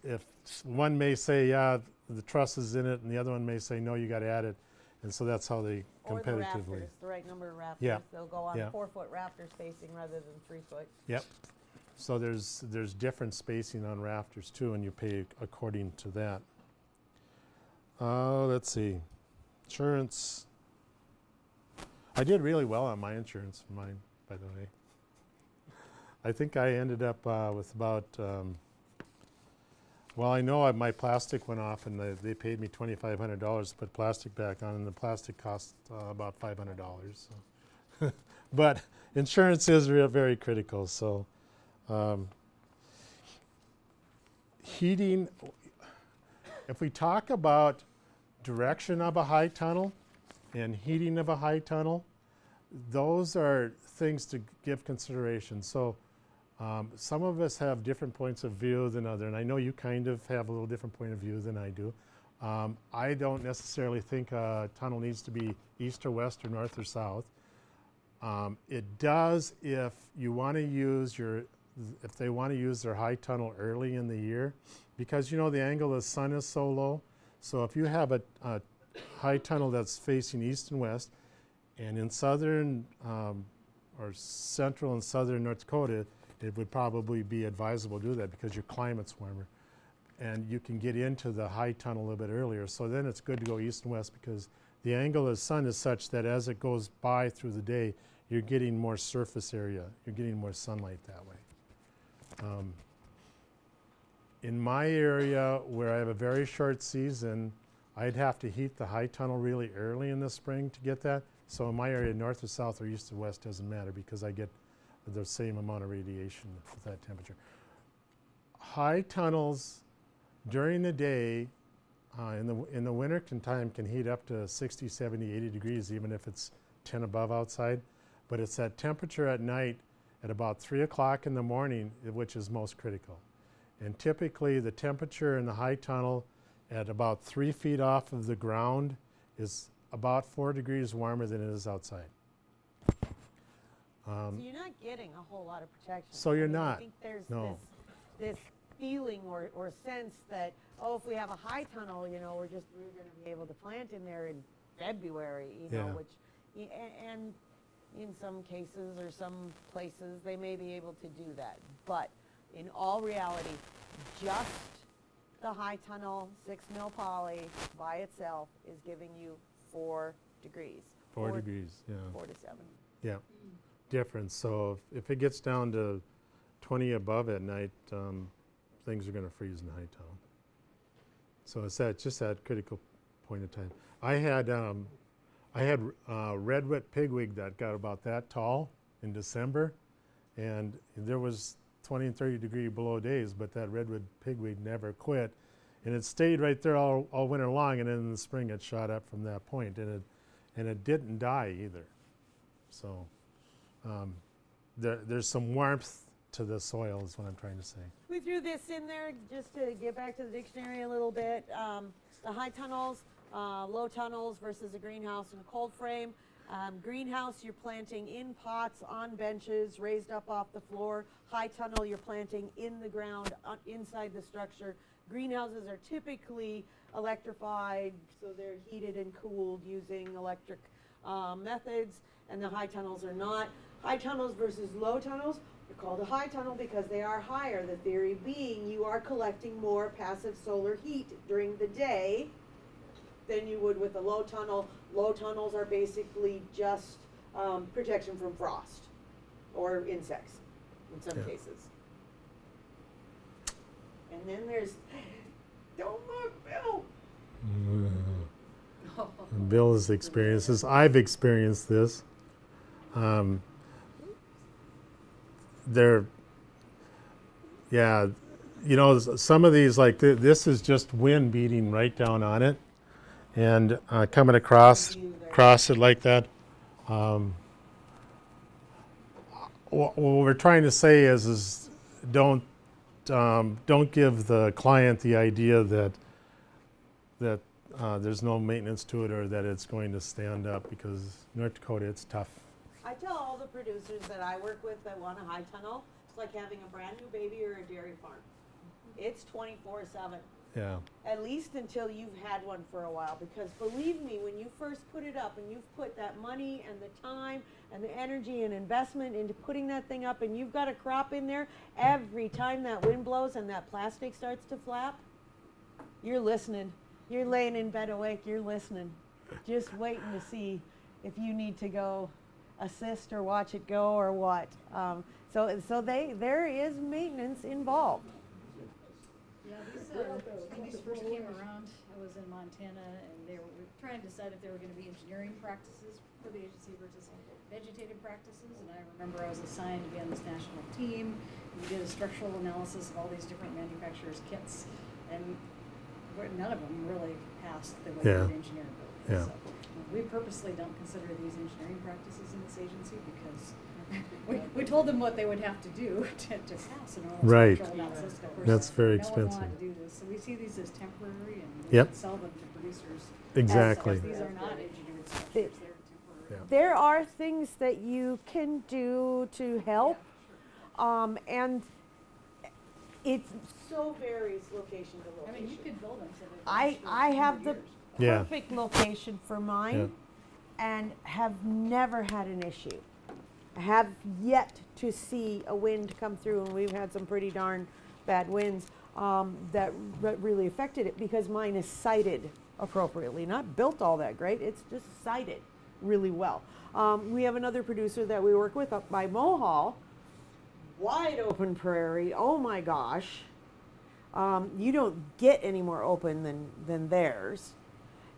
if one may say, yeah, the truss is in it, and the other one may say, no, you got to add it. And so that's how they Or the competitively. rafters, the right number of rafters. Yeah. They'll go on Yeah. 4-foot rafter spacing rather than 3-foot. Yep. So there's different spacing on rafters too, and you pay according to that. Let's see. Insurance. I did really well on my insurance for mine, by the way. I think I ended up with about, well, I know my plastic went off, and they paid me $2,500 to put plastic back on, and the plastic cost about $500. So. But insurance is very critical. So heating, if we talk about direction of a high tunnel and heating of a high tunnel, those are things to give consideration. So some of us have different points of view than others, and I know you kind of have a little different point of view than I do. I don't necessarily think a tunnel needs to be east or west or north or south. It does if you want to use if they want to use their high tunnel early in the year, because the angle of the sun is so low. So if you have a high tunnel that's facing east and west, and in southern or central and southern North Dakota, it would probably be advisable to do that because your climate's warmer. And you can get into the high tunnel a little bit earlier. So then it's good to go east and west because the angle of the sun is such that as it goes by through the day, you're getting more surface area. You're getting more sunlight that way. In my area where I have a very short season, I'd have to heat the high tunnel really early in the spring to get that. So in my area, north or south or east or west doesn't matter because I get the same amount of radiation with that temperature. High tunnels during the day in the winter time can heat up to 60, 70, 80 degrees even if it's 10 above outside. But it's that temperature at night at about 3 o'clock in the morning which is most critical. And typically the temperature in the high tunnel at about 3 feet off of the ground is about 4 degrees warmer than it is outside. So you're not getting a whole lot of protection. So you're not. I think there's No. this feeling or sense that, oh, if we have a high tunnel, you know, we're going to be able to plant in there in February, you know, Yeah. which, and in some cases or some places they may be able to do that. But in all reality, just the high tunnel 6 mil poly by itself is giving you 4 degrees. 4 degrees, yeah. 4 to 7. Yeah, difference. So if it gets down to 20 above at night, things are going to freeze in the high tunnel. So it's just that critical point of time. I had redwood pigweed that got about that tall in December, and there was 20 and 30 degree below days, but that redwood pigweed never quit, and it stayed right there all winter long, and then in the spring it shot up from that point, and it didn't die either. So there's some warmth to the soil is what I'm trying to say. We threw this in there just to get back to the dictionary a little bit. The high tunnels, low tunnels versus a greenhouse and a cold frame. Greenhouse, you're planting in pots, on benches, raised up off the floor. High tunnel, you're planting in the ground, inside the structure. Greenhouses are typically electrified, so they're heated and cooled using electric methods, and the high tunnels are not. High tunnels versus low tunnels, they're called a high tunnel because they are higher. The theory being you are collecting more passive solar heat during the day than you would with a low tunnel. Low tunnels are basically just protection from frost or insects in some cases. And then there's, don't look, Bill. Bill's experiences. I've experienced this. Yeah, you know, some of these, like this is just wind beating right down on it, and coming across it like that. What we're trying to say is don't give the client the idea that there's no maintenance to it or that it's going to stand up, because North Dakota, it's tough. I tell all the producers that I work with that want a high tunnel, it's like having a brand new baby or a dairy farm. It's 24/7. Yeah. At least until you've had one for a while, because believe me, when you first put it up and you've put that money and the time and the energy and investment into putting that thing up, and you've got a crop in there, every time that wind blows and that plastic starts to flap, you're listening. You're laying in bed awake, you're listening, just waiting to see if you need to go assist or watch it go or what. So there is maintenance involved. Yeah, when these first came around, I was in Montana, and they were trying to decide if there were going to be engineering practices for the agency versus vegetative practices. And I remember I was assigned to be on this national team. We did a structural analysis of all these different manufacturers' kits, and none of them really passed the way of engineering buildings. Yeah. So we purposely don't consider these engineering practices in this agency because we told them what they would have to do to pass an oral structural analysis. Of course, That's very no expensive. one wanted to do this. So we see these as temporary, and we Yep. should sell them to producers. Exactly. As these are not engineered structures, they're temporary. Yeah. There are things that you can do to help, and it so varies location to I location. mean, you could build them so that I have the Yeah. perfect location for mine, and have never had an issue. have yet to see a wind come through, and we've had some pretty darn bad winds that really affected it, because mine is sited appropriately, not built all that great, it's just sited really well. We have another producer that we work with up by Mohall, wide open prairie, oh my gosh. You don't get any more open than theirs.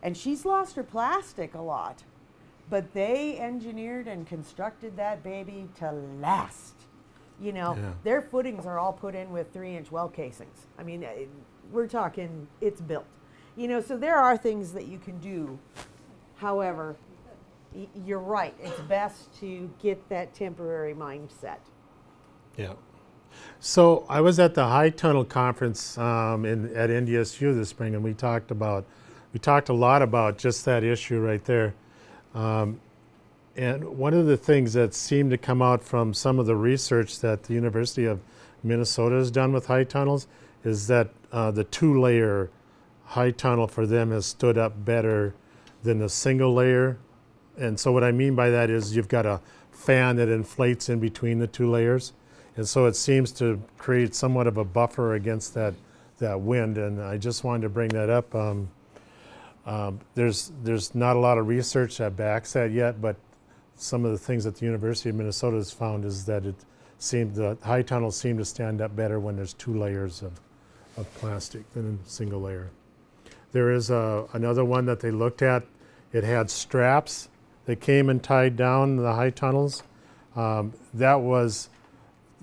And she's lost her plastic a lot, but they engineered and constructed that baby to last. You know, their footings are all put in with 3-inch well casings. I mean, we're talking, it's built. You know, so there are things that you can do. However, you're right, it's best to get that temporary mindset. Yeah. So I was at the High Tunnel Conference at NDSU this spring, and we talked a lot about just that issue right there. And one of the things that seemed to come out from some of the research that the University of Minnesota has done with high tunnels is that the 2-layer high tunnel for them has stood up better than the single layer. And so what I mean by that is you've got a fan that inflates in between the 2 layers. And so it seems to create somewhat of a buffer against that wind. And I just wanted to bring that up. There's not a lot of research that backs that yet, but some of the things that the University of Minnesota has found is that the high tunnels seem to stand up better when there's 2 layers of plastic than a single layer. There is another one that they looked at. It had straps that came and tied down the high tunnels.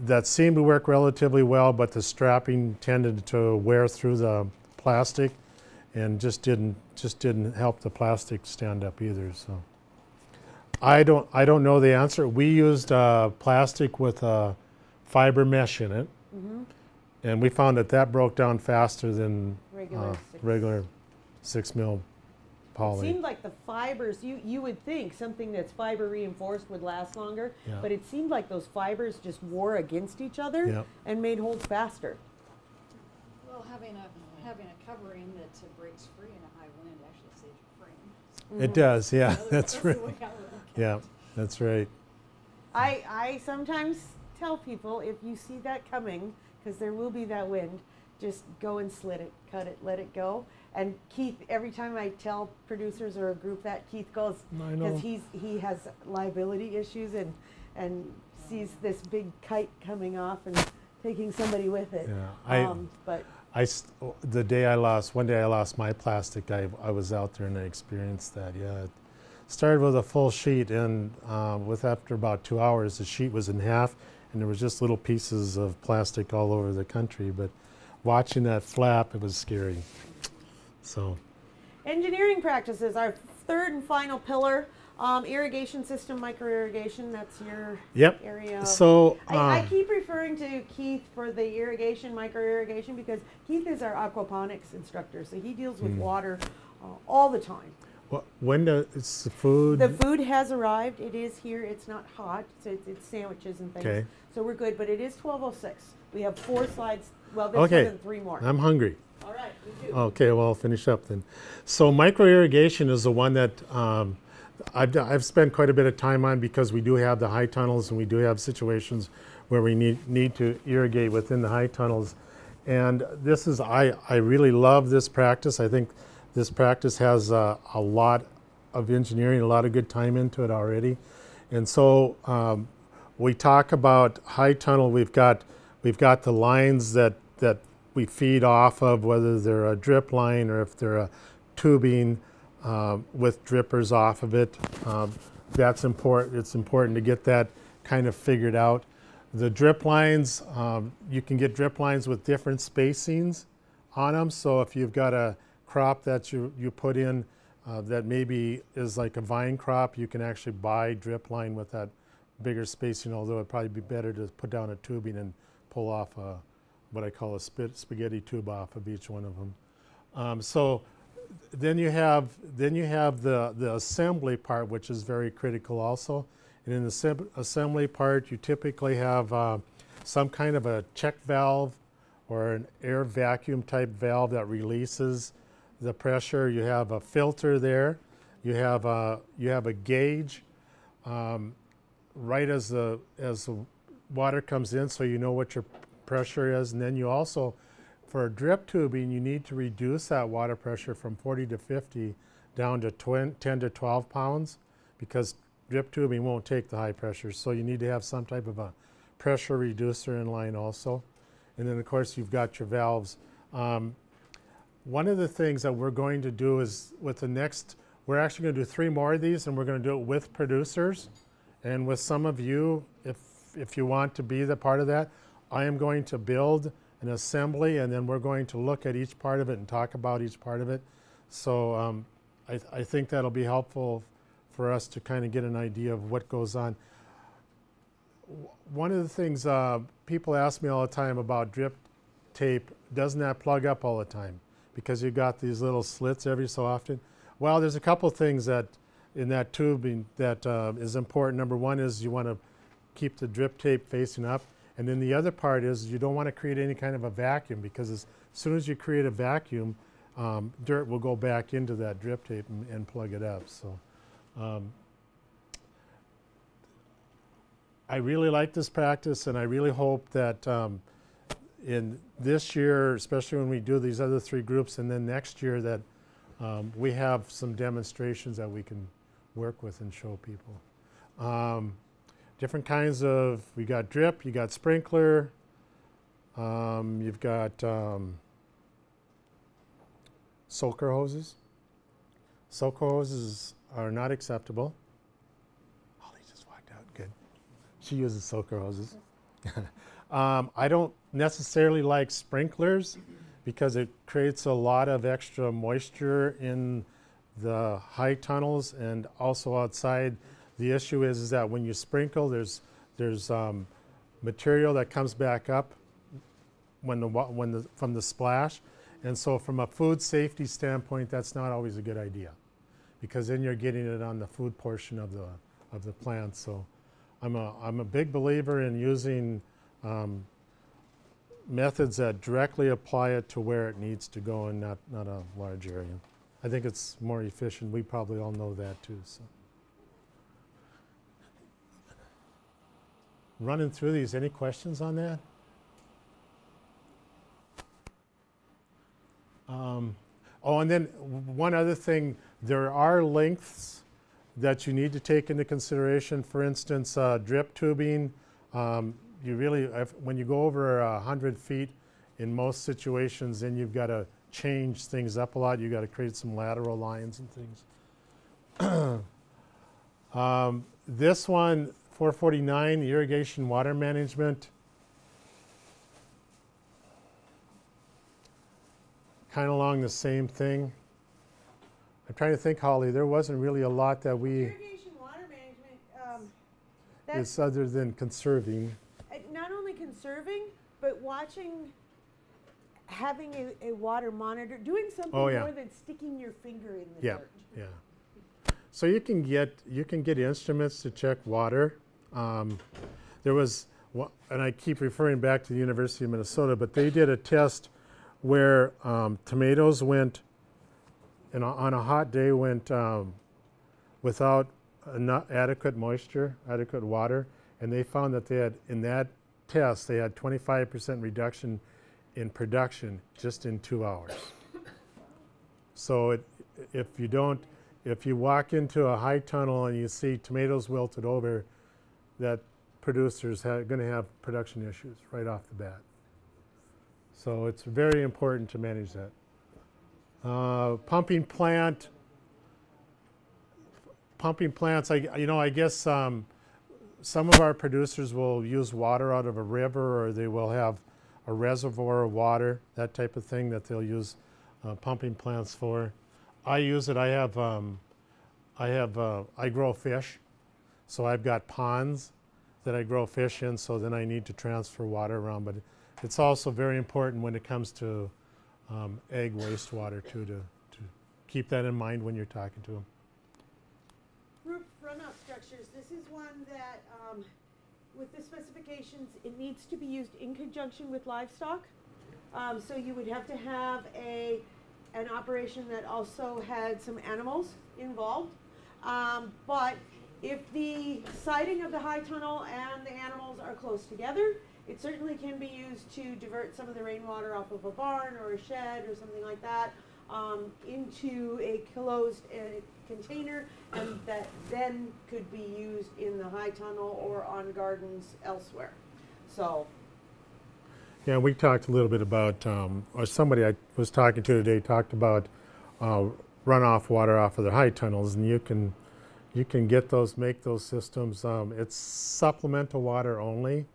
That seemed to work relatively well, but the strapping tended to wear through the plastic and just didn't help the plastic stand up either. So I don't know the answer. We used plastic with a fiber mesh in it, and we found that broke down faster than regular 6 mil poly. It seemed like the fibers, you would think something that's fiber reinforced would last longer, but it seemed like those fibers just wore against each other and made holes faster. Well, having a covering that breaks free in a high wind actually saves your frame. It does, yeah, that's the right. way I would look at Yeah, it. that's right. I sometimes tell people, if you see that coming, because there will be that wind, just go and slit it, cut it, let it go. And Keith, every time I tell producers or a group that, Keith goes, because he has liability issues and sees this big kite coming off and taking somebody with it. Yeah, but one day I lost my plastic. I was out there and I experienced that. Yeah, it started with a full sheet, and after about 2 hours, the sheet was in half, and there was just little pieces of plastic all over the country. But watching that flap, it was scary. So, engineering practices, our third and final pillar, irrigation system, micro irrigation. That's your area. So I keep referring to Keith for the irrigation, micro irrigation, because Keith is our aquaponics instructor, so he deals with water all the time. Well, it's the food? The food has arrived. It is here. It's not hot, so it's sandwiches and things. Okay. So we're good, but it is 12:06. We have 4 slides. Well, there's more than 3 more. I'm hungry. All right, we do. Okay, well, I'll finish up then. So micro irrigation is the one that I've spent quite a bit of time on, because we do have the high tunnels and we do have situations where we need to irrigate within the high tunnels. And this is, I really love this practice. I think this practice has a lot of engineering, a lot of good time into it already. And so we talk about high tunnel. We've got the lines that we feed off of, whether they're a drip line or if they're a tubing with drippers off of it. That's important. It's important to get that kind of figured out. The drip lines, you can get drip lines with different spacings on them. So if you've got a crop that you put in that maybe is like a vine crop, you can actually buy drip line with that bigger spacing, although it'd probably be better to put down a tubing and pull off what I call a spaghetti tube off of each one of them. So then you have the assembly part, which is very critical also. And in the assembly part, you typically have some kind of a check valve or an air vacuum type valve that releases the pressure. You have a filter there. You have a gauge right as the water comes in, so you know what your pressure is. And then you also, for drip tubing, you need to reduce that water pressure from 40 to 50 down to 10 to 12 pounds, because drip tubing won't take the high pressure. So you need to have some type of a pressure reducer in line also. And then of course you've got your valves. One of the things that we're going to do is with the next, we're actually going to do 3 more of these, and we're going to do it with producers and with some of you, if you want to be the part of that. I am going to build an assembly, and then we're going to look at each part of it and talk about each part of it. So I think that'll be helpful for us to kind of get an idea of what goes on. One of the things people ask me all the time about drip tape, doesn't that plug up all the time? Because you've got these little slits every so often. Well, there's a couple things that in that tubing that is important. Number one is you want to keep the drip tape facing up. And then the other part is you don't want to create any kind of a vacuum, because as soon as you create a vacuum, dirt will go back into that drip tape and plug it up. So I really like this practice, and I really hope that in this year, especially when we do these other 3 groups, and then next year that we have some demonstrations that we can work with and show people. Different kinds of, we got drip, you got sprinkler, you've got soaker hoses. Soaker hoses are not acceptable. Holly just walked out, good. She uses soaker hoses. I don't necessarily like sprinklers because it creates a lot of extra moisture in the high tunnels and also outside. The issue is that when you sprinkle, there's material that comes back up from the splash, and so from a food safety standpoint, that's not always a good idea, because then you're getting it on the food portion of the plant. So I'm a big believer in using methods that directly apply it to where it needs to go and not a large area. I think it's more efficient. We probably all know that too. So. Running through these, any questions on that? Oh, and then one other thing, there are lengths that you need to take into consideration. For instance, drip tubing, you really, when you go over 100 feet in most situations, then you've got to change things up a lot. You've got to create some lateral lines and things. This one, 449, irrigation water management. Kind of along the same thing. I'm trying to think, Holly, there wasn't really a lot that we... Irrigation water management, It's other than conserving. Not only conserving, but having a water monitor, doing something more than sticking your finger in the dirt. Yeah. So you can get instruments to check water. There was, and I keep referring back to the University of Minnesota, but they did a test where tomatoes went, and on a hot day went without adequate moisture, adequate water, and they found that they had, in that test, they had 25% reduction in production just in 2 hours. So if you walk into a high tunnel and you see tomatoes wilted over, that producers are going to have production issues right off the bat. So it's very important to manage that. Pumping plants, I guess some of our producers will use water out of a river, or they will have a reservoir of water, that type of thing that they'll use pumping plants for. I use it. I grow fish, so I've got ponds that I grow fish in, so then I need to transfer water around. But it's also very important when it comes to egg wastewater too, to keep that in mind when you're talking to them. Roof runoff structures. This is one that, with the specifications, it needs to be used in conjunction with livestock. So you would have to have an operation that also had some animals involved. But if the siting of the high tunnel and the animals are close together, it certainly can be used to divert some of the rainwater off of a barn or a shed or something like that into a closed container, and that then could be used in the high tunnel or on gardens elsewhere. So. Yeah, we talked a little bit about, or somebody I was talking to today talked about runoff water off of the high tunnels, and you can get those, make those systems. It's supplemental water only,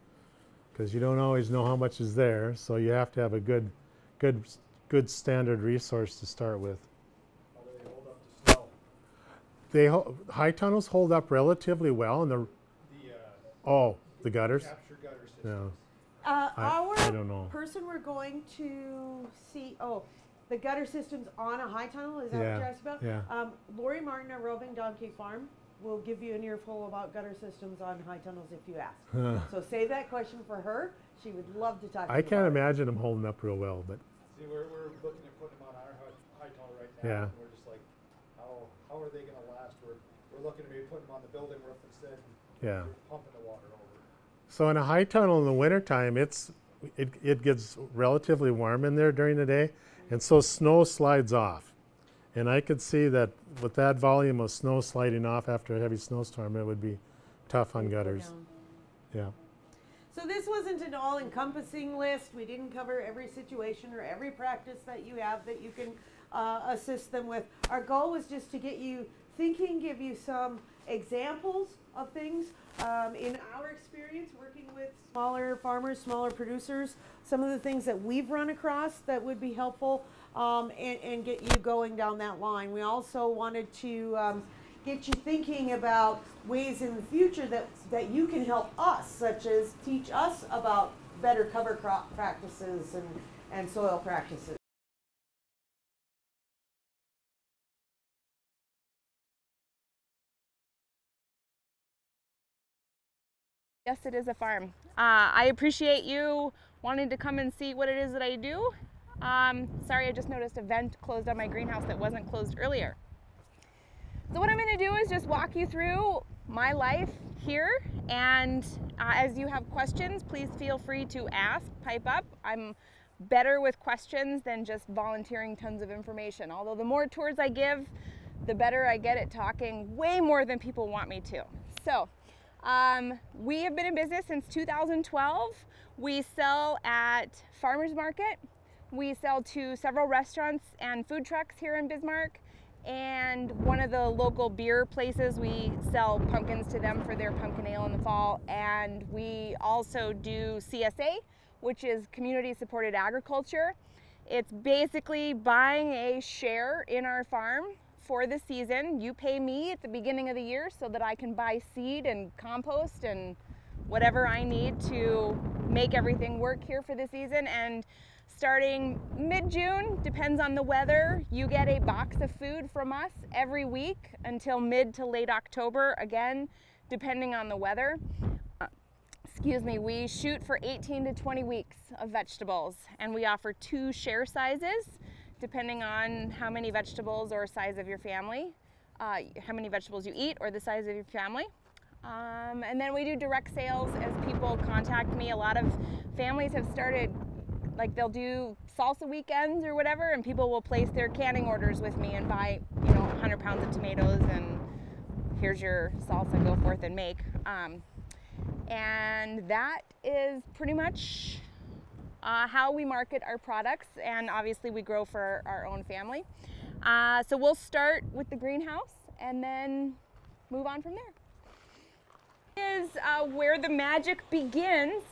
because you don't always know how much is there, so you have to have a good standard resource to start with. How do they hold up to snow? High tunnels hold up relatively well, and the gutters. Capture gutter systems. Yeah. I don't know. Person we're going to see, the gutter systems on a high tunnel, is that what you're asking about? Yeah. Lori Martin at Roving Donkey Farm will give you an earful about gutter systems on high tunnels if you ask. So save that question for her. She would love to talk to you I can't about it. imagine them holding up real well, but See, we're looking at putting them on our high tunnel right now, Yeah. and we're just like, how are they going to last? We're looking to maybe putting them on the building roof instead. yeah. We're pumping the water over. So in a high tunnel in the wintertime, it gets relatively warm in there during the day, and so snow slides off. And I could see that with that volume of snow sliding off after a heavy snowstorm, it would be tough on gutters. Yeah. So this wasn't an all-encompassing list. We didn't cover every situation or every practice that you have that you can assist them with. Our goal was just to get you thinking, give you some examples of things. In our experience working with smaller farmers, smaller producers, some of the things that we've run across that would be helpful, and get you going down that line. We also wanted to get you thinking about ways in the future that you can help us, such as teach us about better cover crop practices and soil practices. Yes, it is a farm. I appreciate you wanting to come and see what it is that I do. Sorry, I just noticed a vent closed on my greenhouse that wasn't closed earlier. So what I'm going to do is just walk you through my life here, and as you have questions, please feel free to ask, pipe up. I'm better with questions than just volunteering tons of information. Although the more tours I give, the better I get at talking, way more than people want me to. So. We have been in business since 2012. We sell at farmers market. We sell to several restaurants and food trucks here in Bismarck, and one of the local beer places. We sell pumpkins to them for their pumpkin ale in the fall, and we also do CSA, which is community supported agriculture. It's basically buying a share in our farm for the season. You pay me at the beginning of the year so that I can buy seed and compost and whatever I need to make everything work here for the season. And starting mid-June, depends on the weather, you get a box of food from us every week until mid to late October, again, depending on the weather. We shoot for 18 to 20 weeks of vegetables, and we offer 2 share sizes depending on how many vegetables or size of your family, how many vegetables you eat or the size of your family. And then we do direct sales as people contact me. A lot of families have started, like they'll do salsa weekends or whatever, and people will place their canning orders with me and buy, 100 pounds of tomatoes, and here's your salsa, go forth and make. And that is pretty much how we market our products, and obviously we grow for our own family. So we'll start with the greenhouse and then move on from there. Is where the magic begins.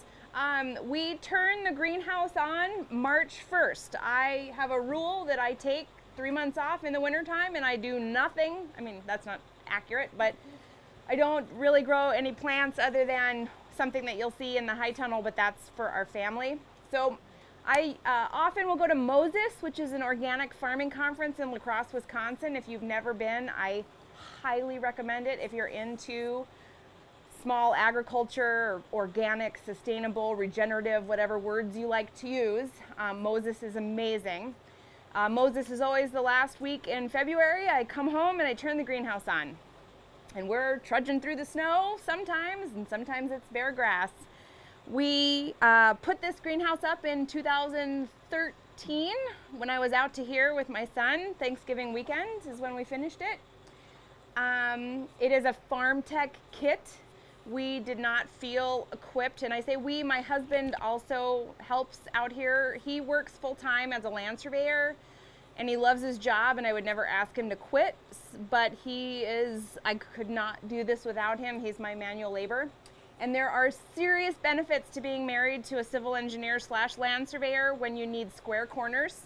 We turn the greenhouse on March 1st. I have a rule that I take 3 months off in the wintertime and I do nothing. I mean, that's not accurate, but I don't really grow any plants other than something that you'll see in the high tunnel, but that's for our family. So I often will go to Moses, which is an organic farming conference in La Crosse, Wisconsin. If you've never been, I highly recommend it. If you're into small agriculture, or organic, sustainable, regenerative, whatever words you like to use, Moses is amazing. Moses is always the last week in February. I come home and I turn the greenhouse on. And we're trudging through the snow sometimes, and sometimes it's bare grass. We put this greenhouse up in 2013 when I was out to here with my son. Thanksgiving weekend is when we finished it. It is a farm tech kit. We did not feel equipped, and I say we, my husband also helps out here. He works full-time as a land surveyor, and he loves his job, and I would never ask him to quit, but I could not do this without him. He's my manual labor. And there are serious benefits to being married to a civil engineer / land surveyor when you need square corners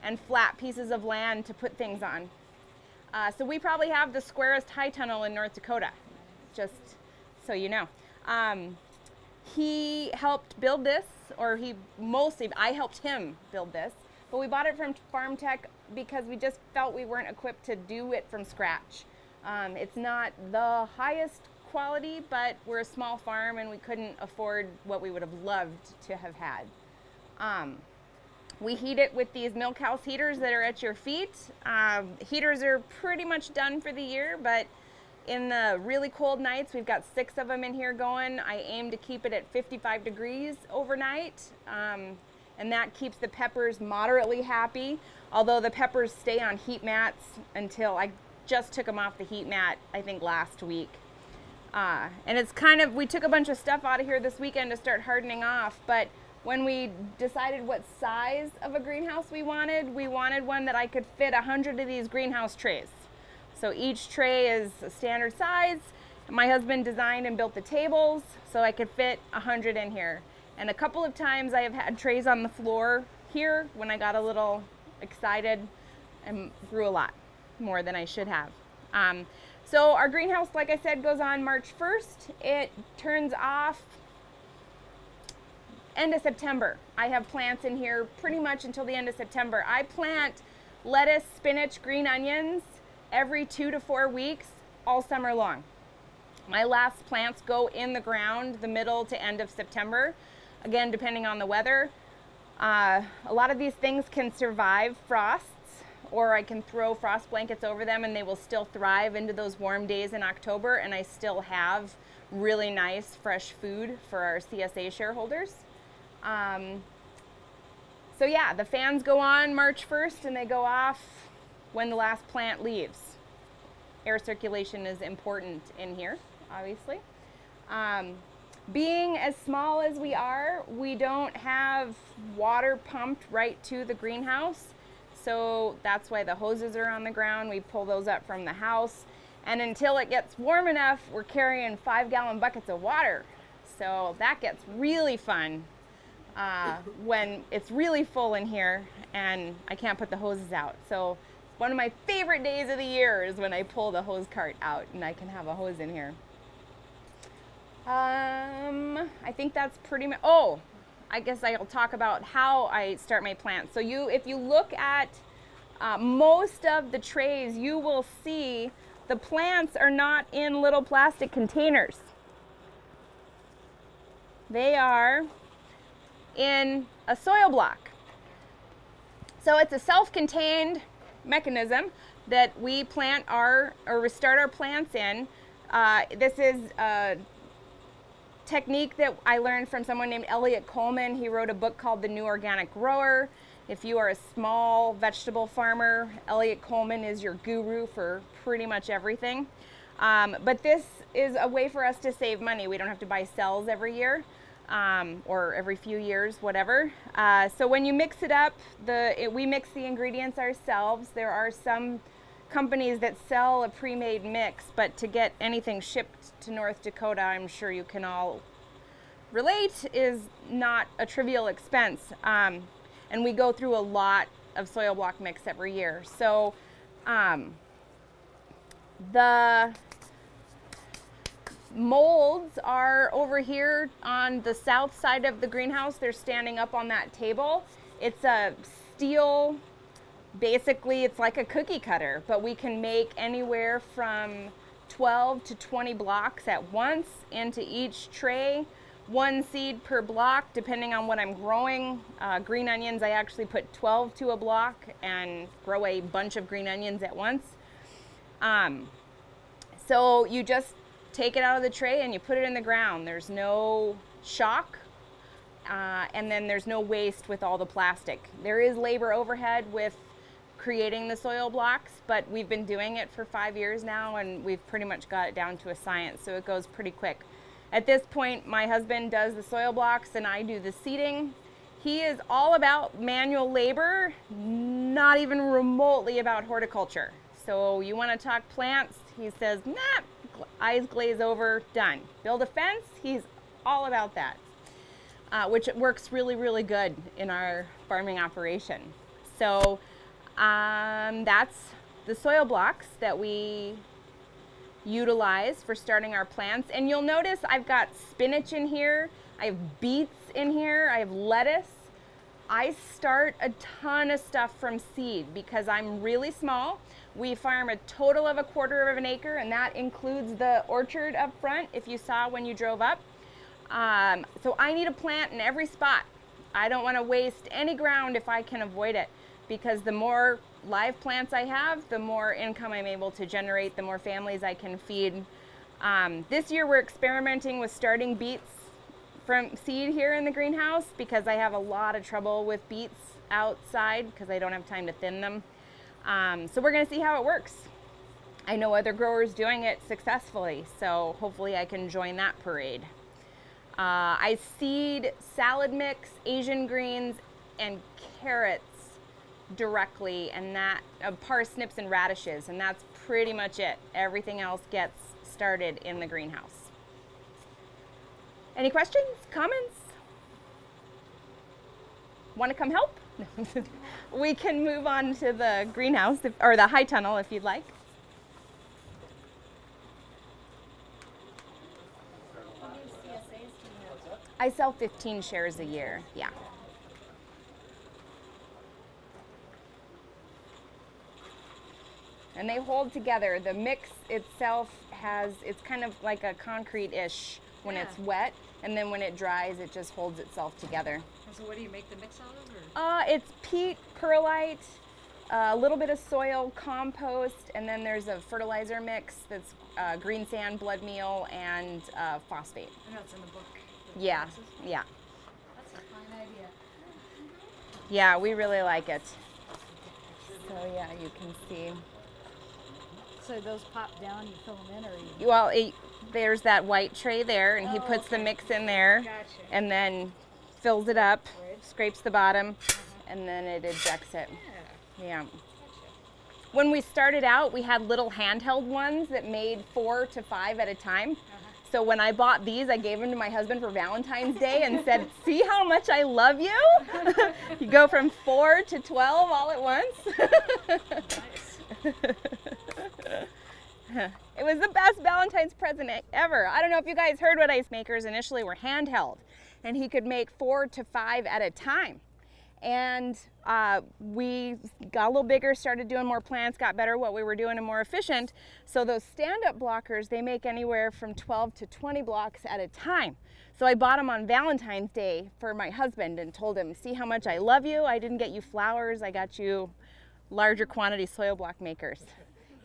and flat pieces of land to put things on. So we probably have the squarest high tunnel in North Dakota, just so you know. He helped build this, or I helped him build this, but we bought it from Farm Tech because we just felt we weren't equipped to do it from scratch. It's not the highest quality, but we're a small farm and we couldn't afford what we would have loved to have had. We heat it with these milk house heaters that are at your feet. Heaters are pretty much done for the year, but in the really cold nights, we've got 6 of them in here going. I aim to keep it at 55 degrees overnight, and that keeps the peppers moderately happy, although the peppers stay on heat mats until I just took them off the heat mat, I think last week. And it's we took a bunch of stuff out of here this weekend to start hardening off, but when we decided what size of a greenhouse we wanted one that I could fit 100 of these greenhouse trays. So each tray is a standard size. My husband designed and built the tables so I could fit 100 in here. And a couple of times I have had trays on the floor here when I got a little excited and grew a lot more than I should have. So our greenhouse, like I said, goes on March 1st. It turns off end of September. I have plants in here pretty much until the end of September. I plant lettuce, spinach, green onions every 2 to 4 weeks all summer long. My last plants go in the ground the middle to end of September, again depending on the weather. A lot of these things can survive frosts, or I can throw frost blankets over them and they will still thrive into those warm days in October, and I still have really nice fresh food for our CSA shareholders. So yeah, the fans go on March 1st and they go off when the last plant leaves. Air circulation is important in here, obviously. Being as small as we are, we don't have water pumped right to the greenhouse. So that's why the hoses are on the ground. We pull those up from the house. And until it gets warm enough, we're carrying 5-gallon buckets of water. So that gets really fun when it's really full in here and I can't put the hoses out. So one of my favorite days of the year is when I pull the hose cart out and I can have a hose in here. I think that's pretty much, I guess I'll talk about how I start my plants. So if you look at most of the trays, you will see the plants are not in little plastic containers. They are in a soil block. So it's a self-contained mechanism that we start our plants in. This is a technique that I learned from someone named Elliot Coleman. He wrote a book called The New Organic Grower. If you are a small vegetable farmer, Elliot Coleman is your guru for pretty much everything. But this is a way for us to save money. We don't have to buy cells every year or every few years, whatever. So when you mix it up, we mix the ingredients ourselves. There are some companies that sell a pre-made mix, but to get anything shipped to North Dakota, I'm sure you can all relate, is not a trivial expense. And we go through a lot of soil block mix every year. So the molds are over here on the south side of the greenhouse. They're standing up on that table. It's a steel, basically it's like a cookie cutter, but we can make anywhere from 12 to 20 blocks at once into each tray. 1 seed per block, depending on what I'm growing. Green onions, I actually put 12 to a block and grow a bunch of green onions at once. So you just take it out of the tray and you put it in the ground. There's no shock, and then there's no waste with all the plastic. There is labor overhead with creating the soil blocks, but we've been doing it for 5 years now, and we've pretty much got it down to a science, so it goes pretty quick. At this point, my husband does the soil blocks and I do the seeding. He is all about manual labor, not even remotely about horticulture. So you want to talk plants, he says, nah, eyes glaze over, done. Build a fence, he's all about that, which works really, really good in our farming operation. So that's the soil blocks that we utilize for starting our plants. And you'll notice I've got spinach in here, I have beets in here, I have lettuce. I start a ton of stuff from seed because I'm really small. We farm a total of 1/4 of an acre, and that includes the orchard up front, if you saw when you drove up. So I need a plant in every spot. I don't want to waste any ground if I can avoid it, because the more live plants I have, the more income I'm able to generate, the more families I can feed. This year we're experimenting with starting beets from seed here in the greenhouse because I have a lot of trouble with beets outside because I don't have time to thin them. So we're going to see how it works. I know other growers doing it successfully, so hopefully I can join that parade. I seed salad mix, Asian greens, and carrots directly, and that parsnips and radishes, and that's pretty much it. Everything else gets started in the greenhouse. Any questions, comments? Want to come help? We can move on to the greenhouse, or the high tunnel if you'd like. How many CSAs do you have? I sell 15 shares a year, yeah. And they hold together. The mix itself it's kind of like a concrete-ish when it's wet, and then when it dries, it just holds itself together. And so what do you make the mix out of? Or? It's peat, perlite, a little bit of soil, compost, and then there's a fertilizer mix that's green sand, blood meal, and phosphate. I know it's in the book. Yeah, yeah. That's a fine idea. Yeah, we really like it. So yeah, you can see. So those pop down, you fill them in, or you? Well, there's that white tray there, and he puts the mix in there, Gotcha. and then fills it up, Right. scrapes the bottom, and then it ejects it. Yeah. Gotcha. When we started out, we had little handheld ones that made 4 to 5 at a time. So when I bought these, I gave them to my husband for Valentine's Day and said, see how much I love you? You go from 4 to 12 all at once. Nice. It was the best Valentine's present ever. I don't know if you guys heard what ice makers initially were handheld, and he could make 4 to 5 at a time. And we got a little bigger, started doing more plants, got better what we were doing and more efficient. So those stand-up blockers, they make anywhere from 12 to 20 blocks at a time. So I bought them on Valentine's Day for my husband and told him, see how much I love you. I didn't get you flowers, I got you larger quantity soil block makers.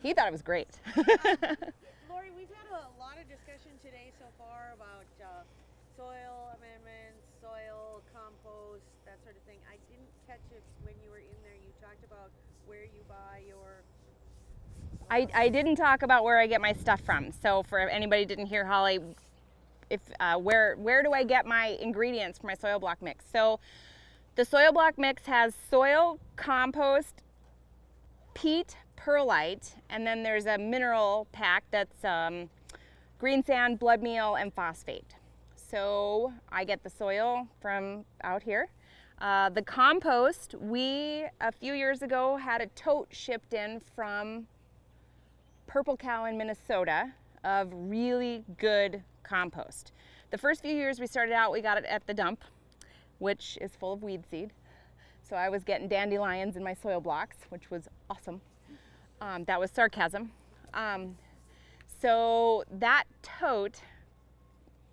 He thought it was great. Lori, we've had a lot of discussion today so far about soil amendments, soil compost, that sort of thing. I didn't catch it when you were in there. You talked about where you buy your... I didn't talk about where I get my stuff from. So for anybody who didn't hear Holly, where do I get my ingredients for my soil block mix? So the soil block mix has soil, compost, peat, perlite, and then there's a mineral pack that's green sand, blood meal, and phosphate. So I get the soil from out here. The compost, we a few years ago had a tote shipped in from Purple Cow in Minnesota of really good compost. The first few years we started out, we got it at the dump, which is full of weed seed. So I was getting dandelions in my soil blocks, which was awesome. That was sarcasm. So that tote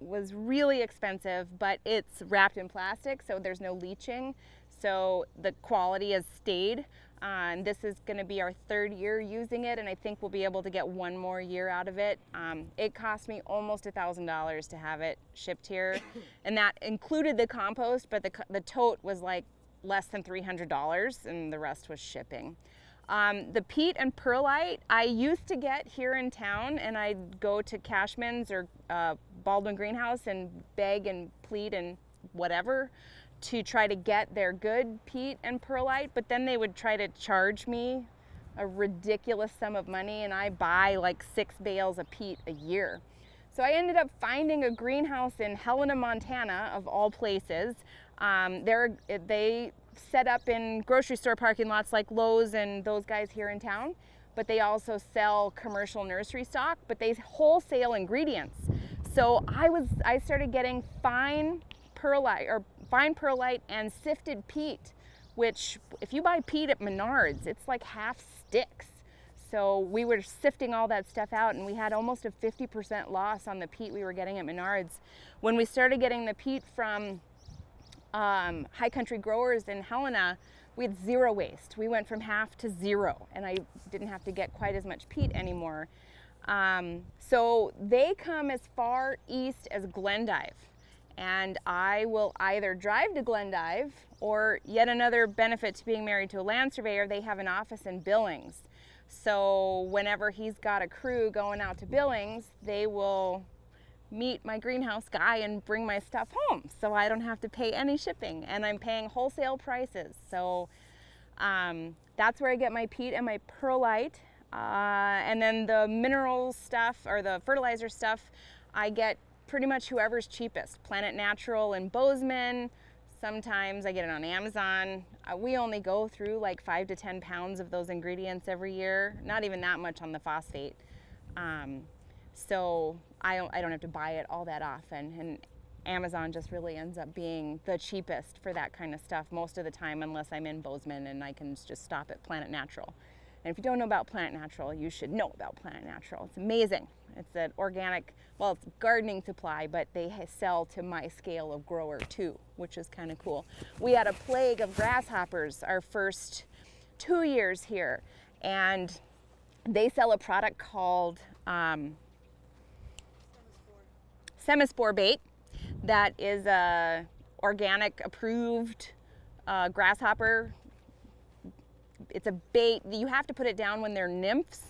was really expensive, but it's wrapped in plastic, so there's no leaching. So the quality has stayed. And this is going to be our 3rd year using it, and I think we'll be able to get 1 more year out of it. It cost me almost $1,000 to have it shipped here, and that included the compost, but the tote was like less than $300, and the rest was shipping. The peat and perlite I used to get here in town, and I'd go to Cashman's or Baldwin Greenhouse and beg and plead and whatever to try to get their good peat and perlite, but then they would try to charge me a ridiculous sum of money, and I buy like 6 bales of peat a year. So I ended up finding a greenhouse in Helena, Montana, of all places. They set up in grocery store parking lots like Lowe's and those guys here in town, but they also sell commercial nursery stock, but they wholesale ingredients. So I started getting fine perlite and sifted peat, which if you buy peat at Menards, it's like half sticks. So we were sifting all that stuff out, and we had almost a 50% loss on the peat we were getting at Menards. When we started getting the peat from High Country Growers in Helena, we had 0 waste. We went from half to 0, and I didn't have to get quite as much peat anymore. So they come as far east as Glendive. And I will either drive to Glendive, or yet another benefit to being married to a land surveyor, they have an office in Billings. So whenever he's got a crew going out to Billings, they will meet my greenhouse guy and bring my stuff home. So I don't have to pay any shipping, and I'm paying wholesale prices. So that's where I get my peat and my perlite. And then the mineral stuff, or the fertilizer stuff, I get pretty much whoever's cheapest. Planet Natural in Bozeman. Sometimes I get it on Amazon. We only go through like 5 to 10 pounds of those ingredients every year. Not even that much on the phosphate. So I don't have to buy it all that often. And Amazon just really ends up being the cheapest for that kind of stuff most of the time, unless I'm in Bozeman and I can just stop at Planet Natural. And if you don't know about Planet Natural, you should know about Planet Natural. It's amazing. It's an organic, well, it's gardening supply, but they sell to my scale of grower too, which is kind of cool. We had a plague of grasshoppers our first 2 years here, and they sell a product called Semispore bait that is a organic approved grasshopper. It's a bait. You have to put it down when they're nymphs.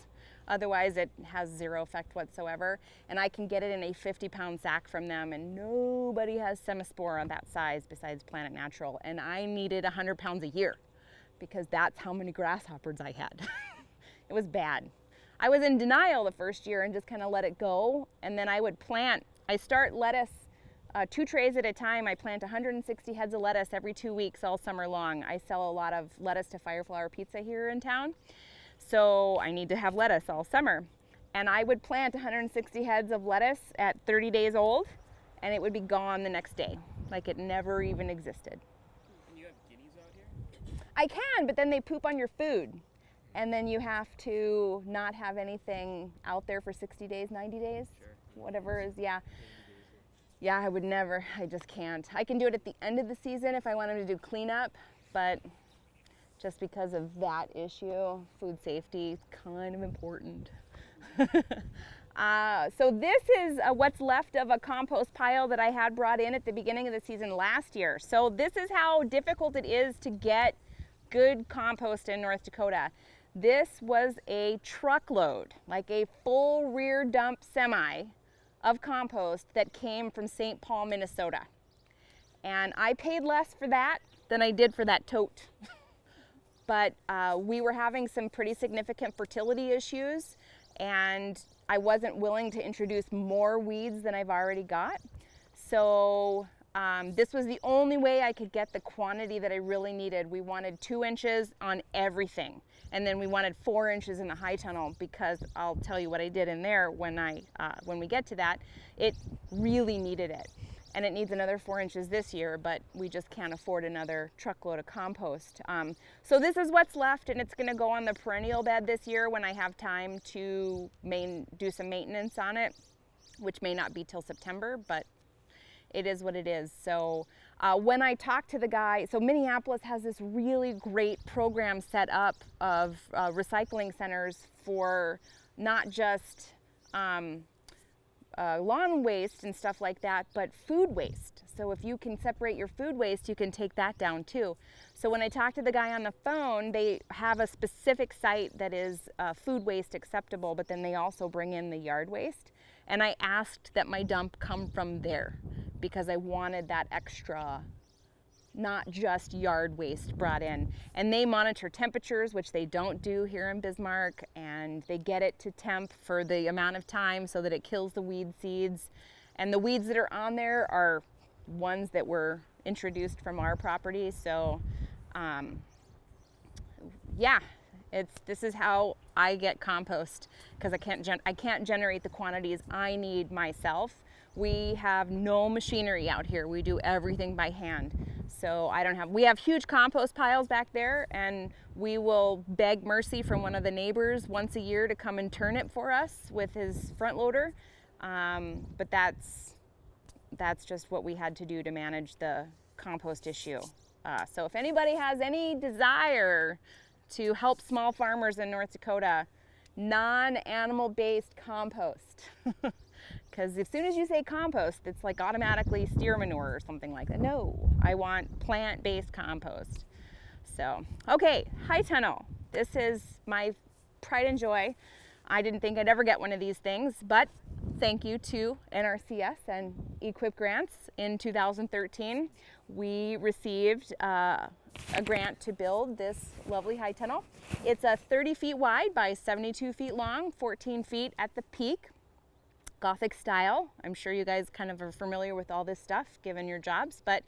Otherwise, it has 0 effect whatsoever. And I can get it in a 50-pound sack from them, and nobody has Semispore on that size besides Planet Natural. And I needed 100 pounds a year because that's how many grasshoppers I had. It was bad. I was in denial the first year and just kind of let it go. And then I would plant. I start lettuce 2 trays at a time. I plant 160 heads of lettuce every 2 weeks all summer long. I sell a lot of lettuce to Fireflower Pizza here in town. So I need to have lettuce all summer. And I would plant 160 heads of lettuce at 30 days old, and it would be gone the next day, like it never even existed. And you have guineas out here? I can, but then they poop on your food. And then you have to not have anything out there for 60 days, 90 days, Sure. whatever is, yeah. Yeah, I would never, I just can't. I can do it at the end of the season if I want them to do cleanup, but just because of that issue, food safety is kind of important. So this is what's left of a compost pile that I had brought in at the beginning of the season last year. So this is how difficult it is to get good compost in North Dakota. This was a truckload, like a full rear dump semi of compost that came from St. Paul, Minnesota. And I paid less for that than I did for that tote. But we were having some pretty significant fertility issues, and I wasn't willing to introduce more weeds than I've already got. So this was the only way I could get the quantity that I really needed. We wanted 2 inches on everything, and then we wanted 4 inches in the high tunnel, because I'll tell you what I did in there when we get to that. It really needed it. And it needs another 4 inches this year, but we just can't afford another truckload of compost. So this is what's left, and it's gonna go on the perennial bed this year when I have time to do some maintenance on it, which may not be till September, but it is what it is. So When I talked to the guy, so Minneapolis has this really great program set up of recycling centers for not just lawn waste and stuff like that, but food waste. So if you can separate your food waste, you can take that down too. So when I talked to the guy on the phone, they have a specific site that is food waste acceptable, but then they also bring in the yard waste. And I asked that my dump come from there because I wanted that extra, not just yard waste brought in. And they monitor temperatures, which they don't do here in Bismarck, and they get it to temp for the amount of time so that it kills the weed seeds. And the weeds that are on there are ones that were introduced from our property. So yeah, this is how I get compost, because I can't generate the quantities I need myself. We have no machinery out here. We do everything by hand. So we have huge compost piles back there, and we will beg mercy from one of the neighbors once a year to come and turn it for us with his front loader. But that's just what we had to do to manage the compost issue. So if anybody has any desire to help small farmers in North Dakota, non-animal-based compost. Because as soon as you say compost, it's like automatically steer manure or something like that. No, I want plant-based compost. So, okay, high tunnel. This is my pride and joy. I didn't think I'd ever get one of these things, but thank you to NRCS and EQIP grants. In 2013, we received a grant to build this lovely high tunnel. It's a 30 feet wide by 72 feet long, 14 feet at the peak. Gothic style. I'm sure you guys kind of are familiar with all this stuff given your jobs, but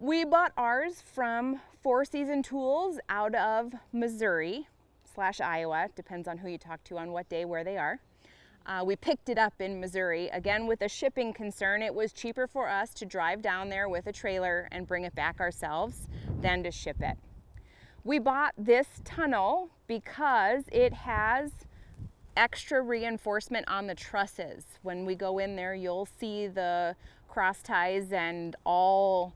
we bought ours from Four Season Tools out of Missouri/Iowa. Depends on who you talk to on what day where they are. We picked it up in Missouri. Again, with a shipping concern, it was cheaper for us to drive down there with a trailer and bring it back ourselves than to ship it. We bought this tunnel because it has extra reinforcement on the trusses. When we go in there, you'll see the cross ties and all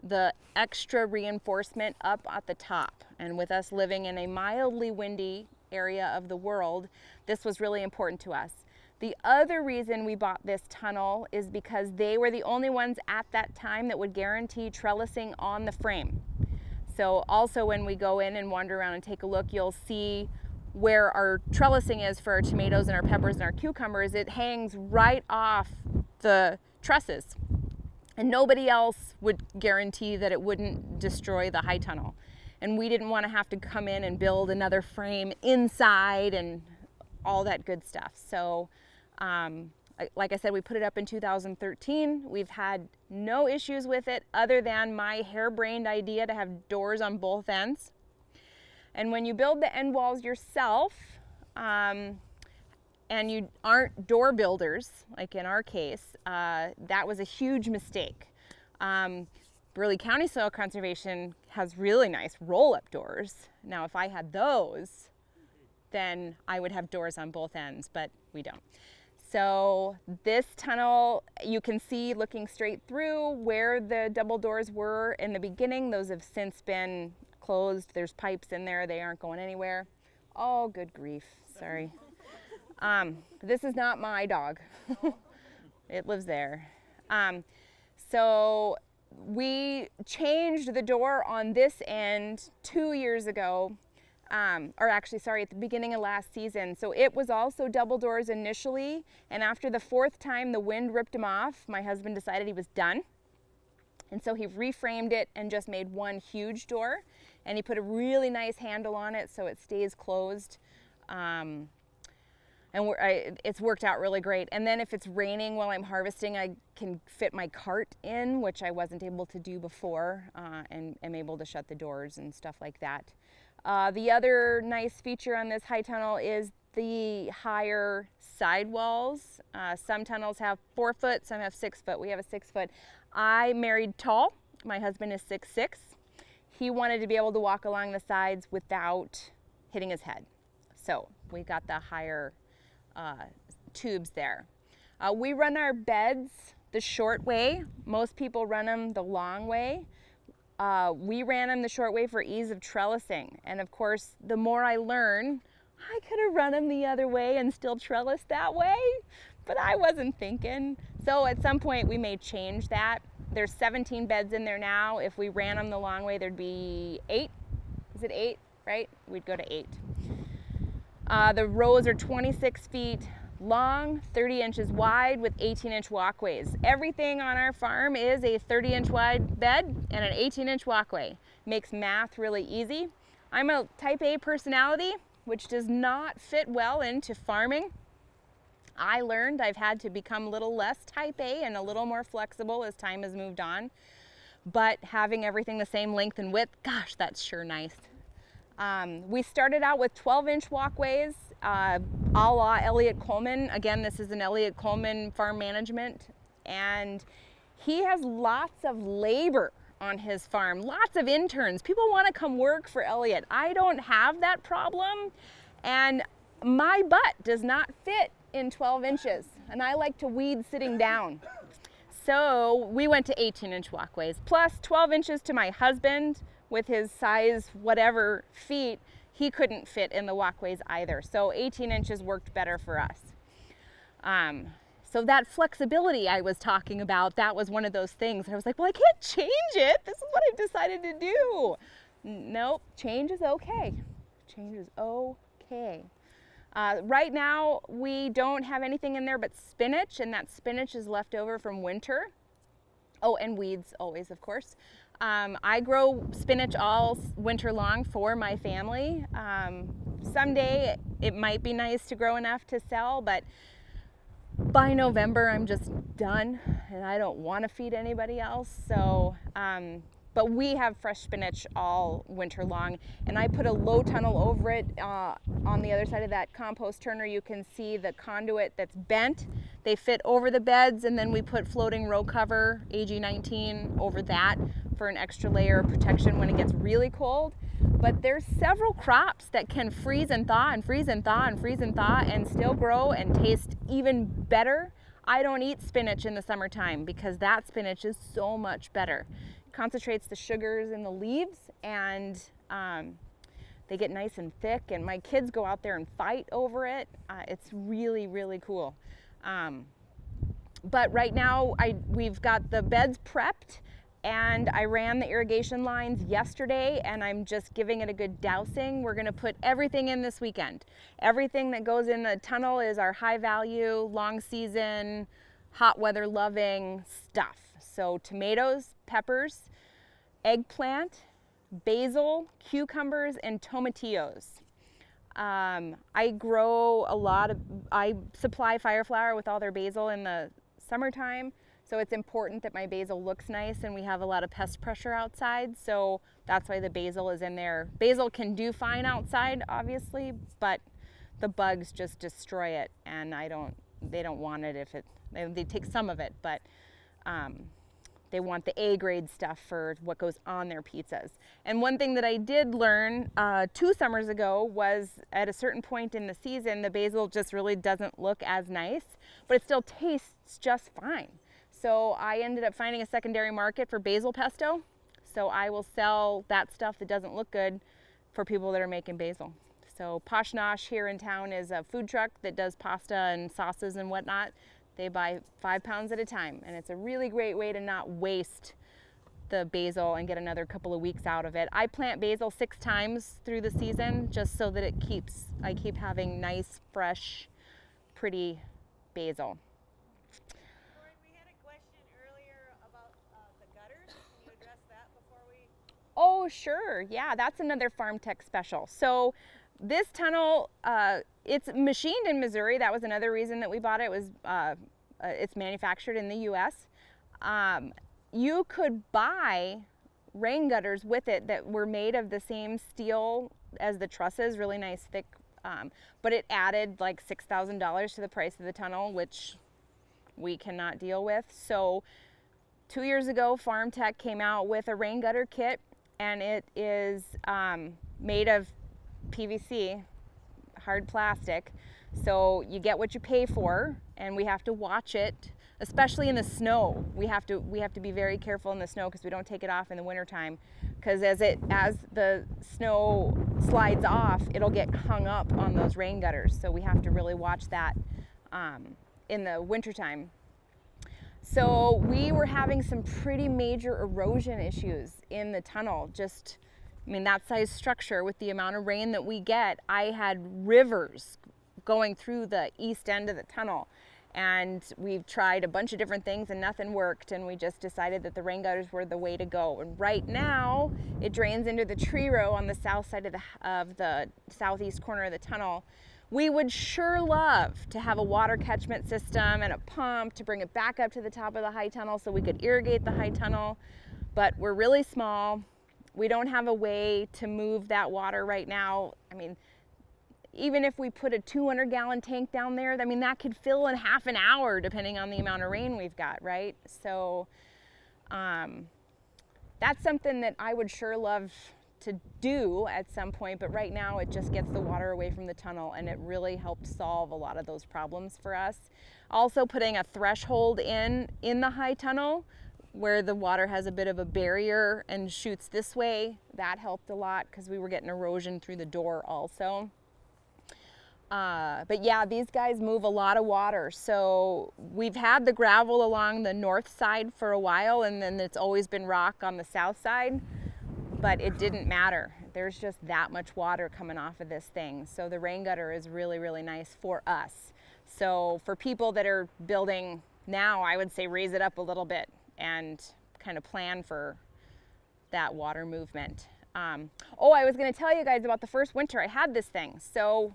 the extra reinforcement up at the top. And with us living in a mildly windy area of the world, this was really important to us. The other reason we bought this tunnel is because they were the only ones at that time that would guarantee trellising on the frame. So also when we go in and wander around and take a look, you'll see where our trellising is for our tomatoes and our peppers and our cucumbers. It hangs right off the trusses. And nobody else would guarantee that it wouldn't destroy the high tunnel. And we didn't want to have to come in and build another frame inside and all that good stuff. So like I said, we put it up in 2013. We've had no issues with it other than my harebrained idea to have doors on both ends. And when you build the end walls yourself, and you aren't door builders, like in our case, that was a huge mistake. Burley County Soil Conservation has really nice roll-up doors. Now, if I had those, then I would have doors on both ends, but we don't. So this tunnel, you can see looking straight through where the double doors were in the beginning. Those have since been closed. There's pipes in there. They aren't going anywhere. Oh, good grief. Sorry. This is not my dog. It lives there. So we changed the door on this end 2 years ago, or actually, sorry, at the beginning of last season. So it was also double doors initially, and after the 4th time the wind ripped him off, my husband decided he was done. And so he reframed it and just made one huge door, and he put a really nice handle on it so it stays closed. And it's worked out really great. And then if it's raining while I'm harvesting, I can fit my cart in, which I wasn't able to do before, and am able to shut the doors and stuff like that. The other nice feature on this high tunnel is the higher sidewalls. Some tunnels have 4 foot, some have 6 foot. We have a 6 foot. I married tall. My husband is 6'6". He wanted to be able to walk along the sides without hitting his head. So we got the higher tubes there. We run our beds the short way. Most people run them the long way. We ran them the short way for ease of trellising. And of course, the more I learn, I could have run them the other way and still trellis that way, but I wasn't thinking. So at some point we may change that. There's 17 beds in there now. If we ran them the long way, there'd be 8. Is it 8, right? We'd go to 8. The rows are 26 feet long, 30 inches wide with 18-inch walkways. Everything on our farm is a 30-inch wide bed and an 18-inch walkway. Makes math really easy. I'm a type A personality, which does not fit well into farming. I learned I've had to become a little less type A and a little more flexible as time has moved on. But having everything the same length and width, gosh, that's sure nice. We started out with 12-inch walkways, a la Elliott Coleman. Again, this is an Elliott Coleman farm management, and he has lots of labor on his farm, lots of interns. People want to come work for Elliott. I don't have that problem, and my butt does not fit in 12 inches, and I like to weed sitting down. So we went to 18-inch walkways, plus 12 inches to my husband. With his size whatever feet, he couldn't fit in the walkways either. So 18 inches worked better for us. So that flexibility I was talking about, that was one of those things. I was like, well, I can't change it. This is what I've decided to do. Nope, change is okay. Change is okay. Right now, we don't have anything in there but spinach, and that spinach is left over from winter. Oh, and weeds always, of course. I grow spinach all winter long for my family. Someday it might be nice to grow enough to sell, but by November I'm just done and I don't want to feed anybody else. So, but we have fresh spinach all winter long, and I put a low tunnel over it. On the other side of that compost turner, you can see the conduit that's bent. They fit over the beds, and then we put floating row cover, AG19, over that for an extra layer of protection when it gets really cold. But there's several crops that can freeze and thaw and freeze and thaw and freeze and thaw and still grow and taste even better. I don't eat spinach in the summertime because that spinach is so much better. It concentrates the sugars in the leaves, and they get nice and thick, and my kids go out there and fight over it. It's really, really cool. But right now we've got the beds prepped, and I ran the irrigation lines yesterday, and I'm just giving it a good dousing. We're gonna put everything in this weekend. Everything that goes in the tunnel is our high value, long season, hot weather loving stuff. So tomatoes, peppers, eggplant, basil, cucumbers, and tomatillos. I grow a lot of, I supply Fire Flower with all their basil in the summertime. So it's important that my basil looks nice, and we have a lot of pest pressure outside. So that's why the basil is in there. Basil can do fine outside, obviously, but the bugs just destroy it, and they don't want it if they take some of it, but they want the A-grade stuff for what goes on their pizzas. And one thing that I did learn 2 summers ago was at a certain point in the season, the basil just really doesn't look as nice, but it still tastes just fine. So I ended up finding a secondary market for basil pesto. So I will sell that stuff that doesn't look good for people that are making basil. So Posh Nosh here in town is a food truck that does pasta and sauces and whatnot. They buy 5 pounds at a time, and it's a really great way to not waste the basil and get another couple of weeks out of it. I plant basil 6 times through the season just so that I keep having nice, fresh, pretty basil. Lauren, we had a question earlier about the gutters. Can you address that before we? Oh, sure. Yeah, that's another Farm Tech special. So this tunnel, it's machined in Missouri. That was another reason that we bought it. It's manufactured in the U.S. You could buy rain gutters with it that were made of the same steel as the trusses, really nice, thick, but it added like $6,000 to the price of the tunnel, which we cannot deal with. So 2 years ago, Farm Tech came out with a rain gutter kit, and it is made of PVC, hard plastic. So you get what you pay for, and we have to watch it, especially in the snow. We have to be very careful in the snow because we don't take it off in the wintertime, because as the snow slides off, it'll get hung up on those rain gutters. So we have to really watch that in the wintertime. So we were having some pretty major erosion issues in the tunnel. Just, I mean, that size structure with the amount of rain that we get, I had rivers going through the east end of the tunnel. And we've tried a bunch of different things and nothing worked, and we just decided that the rain gutters were the way to go. And right now it drains into the tree row on the south side of the southeast corner of the tunnel. We would sure love to have a water catchment system and a pump to bring it back up to the top of the high tunnel so we could irrigate the high tunnel, but we're really small. We don't have a way to move that water right now. I mean, even if we put a 200-gallon tank down there, I mean, that could fill in half an hour depending on the amount of rain we've got, right? So that's something that I would sure love to do at some point, but right now it just gets the water away from the tunnel, and it really helped solve a lot of those problems for us. Also putting a threshold in the high tunnel where the water has a bit of a barrier and shoots this way, that helped a lot because we were getting erosion through the door also. But yeah, these guys move a lot of water. So we've had the gravel along the north side for a while, and then it's always been rock on the south side, but it didn't matter. There's just that much water coming off of this thing. So the rain gutter is really, really nice for us. So for people that are building now, I would say raise it up a little bit and kind of plan for that water movement. Oh, I was gonna tell you guys about the first winter I had this thing. So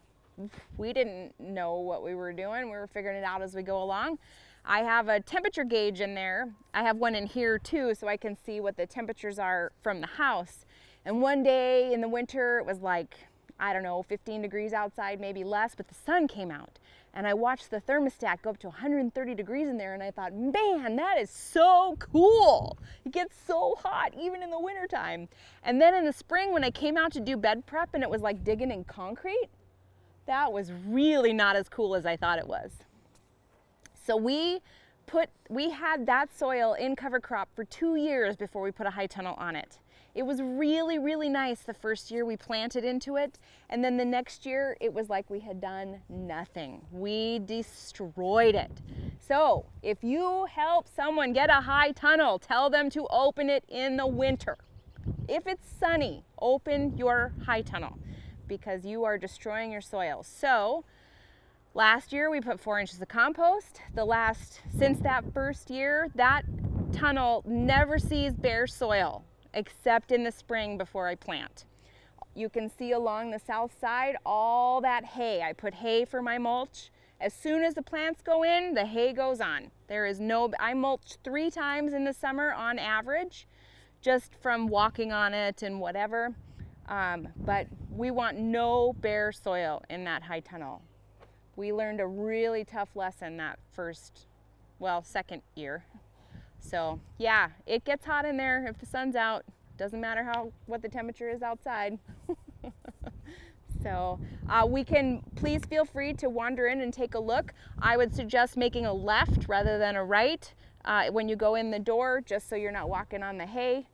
we didn't know what we were doing. We were figuring it out as we go along. I have a temperature gauge in there. I have one in here too, so I can see what the temperatures are from the house. And one day in the winter, it was like, I don't know, 15 degrees outside, maybe less, but the sun came out. And I watched the thermostat go up to 130 degrees in there, and I thought, man, that is so cool. It gets so hot, even in the wintertime. And then in the spring, when I came out to do bed prep and it was like digging in concrete, that was really not as cool as I thought it was. So we had that soil in cover crop for 2 years before we put a high tunnel on it. It was really, really nice the first year we planted into it, and then the next year it was like we had done nothing. We destroyed it. So if you help someone get a high tunnel, tell them to open it in the winter. If it's sunny, open your high tunnel, because you are destroying your soil. So last year we put 4 inches of compost. Since that first year, that tunnel never sees bare soil except in the spring before I plant. You can see along the south side all that hay. I put hay for my mulch. As soon as the plants go in, the hay goes on. I mulch 3 times in the summer on average, just from walking on it and whatever. But we want no bare soil in that high tunnel. We learned a really tough lesson that second year. So yeah, it gets hot in there if the sun's out. Doesn't matter what the temperature is outside. So please feel free to wander in and take a look. I would suggest making a left rather than a right when you go in the door, just so you're not walking on the hay.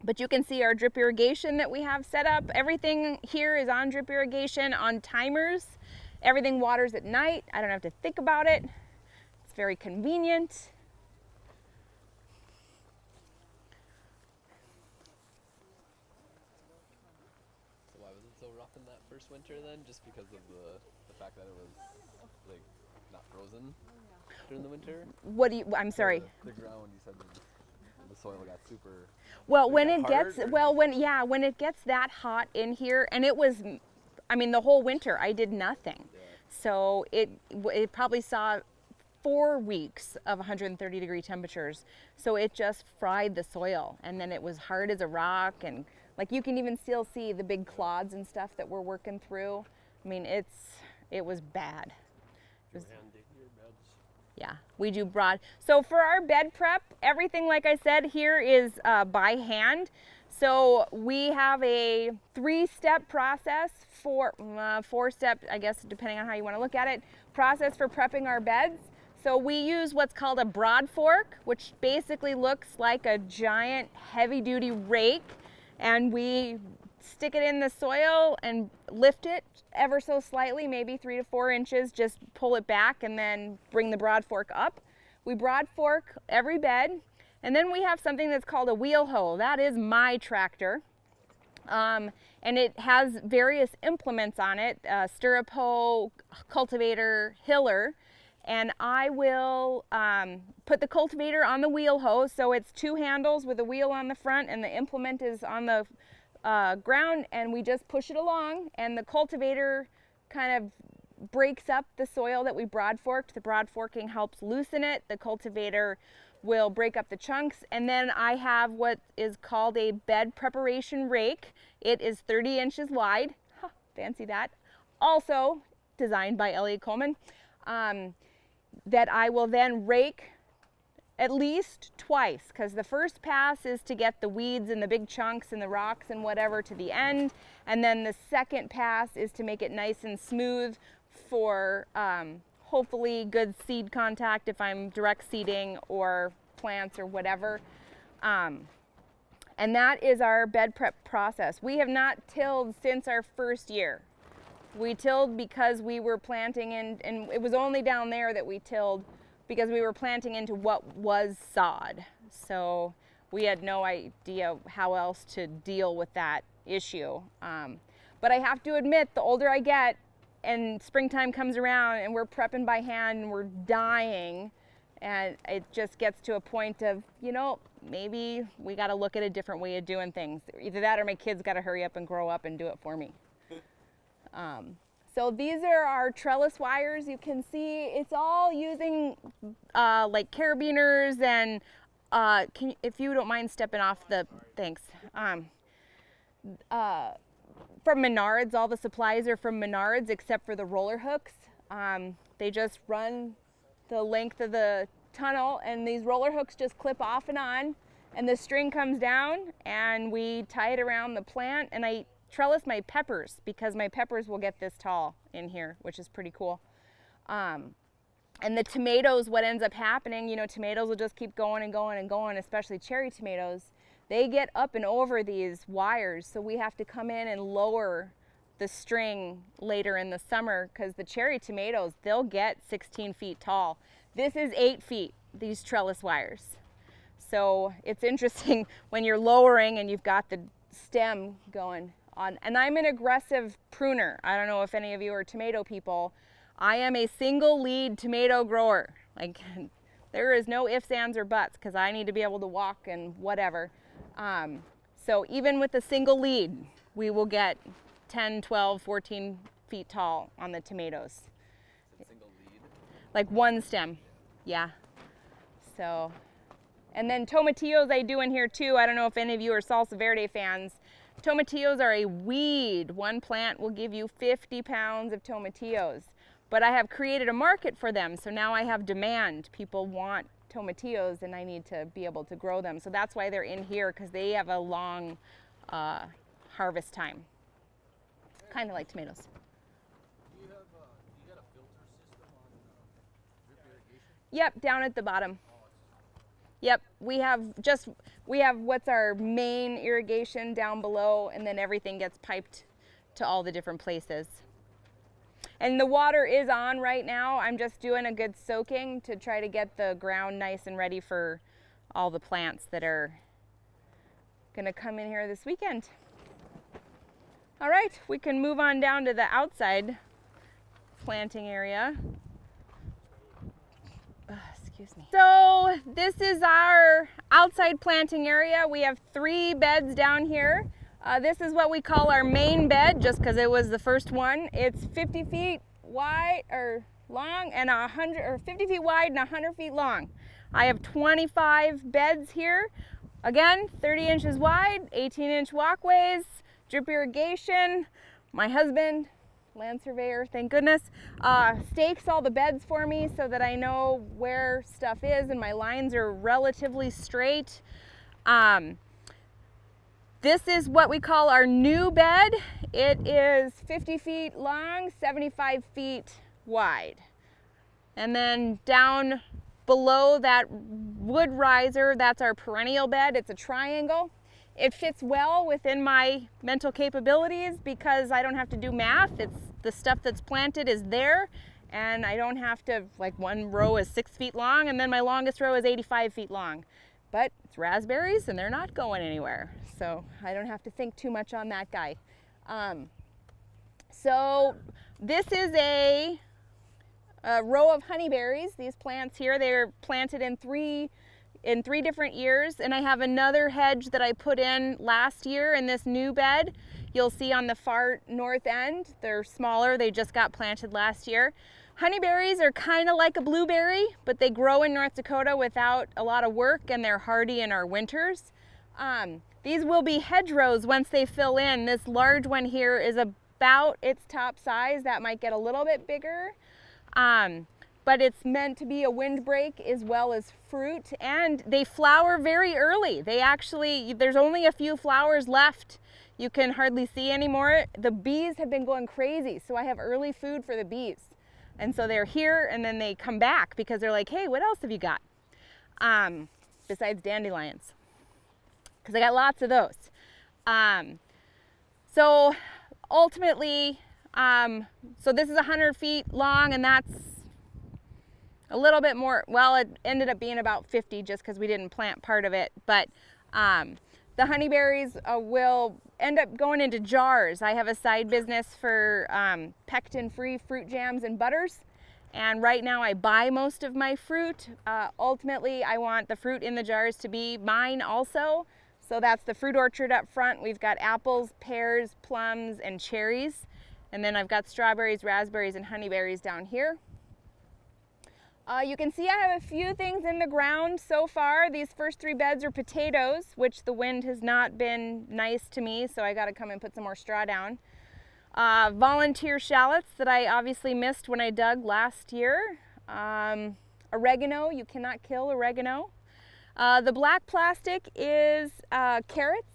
But you can see our drip irrigation that we have set up. Everything here is on drip irrigation on timers. Everything waters at night. I don't have to think about it. It's very convenient. So why was it so rough in that first winter then? Just because of the fact that it was like not frozen during the winter? I'm sorry. The ground, you said the soil got super. Well, when it gets that hot in here, and it was, I mean, the whole winter I did nothing. Yeah. So it probably saw 4 weeks of 130 degree temperatures. So it just fried the soil, and then it was hard as a rock, and like you can even still see the big clods and stuff that we're working through. I mean, it was bad. Yeah, we do broad. So for our bed prep, everything, like I said, here is by hand. So we have a 3-step process, 4-step, I guess, depending on how you want to look at it, process for prepping our beds. So we use what's called a broad fork, which basically looks like a giant heavy-duty rake, and we stick it in the soil and lift it ever so slightly, maybe 3 to 4 inches, just pull it back and then bring the broad fork up. We broad fork every bed, and then we have something that's called a wheel hoe. That is my tractor. And it has various implements on it, stirrup hoe, cultivator, hiller, and I will put the cultivator on the wheel hoe, so it's 2 handles with a wheel on the front and the implement is on the ground, and we just push it along, and the cultivator kind of breaks up the soil that we broad forked. The broad forking helps loosen it. The cultivator will break up the chunks, and then I have what is called a bed preparation rake. It is 30 inches wide. Huh, fancy that. Also designed by Elliot Coleman. That I will then rake at least twice, because the first pass is to get the weeds and the big chunks and the rocks and whatever to the end, and then the second pass is to make it nice and smooth for hopefully good seed contact if I'm direct seeding or plants or whatever. And that is our bed prep process. We have not tilled since our first year. We tilled because we were planting in, and it was only down there that we tilled because we were planting into what was sod. So we had no idea how else to deal with that issue. But I have to admit, the older I get and springtime comes around and we're prepping by hand and we're dying, and it just gets to a point of, you know, maybe we got to look at a different way of doing things. Either that or my kids got to hurry up and grow up and do it for me. So these are our trellis wires. You can see it's all using like carabiners and if you don't mind stepping off the, thanks. From Menards, all the supplies are from Menards except for the roller hooks. They just run the length of the tunnel, and these roller hooks just clip off and on, and the string comes down and we tie it around the plant, and I trellis my peppers because my peppers will get this tall in here, which is pretty cool. And the tomatoes, what ends up happening, you know, tomatoes will just keep going and going and going, especially cherry tomatoes. They get up and over these wires, so we have to come in and lower the string later in the summer because the cherry tomatoes, they'll get 16 feet tall. This is 8 feet, these trellis wires. So it's interesting when you're lowering and you've got the stem going on. And I'm an aggressive pruner. I don't know if any of you are tomato people. I am a single lead tomato grower. Like, there is no ifs, ands, or buts because I need to be able to walk and whatever. So even with a single lead, we will get 10, 12, 14 feet tall on the tomatoes. Single lead? Like one stem, yeah. So, and then tomatillos I do in here too. I don't know if any of you are salsa verde fans. Tomatillos are a weed. One plant will give you 50 pounds of tomatillos. But I have created a market for them, so now I have demand. People want tomatillos and I need to be able to grow them. So that's why they're in here, because they have a long harvest time. Kind of like tomatoes. Do you got a filter system on drip irrigation? Yep, down at the bottom. Yep, we have what's our main irrigation down below, and then everything gets piped to all the different places. And the water is on right now. I'm just doing a good soaking to try to get the ground nice and ready for all the plants that are gonna come in here this weekend. All right, we can move on down to the outside planting area. Excuse me. So this is our outside planting area. We have 3 beds down here. This is what we call our main bed, just because it was the first one. It's 50 feet wide or long and 50 feet wide and 100 feet long. I have 25 beds here. Again, 30 inches wide, 18-inch walkways, drip irrigation. My husband, land surveyor, thank goodness, stakes all the beds for me so that I know where stuff is, and my lines are relatively straight. This is what we call our new bed. It is 50 feet long, 75 feet wide. And then down below that wood riser, that's our perennial bed. It's a triangle. It fits well within my mental capabilities because I don't have to do math. It's the stuff that's planted is there, and I don't have to, like, one row is 6 feet long and then my longest row is 85 feet long. But it's raspberries and they're not going anywhere. So I don't have to think too much on that guy. So this is a row of honeyberries. These plants here, they're planted in three different years, and I have another hedge that I put in last year in this new bed. You'll see on the far north end, they're smaller, they just got planted last year. Honeyberries are kind of like a blueberry, but they grow in North Dakota without a lot of work, and they're hardy in our winters. These will be hedgerows once they fill in. This large one here is about its top size. That might get a little bit bigger. But it's meant to be a windbreak as well as fruit, and they flower very early. They actually, there's only a few flowers left. You can hardly see anymore. The bees have been going crazy, so I have early food for the bees. And so they're here and then they come back because they're like, hey, what else have you got? Besides dandelions, because I got lots of those. So ultimately, so this is 100 feet long, and that's a little bit more, well, it ended up being about 50 just because we didn't plant part of it. But the honeyberries will end up going into jars. I have a side business for pectin-free fruit jams and butters. And right now I buy most of my fruit. Ultimately, I want the fruit in the jars to be mine also. So that's the fruit orchard up front. We've got apples, pears, plums, and cherries. And then I've got strawberries, raspberries, and honeyberries down here. You can see I have a few things in the ground so far. These first 3 beds are potatoes, which the wind has not been nice to me, so I gotta come and put some more straw down. Volunteer shallots that I obviously missed when I dug last year. Oregano, you cannot kill oregano. The black plastic is carrots.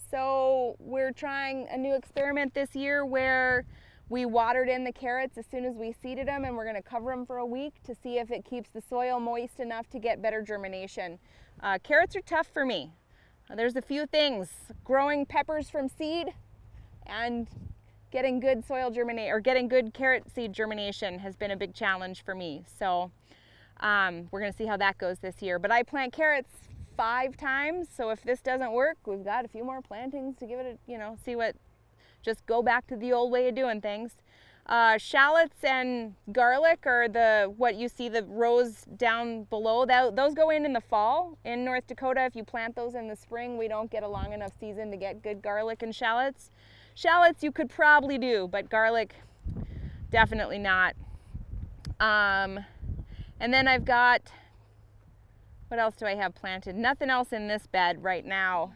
So we're trying a new experiment this year where we watered in the carrots as soon as we seeded them, and we're going to cover them for a week to see if it keeps the soil moist enough to get better germination. Carrots are tough for me. There's a few things. Growing peppers from seed and getting good soil germination, or getting good carrot seed germination, has been a big challenge for me. So we're going to see how that goes this year. But I plant carrots 5 times, so if this doesn't work, we've got a few more plantings to give it a, see what, just go back to the old way of doing things. Shallots and garlic are what you see the rows down below. Those go in the fall. In North Dakota, if you plant those in the spring, we don't get a long enough season to get good garlic and shallots. Shallots you could probably do, but garlic, definitely not. And then I've got, what else do I have planted? Nothing else in this bed right now.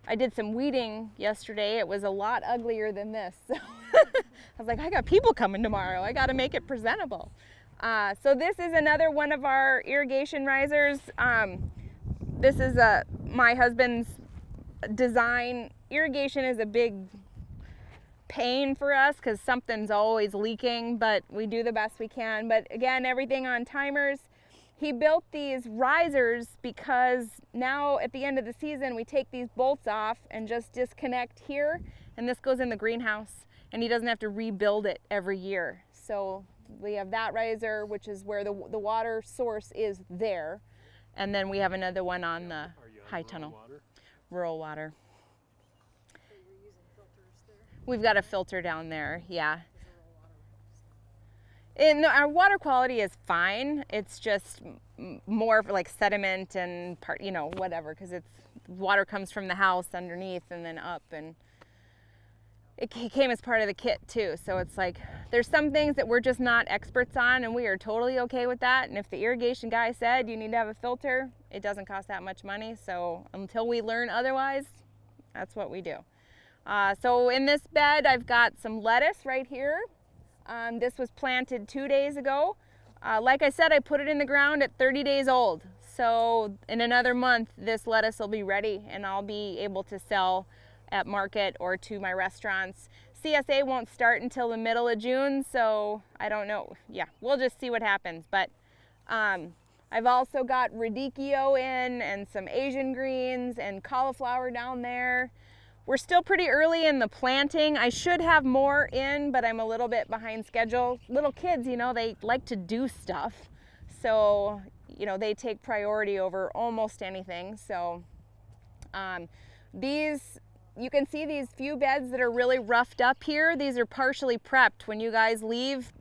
I did some weeding yesterday. It was a lot uglier than this. So I was like, I got people coming tomorrow. I got to make it presentable. So this is another one of our irrigation risers. This is my husband's design. Irrigation is a big pain for us because something's always leaking, but we do the best we can. But again, everything on timers. He built these risers because now at the end of the season we take these bolts off and just disconnect here, and this goes in the greenhouse, and he doesn't have to rebuild it every year. So we have that riser, which is where the water source is there, and then we have another one on the high tunnel. Rural water. So you're using filters there? We've got a filter down there, yeah. And our water quality is fine. It's just more like sediment and whatever, because water comes from the house underneath and then up, and it came as part of the kit too. So it's like there's some things that we're just not experts on, and we are totally okay with that. And if the irrigation guy said you need to have a filter, it doesn't cost that much money. So until we learn otherwise, that's what we do. So in this bed, I've got some lettuce right here. This was planted 2 days ago. Like I said, I put it in the ground at 30 days old. So in another month, this lettuce will be ready and I'll be able to sell at market or to my restaurants. CSA won't start until the middle of June, so I don't know. Yeah, we'll just see what happens. But I've also got radicchio in and some Asian greens and cauliflower down there. We're still pretty early in the planting. I should have more in, but I'm a little bit behind schedule. Little kids, you know, they like to do stuff. So, you know, they take priority over almost anything. So you can see these few beds that are really roughed up here. These are partially prepped. When you guys leave,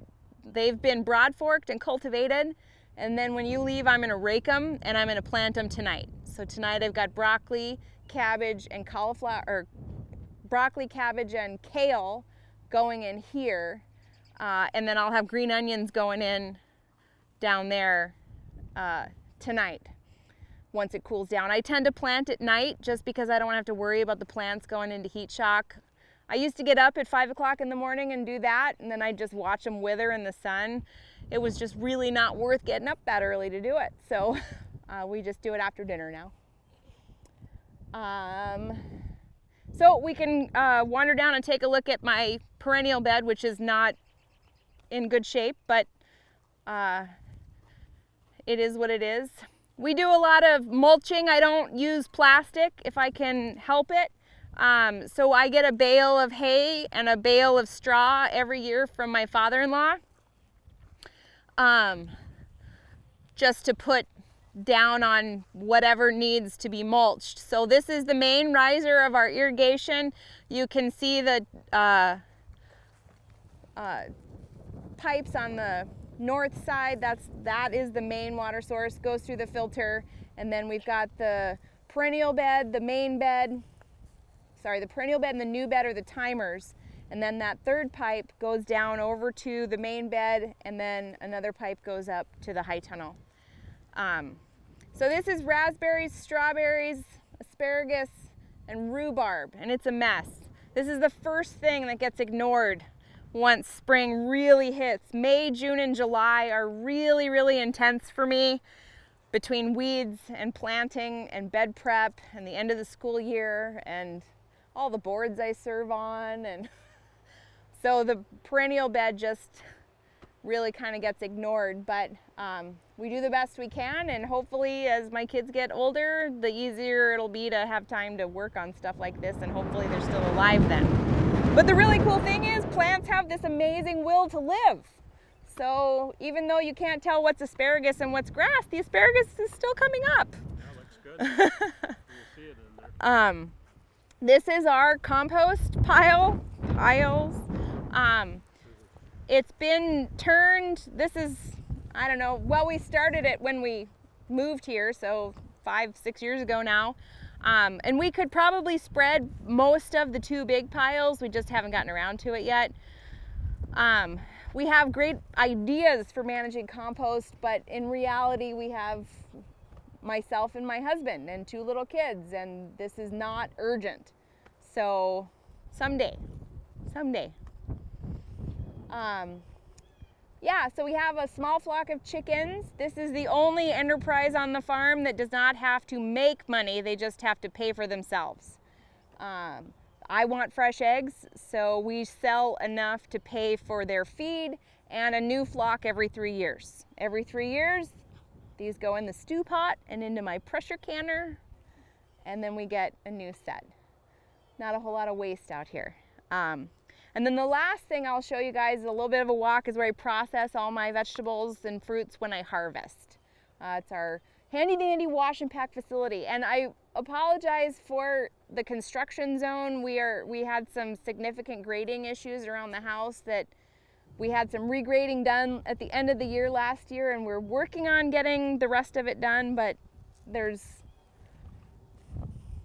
they've been broad forked and cultivated. And then when you leave, I'm gonna rake them and I'm gonna plant them tonight. So tonight I've got broccoli, cabbage, and cauliflower, or broccoli, cabbage, and kale going in here. And then I'll have green onions going in down there tonight once it cools down. I tend to plant at night just because I don't have to worry about the plants going into heat shock. I used to get up at 5 o'clock in the morning and do that, and then I'd just watch them wither in the sun. It was just really not worth getting up that early to do it. So we just do it after dinner now. So we can wander down and take a look at my perennial bed, which is not in good shape, but it is what it is. We do a lot of mulching. I don't use plastic if I can help it. So I get a bale of hay and a bale of straw every year from my father-in-law, just to put down on whatever needs to be mulched. So this is the main riser of our irrigation. You can see the pipes on the north side. That is the main water source, goes through the filter, and then we've got the perennial bed, the main bed, sorry, the perennial bed and the new bed are the timers, and then that third pipe goes down over to the main bed, and then another pipe goes up to the high tunnel. So this is raspberries, strawberries, asparagus, and rhubarb, and it's a mess. This is the first thing that gets ignored once spring really hits. May, June, and July are really, really intense for me, between weeds and planting and bed prep and the end of the school year and all the boards I serve on. And so the perennial bed just really kind of gets ignored, but we do the best we can, and hopefully as my kids get older, the easier it'll be to have time to work on stuff like this, and hopefully they're still alive then. But the really cool thing is plants have this amazing will to live. So even though you can't tell what's asparagus and what's grass, the asparagus is still coming up. Yeah, looks good. You'll see it in there. This is our compost piles. It's been turned, this is, I don't know, well, we started it when we moved here, so 5-6 years ago now. And we could probably spread most of the 2 big piles. We just haven't gotten around to it yet. We have great ideas for managing compost, but in reality we have myself and my husband and 2 little kids, and this is not urgent. So someday. Yeah, so we have a small flock of chickens. This is the only enterprise on the farm that does not have to make money, they just have to pay for themselves. I want fresh eggs, so we sell enough to pay for their feed and a new flock every 3 years. Every 3 years, these go in the stew pot and into my pressure canner, and then we get a new set. Not a whole lot of waste out here. And then the last thing I'll show you guys is a little bit of a walk is where I process all my vegetables and fruits when I harvest. It's our handy dandy wash and pack facility. And I apologize for the construction zone. We had some significant grading issues around the house that we had some regrading done at the end of the year last year, and we're working on getting the rest of it done, but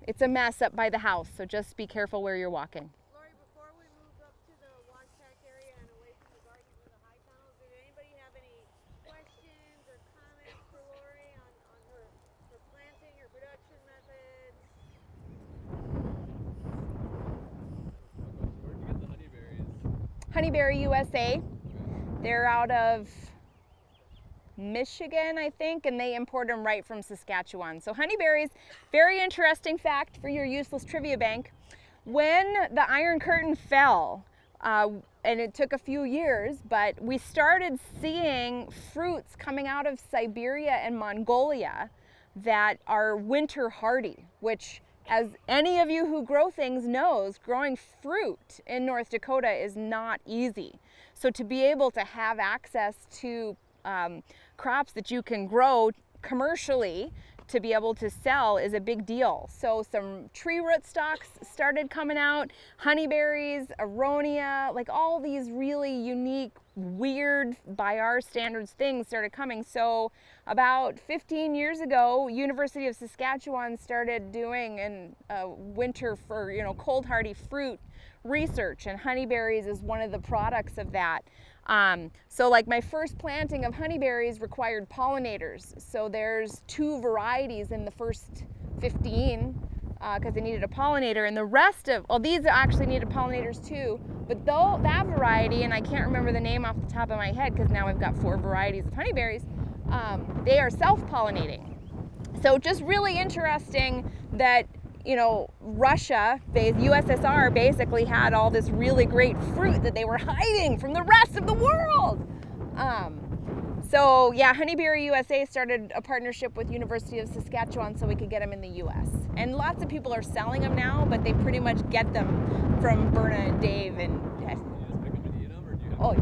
it's a mess up by the house, so just be careful where you're walking. Lori, before we move up to the wash pack area and away from the gardens and the high tunnels, does anybody have any questions or comments for Lori on her planting or production methods? Where'd you get the honeyberries? Honeyberry USA. They're out of Michigan, I think, and they import them right from Saskatchewan. So honeyberries, very interesting fact for your useless trivia bank. When the Iron Curtain fell, and it took a few years, but we started seeing fruits coming out of Siberia and Mongolia that are winter hardy, which, as any of you who grow things knows, growing fruit in North Dakota is not easy. So to be able to have access to crops that you can grow commercially to be able to sell is a big deal. So some tree rootstocks started coming out, honeyberries, aronia, like all these really unique, weird, by our standards, things started coming. So about 15 years ago, University of Saskatchewan started doing in winter for, cold hardy fruit research, and honeyberries is one of the products of that. So like my first planting of honeyberries required pollinators. So there's 2 varieties in the first 15 because they needed a pollinator, and the rest of, well, these actually needed pollinators too, but though that variety, and I can't remember the name off the top of my head because now I've got 4 varieties of honeyberries, they are self-pollinating. So just really interesting that Russia, the USSR, basically had all this really great fruit that they were hiding from the rest of the world. So yeah, Honeyberry USA started a partnership with University of Saskatchewan so we could get them in the US. And lots of people are selling them now, but they pretty much get them from Berna and Dave and... Oh,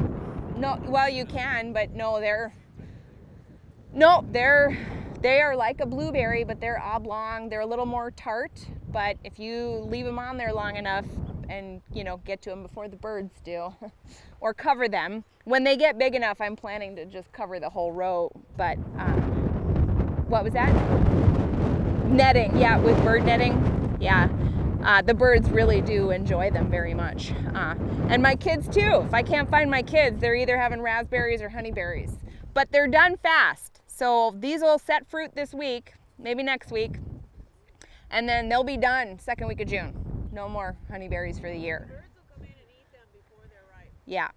no, well you can, but no, they are like a blueberry, but they're oblong. They're a little more tart, but if you leave them on there long enough and, get to them before the birds do, or cover them. When they get big enough, I'm planning to just cover the whole row, but what was that? Netting, yeah, with bird netting, yeah. The birds really do enjoy them very much. And my kids too. If I can't find my kids, they're either having raspberries or honeyberries, but they're done fast. So these will set fruit this week, maybe next week, and then they'll be done second week of June. No more honeyberries for the year. Birds will come in and eat them before they're ripe. Yeah.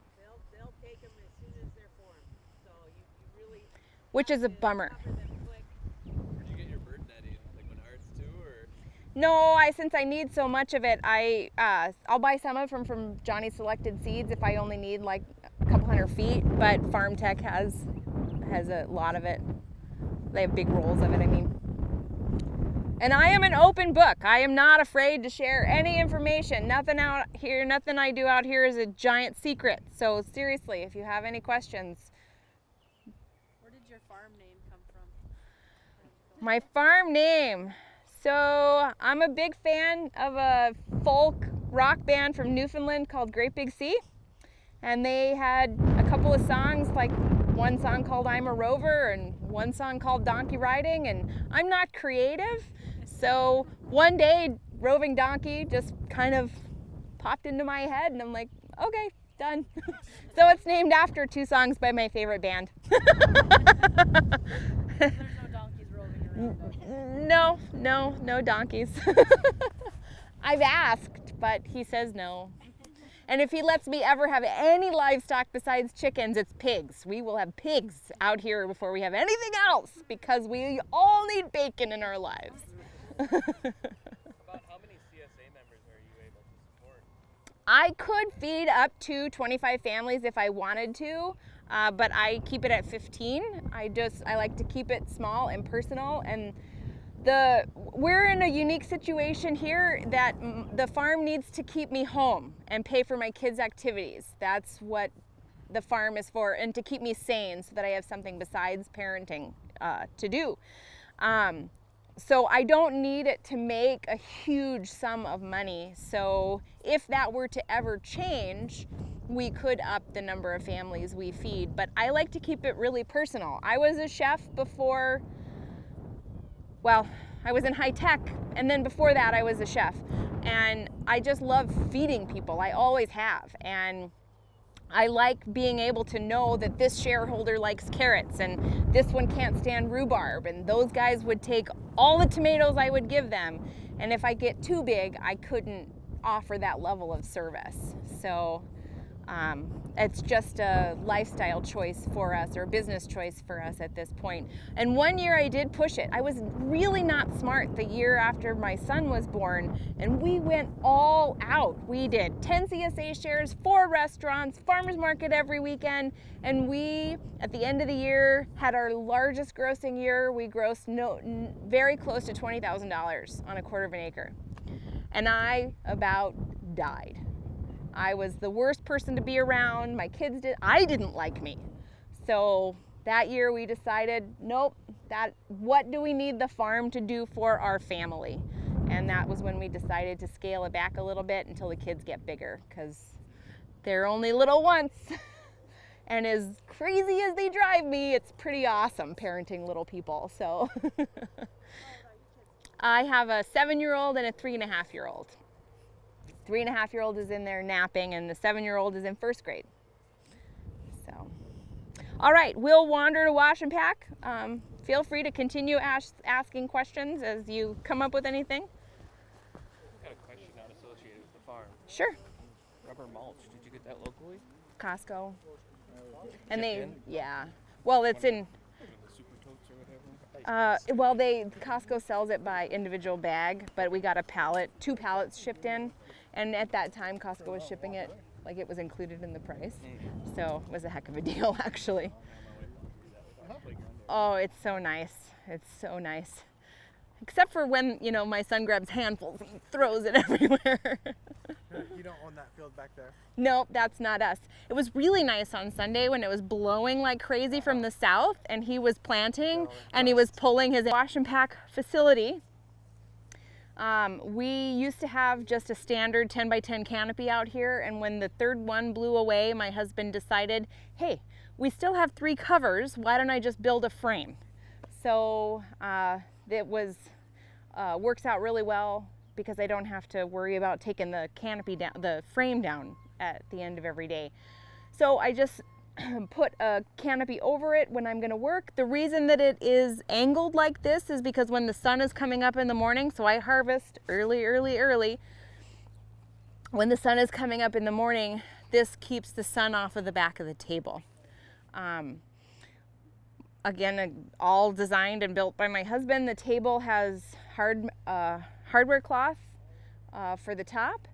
They'll take them as soon as they're formed. So you really... Which is a bummer. Where'd you get your bird netting? Like Menards too, or? No, since I need so much of it, I'll buy some of them from Johnny Selected Seeds if I only need like a couple hundred feet, but Farm Tech has a lot of it. They have big rolls of it, I mean. And I am an open book. I am not afraid to share any information. Nothing out here, nothing I do out here is a giant secret. So seriously, if you have any questions. Where did your farm name come from? My farm name. So I'm a big fan of a folk rock band from Newfoundland called Great Big Sea. And they had a couple of songs, like one song called I'm a Rover and one song called Donkey Riding, and I'm not creative. So one day, Roving Donkey just kind of popped into my head and I'm like, okay, done. So it's named after 2 songs by my favorite band. There's no donkeys roving around. No donkeys. I've asked, but he says no. And if he lets me ever have any livestock besides chickens, it's pigs. We will have pigs out here before we have anything else because we all need bacon in our lives. About how many CSA members are you able to support? I could feed up to 25 families if I wanted to, but I keep it at 15. I like to keep it small and personal, and we're in a unique situation here that the farm needs to keep me home and pay for my kids' activities. That's what the farm is for, and to keep me sane so that I have something besides parenting to do. So I don't need it to make a huge sum of money. So if that were to ever change, we could up the number of families we feed. But I like to keep it really personal. I was a chef before, well, I was in high tech, and then before that I was a chef. And I just love feeding people. I always have. And I like being able to know that this shareholder likes carrots and this one can't stand rhubarb, and those guys would take all the tomatoes I would give them, and if I get too big I couldn't offer that level of service. So It's just a lifestyle choice for us, or a business choice for us at this point. And one year I did push it. I was really not smart the year after my son was born, and we went all out. We did 10 CSA shares, 4 restaurants, farmers market every weekend, and we, at the end of the year, had our largest grossing year. We grossed very close to $20,000 on a quarter of an acre. And I about died. I was the worst person to be around. My kids I didn't like me. So that year we decided, nope, what do we need the farm to do for our family? And that was when we decided to scale it back a little bit until the kids get bigger, because they're only little once. And as crazy as they drive me, it's pretty awesome parenting little people. So I have a 7-year-old and a 3.5-year-old. 3.5-year-old is in there napping, and the 7-year-old is in 1st grade. So, all right, we'll wander to wash and pack. Feel free to continue asking questions as you come up with anything. I've got a question not associated with the farm. Sure. Rubber mulch, did you get that locally? Costco. And yeah. Well, it's in. The super totes or whatever? Costco sells it by individual bag, but we got 2 pallets shipped in. And at that time, Costco was shipping it like it was included in the price. So it was a heck of a deal, actually. Oh, it's so nice. It's so nice. Except for when, my son grabs handfuls and throws it everywhere. You don't own that field back there? Nope, that's not us. It was really nice on Sunday when it was blowing like crazy from the south, and he was planting and he was pulling his wash and pack facility. We used to have just a standard 10 by 10 canopy out here, and when the 3rd one blew away, my husband decided, hey, we still have 3 covers, why don't I just build a frame? So it works out really well, because I don't have to worry about taking the canopy down, the frame down at the end of every day. So I just put a canopy over it when I'm gonna work. The reason that it is angled like this is because when the sun is coming up in the morning, so I harvest early. When the sun is coming up in the morning, this keeps the sun off of the back of the table. Again, all designed and built by my husband. The table has hardware cloth for the top.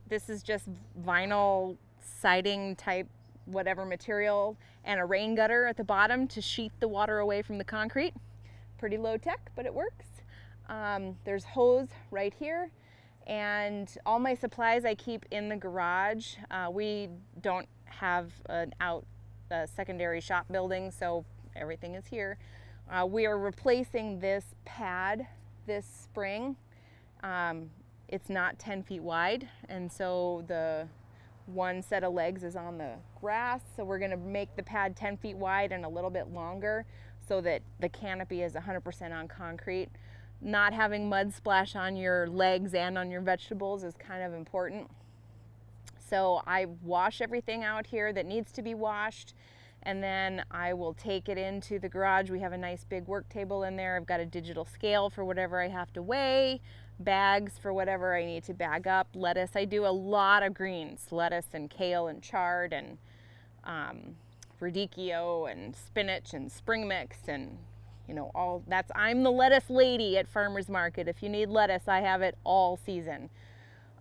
This is just vinyl siding type whatever material, and a rain gutter at the bottom to sheet the water away from the concrete. Pretty low tech, but it works. There's hose right here, and all my supplies I keep in the garage. We don't have a secondary shop building, so everything is here. We are replacing this pad this spring. It's not 10 feet wide, and so the one set of legs is on the grass, so we're going to make the pad 10 feet wide and a little bit longer so that the canopy is 100% on concrete. Not having mud splash on your legs and on your vegetables is kind of important. So I wash everything out here that needs to be washed, and then I will take it into the garage. We have a nice big work table in there. I've got a digital scale for whatever I have to weigh, bags for whatever I need to bag up, lettuce. I do a lot of greens, lettuce and kale and chard and radicchio and spinach and spring mix, and all that's. I'm the lettuce lady at Farmers Market. If you need lettuce, I have it all season.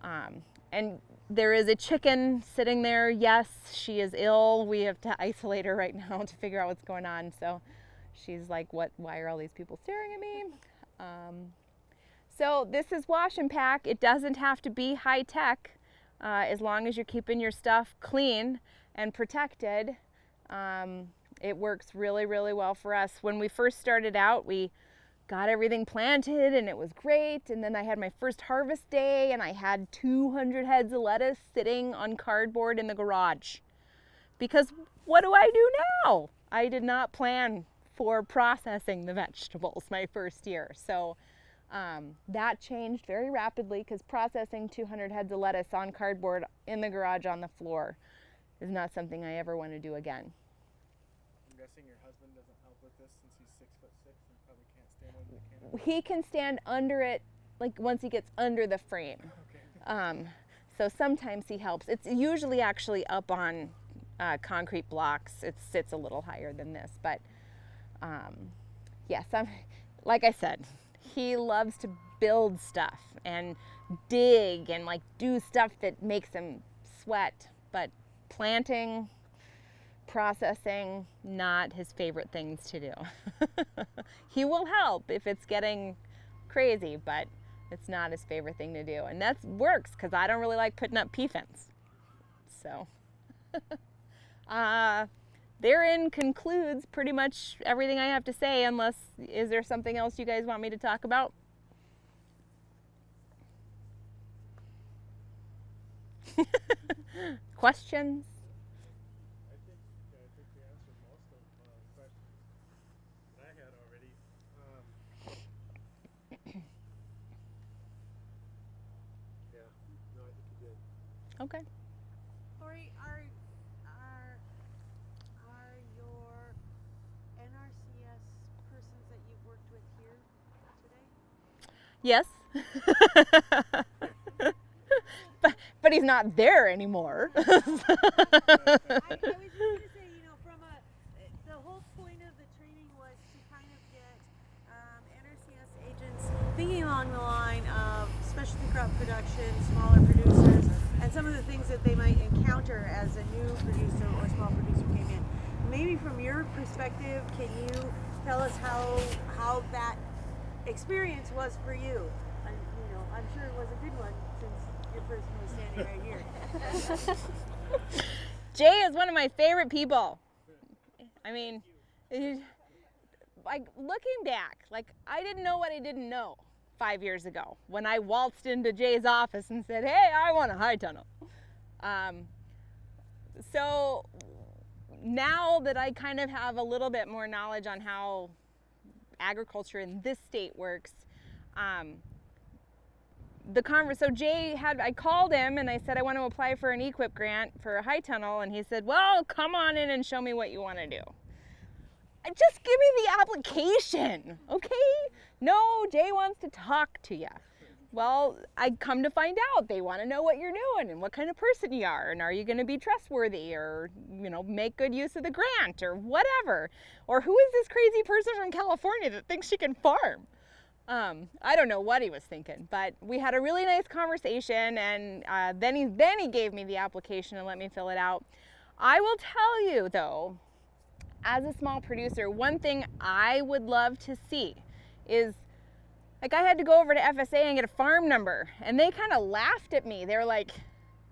And there is a chicken sitting there. Yes, she is ill. We have to isolate her right now to figure out what's going on. So she's like, why are all these people staring at me? So this is wash and pack. It doesn't have to be high tech as long as you're keeping your stuff clean and protected. It works really, really well for us. When we first started out, we got everything planted and it was great. And then I had my first harvest day and I had 200 heads of lettuce sitting on cardboard in the garage. Because what do I do now? I did not plan for processing the vegetables my first year. So that changed very rapidly, because processing 200 heads of lettuce on cardboard in the garage on the floor is not something I ever want to do again. I'm guessing your husband doesn't help with this since he's 6'6" and probably can't stand under the canopy. He can stand under it, like once he gets under the frame. Okay. So sometimes he helps. It's usually actually up on concrete blocks. It sits a little higher than this, but yes, like I said, he loves to build stuff and dig and like do stuff that makes him sweat, but planting, processing, not his favorite things to do. He will help if it's getting crazy, but it's not his favorite thing to do. And that works because I don't really like putting up P-fence. So therein concludes pretty much everything I have to say, unless, is there something else you guys want me to talk about? Questions? I think we answered most of questions that I had already. Yeah, no, I think you did. Okay. Lori, are your NRCS persons that you've worked with here today? Yes. But he's not there anymore. I was just going to say, you know, the whole point of the training was to kind of get NRCS agents thinking along the line of specialty crop production, smaller producers, and some of the things that they might encounter as a new producer or small producer came in. Maybe from your perspective, can you tell us how that experience was for you? And, you know, I'm sure it was a good one since your person was standing right here. Jay is one of my favorite people. I mean, like looking back, like I didn't know what I didn't know 5 years ago when I waltzed into Jay's office and said, hey, I want a high tunnel. So now that I kind of have a little bit more knowledge on how agriculture in this state works, so Jay I called him and I said, I want to apply for an EQIP grant for a high tunnel. And he said, well, come on in and show me what you want to do. Just give me the application, okay? No, Jay wants to talk to you. Well, I come to find out they want to know what you're doing and what kind of person you are, and are you going to be trustworthy, or, you know, make good use of the grant or whatever. Or who is this crazy person from California that thinks she can farm? I don't know what he was thinking, but we had a really nice conversation, and then he gave me the application and let me fill it out. I will tell you though, as a small producer, one thing I would love to see is, like, I had to go over to FSA and get a farm number, and they kind of laughed at me. They were like,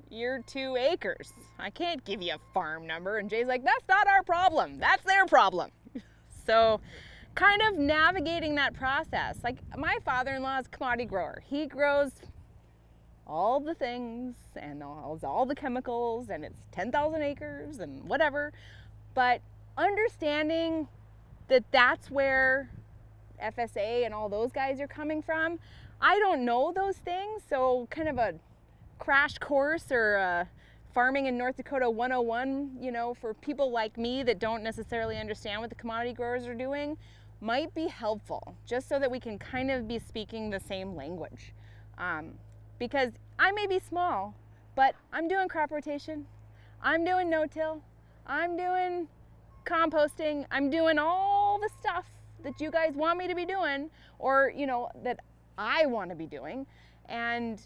you're 2 acres. I can't give you a farm number. And Jay's like, that's not our problem. That's their problem. So kind of navigating that process. Like, my father-in-law is a commodity grower. He grows all the things and all the chemicals, and it's 10,000 acres and whatever. But understanding that that's where FSA and all those guys are coming from, I don't know those things, so kind of a crash course or farming in North Dakota 101, you know, for people like me that don't necessarily understand what the commodity growers are doing, might be helpful, just so that we can kind of be speaking the same language. Because I may be small, but I'm doing crop rotation, I'm doing no-till, I'm doing composting, I'm doing all the stuff that you guys want me to be doing, or, you know, that I want to be doing. And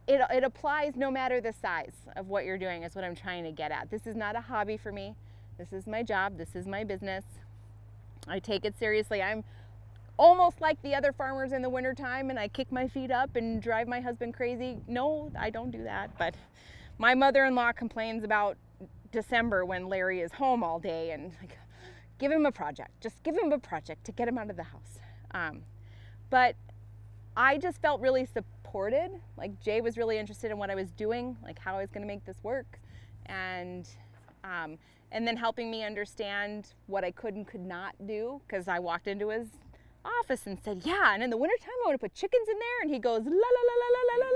it applies no matter the size of what you're doing, is what I'm trying to get at. This is not a hobby for me. This is my job. This is my business. I take it seriously. I'm almost like the other farmers in the wintertime, and I kick my feet up and drive my husband crazy. No, I don't do that. But my mother-in-law complains about December when Larry is home all day, and like, give him a project. Just give him a project to get him out of the house. But I just felt really supported. Like, Jay was really interested in what I was doing, like how I was going to make this work, and then helping me understand what I could and could not do, because I walked into his office and said, yeah, and in the wintertime I want to put chickens in there, and he goes, la la la la la la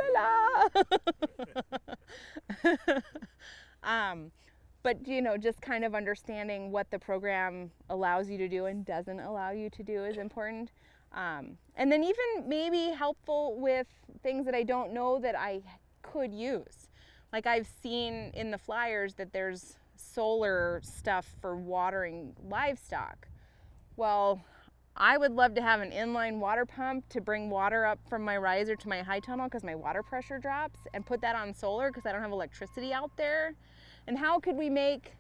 la la. But, you know, just kind of understanding what the program allows you to do and doesn't allow you to do is important. And then even maybe helpful with things that I don't know that I could use. Like I've seen in the flyers that there's solar stuff for watering livestock. Well, I would love to have an inline water pump to bring water up from my riser to my high tunnel because my water pressure drops, and put that on solar because I don't have electricity out there. And how could we make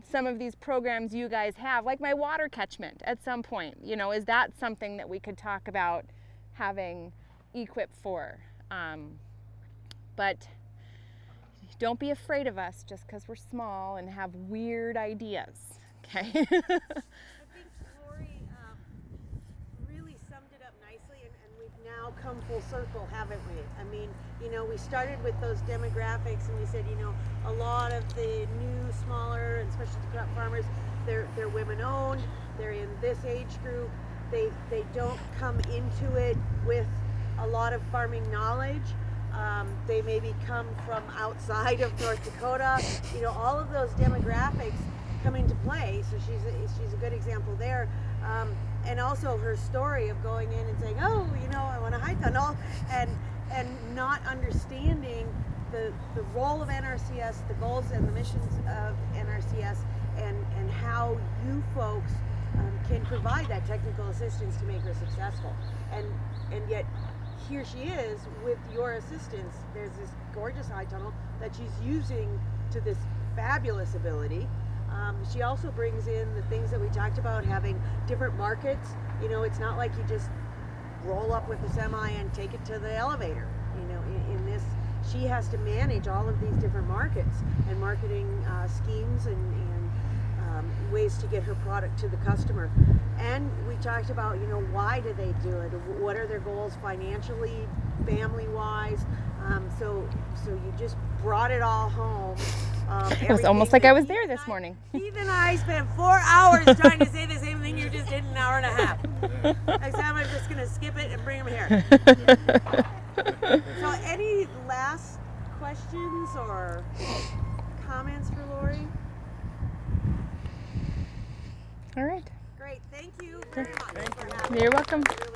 some of these programs you guys have, like my water catchment at some point, you know, is that something that we could talk about having equip for? But don't be afraid of us just because we're small and have weird ideas, okay? I think Lori really summed it up nicely, and we've now come full circle, haven't we? I mean, you know, we started with those demographics, and we said, you know, a lot of the new, smaller, and specialty crop farmers, they're women-owned, they're in this age group, they don't come into it with a lot of farming knowledge. They maybe come from outside of North Dakota. You know, all of those demographics come into play. So she's a good example there. And also her story of going in and saying, oh, you know, I want a high tunnel, and not understanding the role of NRCS, the goals and the missions of NRCS, and how you folks can provide that technical assistance to make her successful. And yet, here she is with your assistance. There's this gorgeous high tunnel that she's using to this fabulous ability. She also brings in the things that we talked about, having different markets. You know, it's not like you just roll up with the semi and take it to the elevator. You know, in this, she has to manage all of these different markets and marketing schemes and ways to get her product to the customer. And we talked about, you know, why do they do it? What are their goals financially, family-wise? So you just brought it all home. It was almost like I was there this morning. Keith and I spent 4 hours trying to say the same thing you just did in an hour and a half. Next time I'm just going to skip it and bring them here. So any last questions or comments for Lori? All right. Great. Thank you very much for having me. You're welcome. Really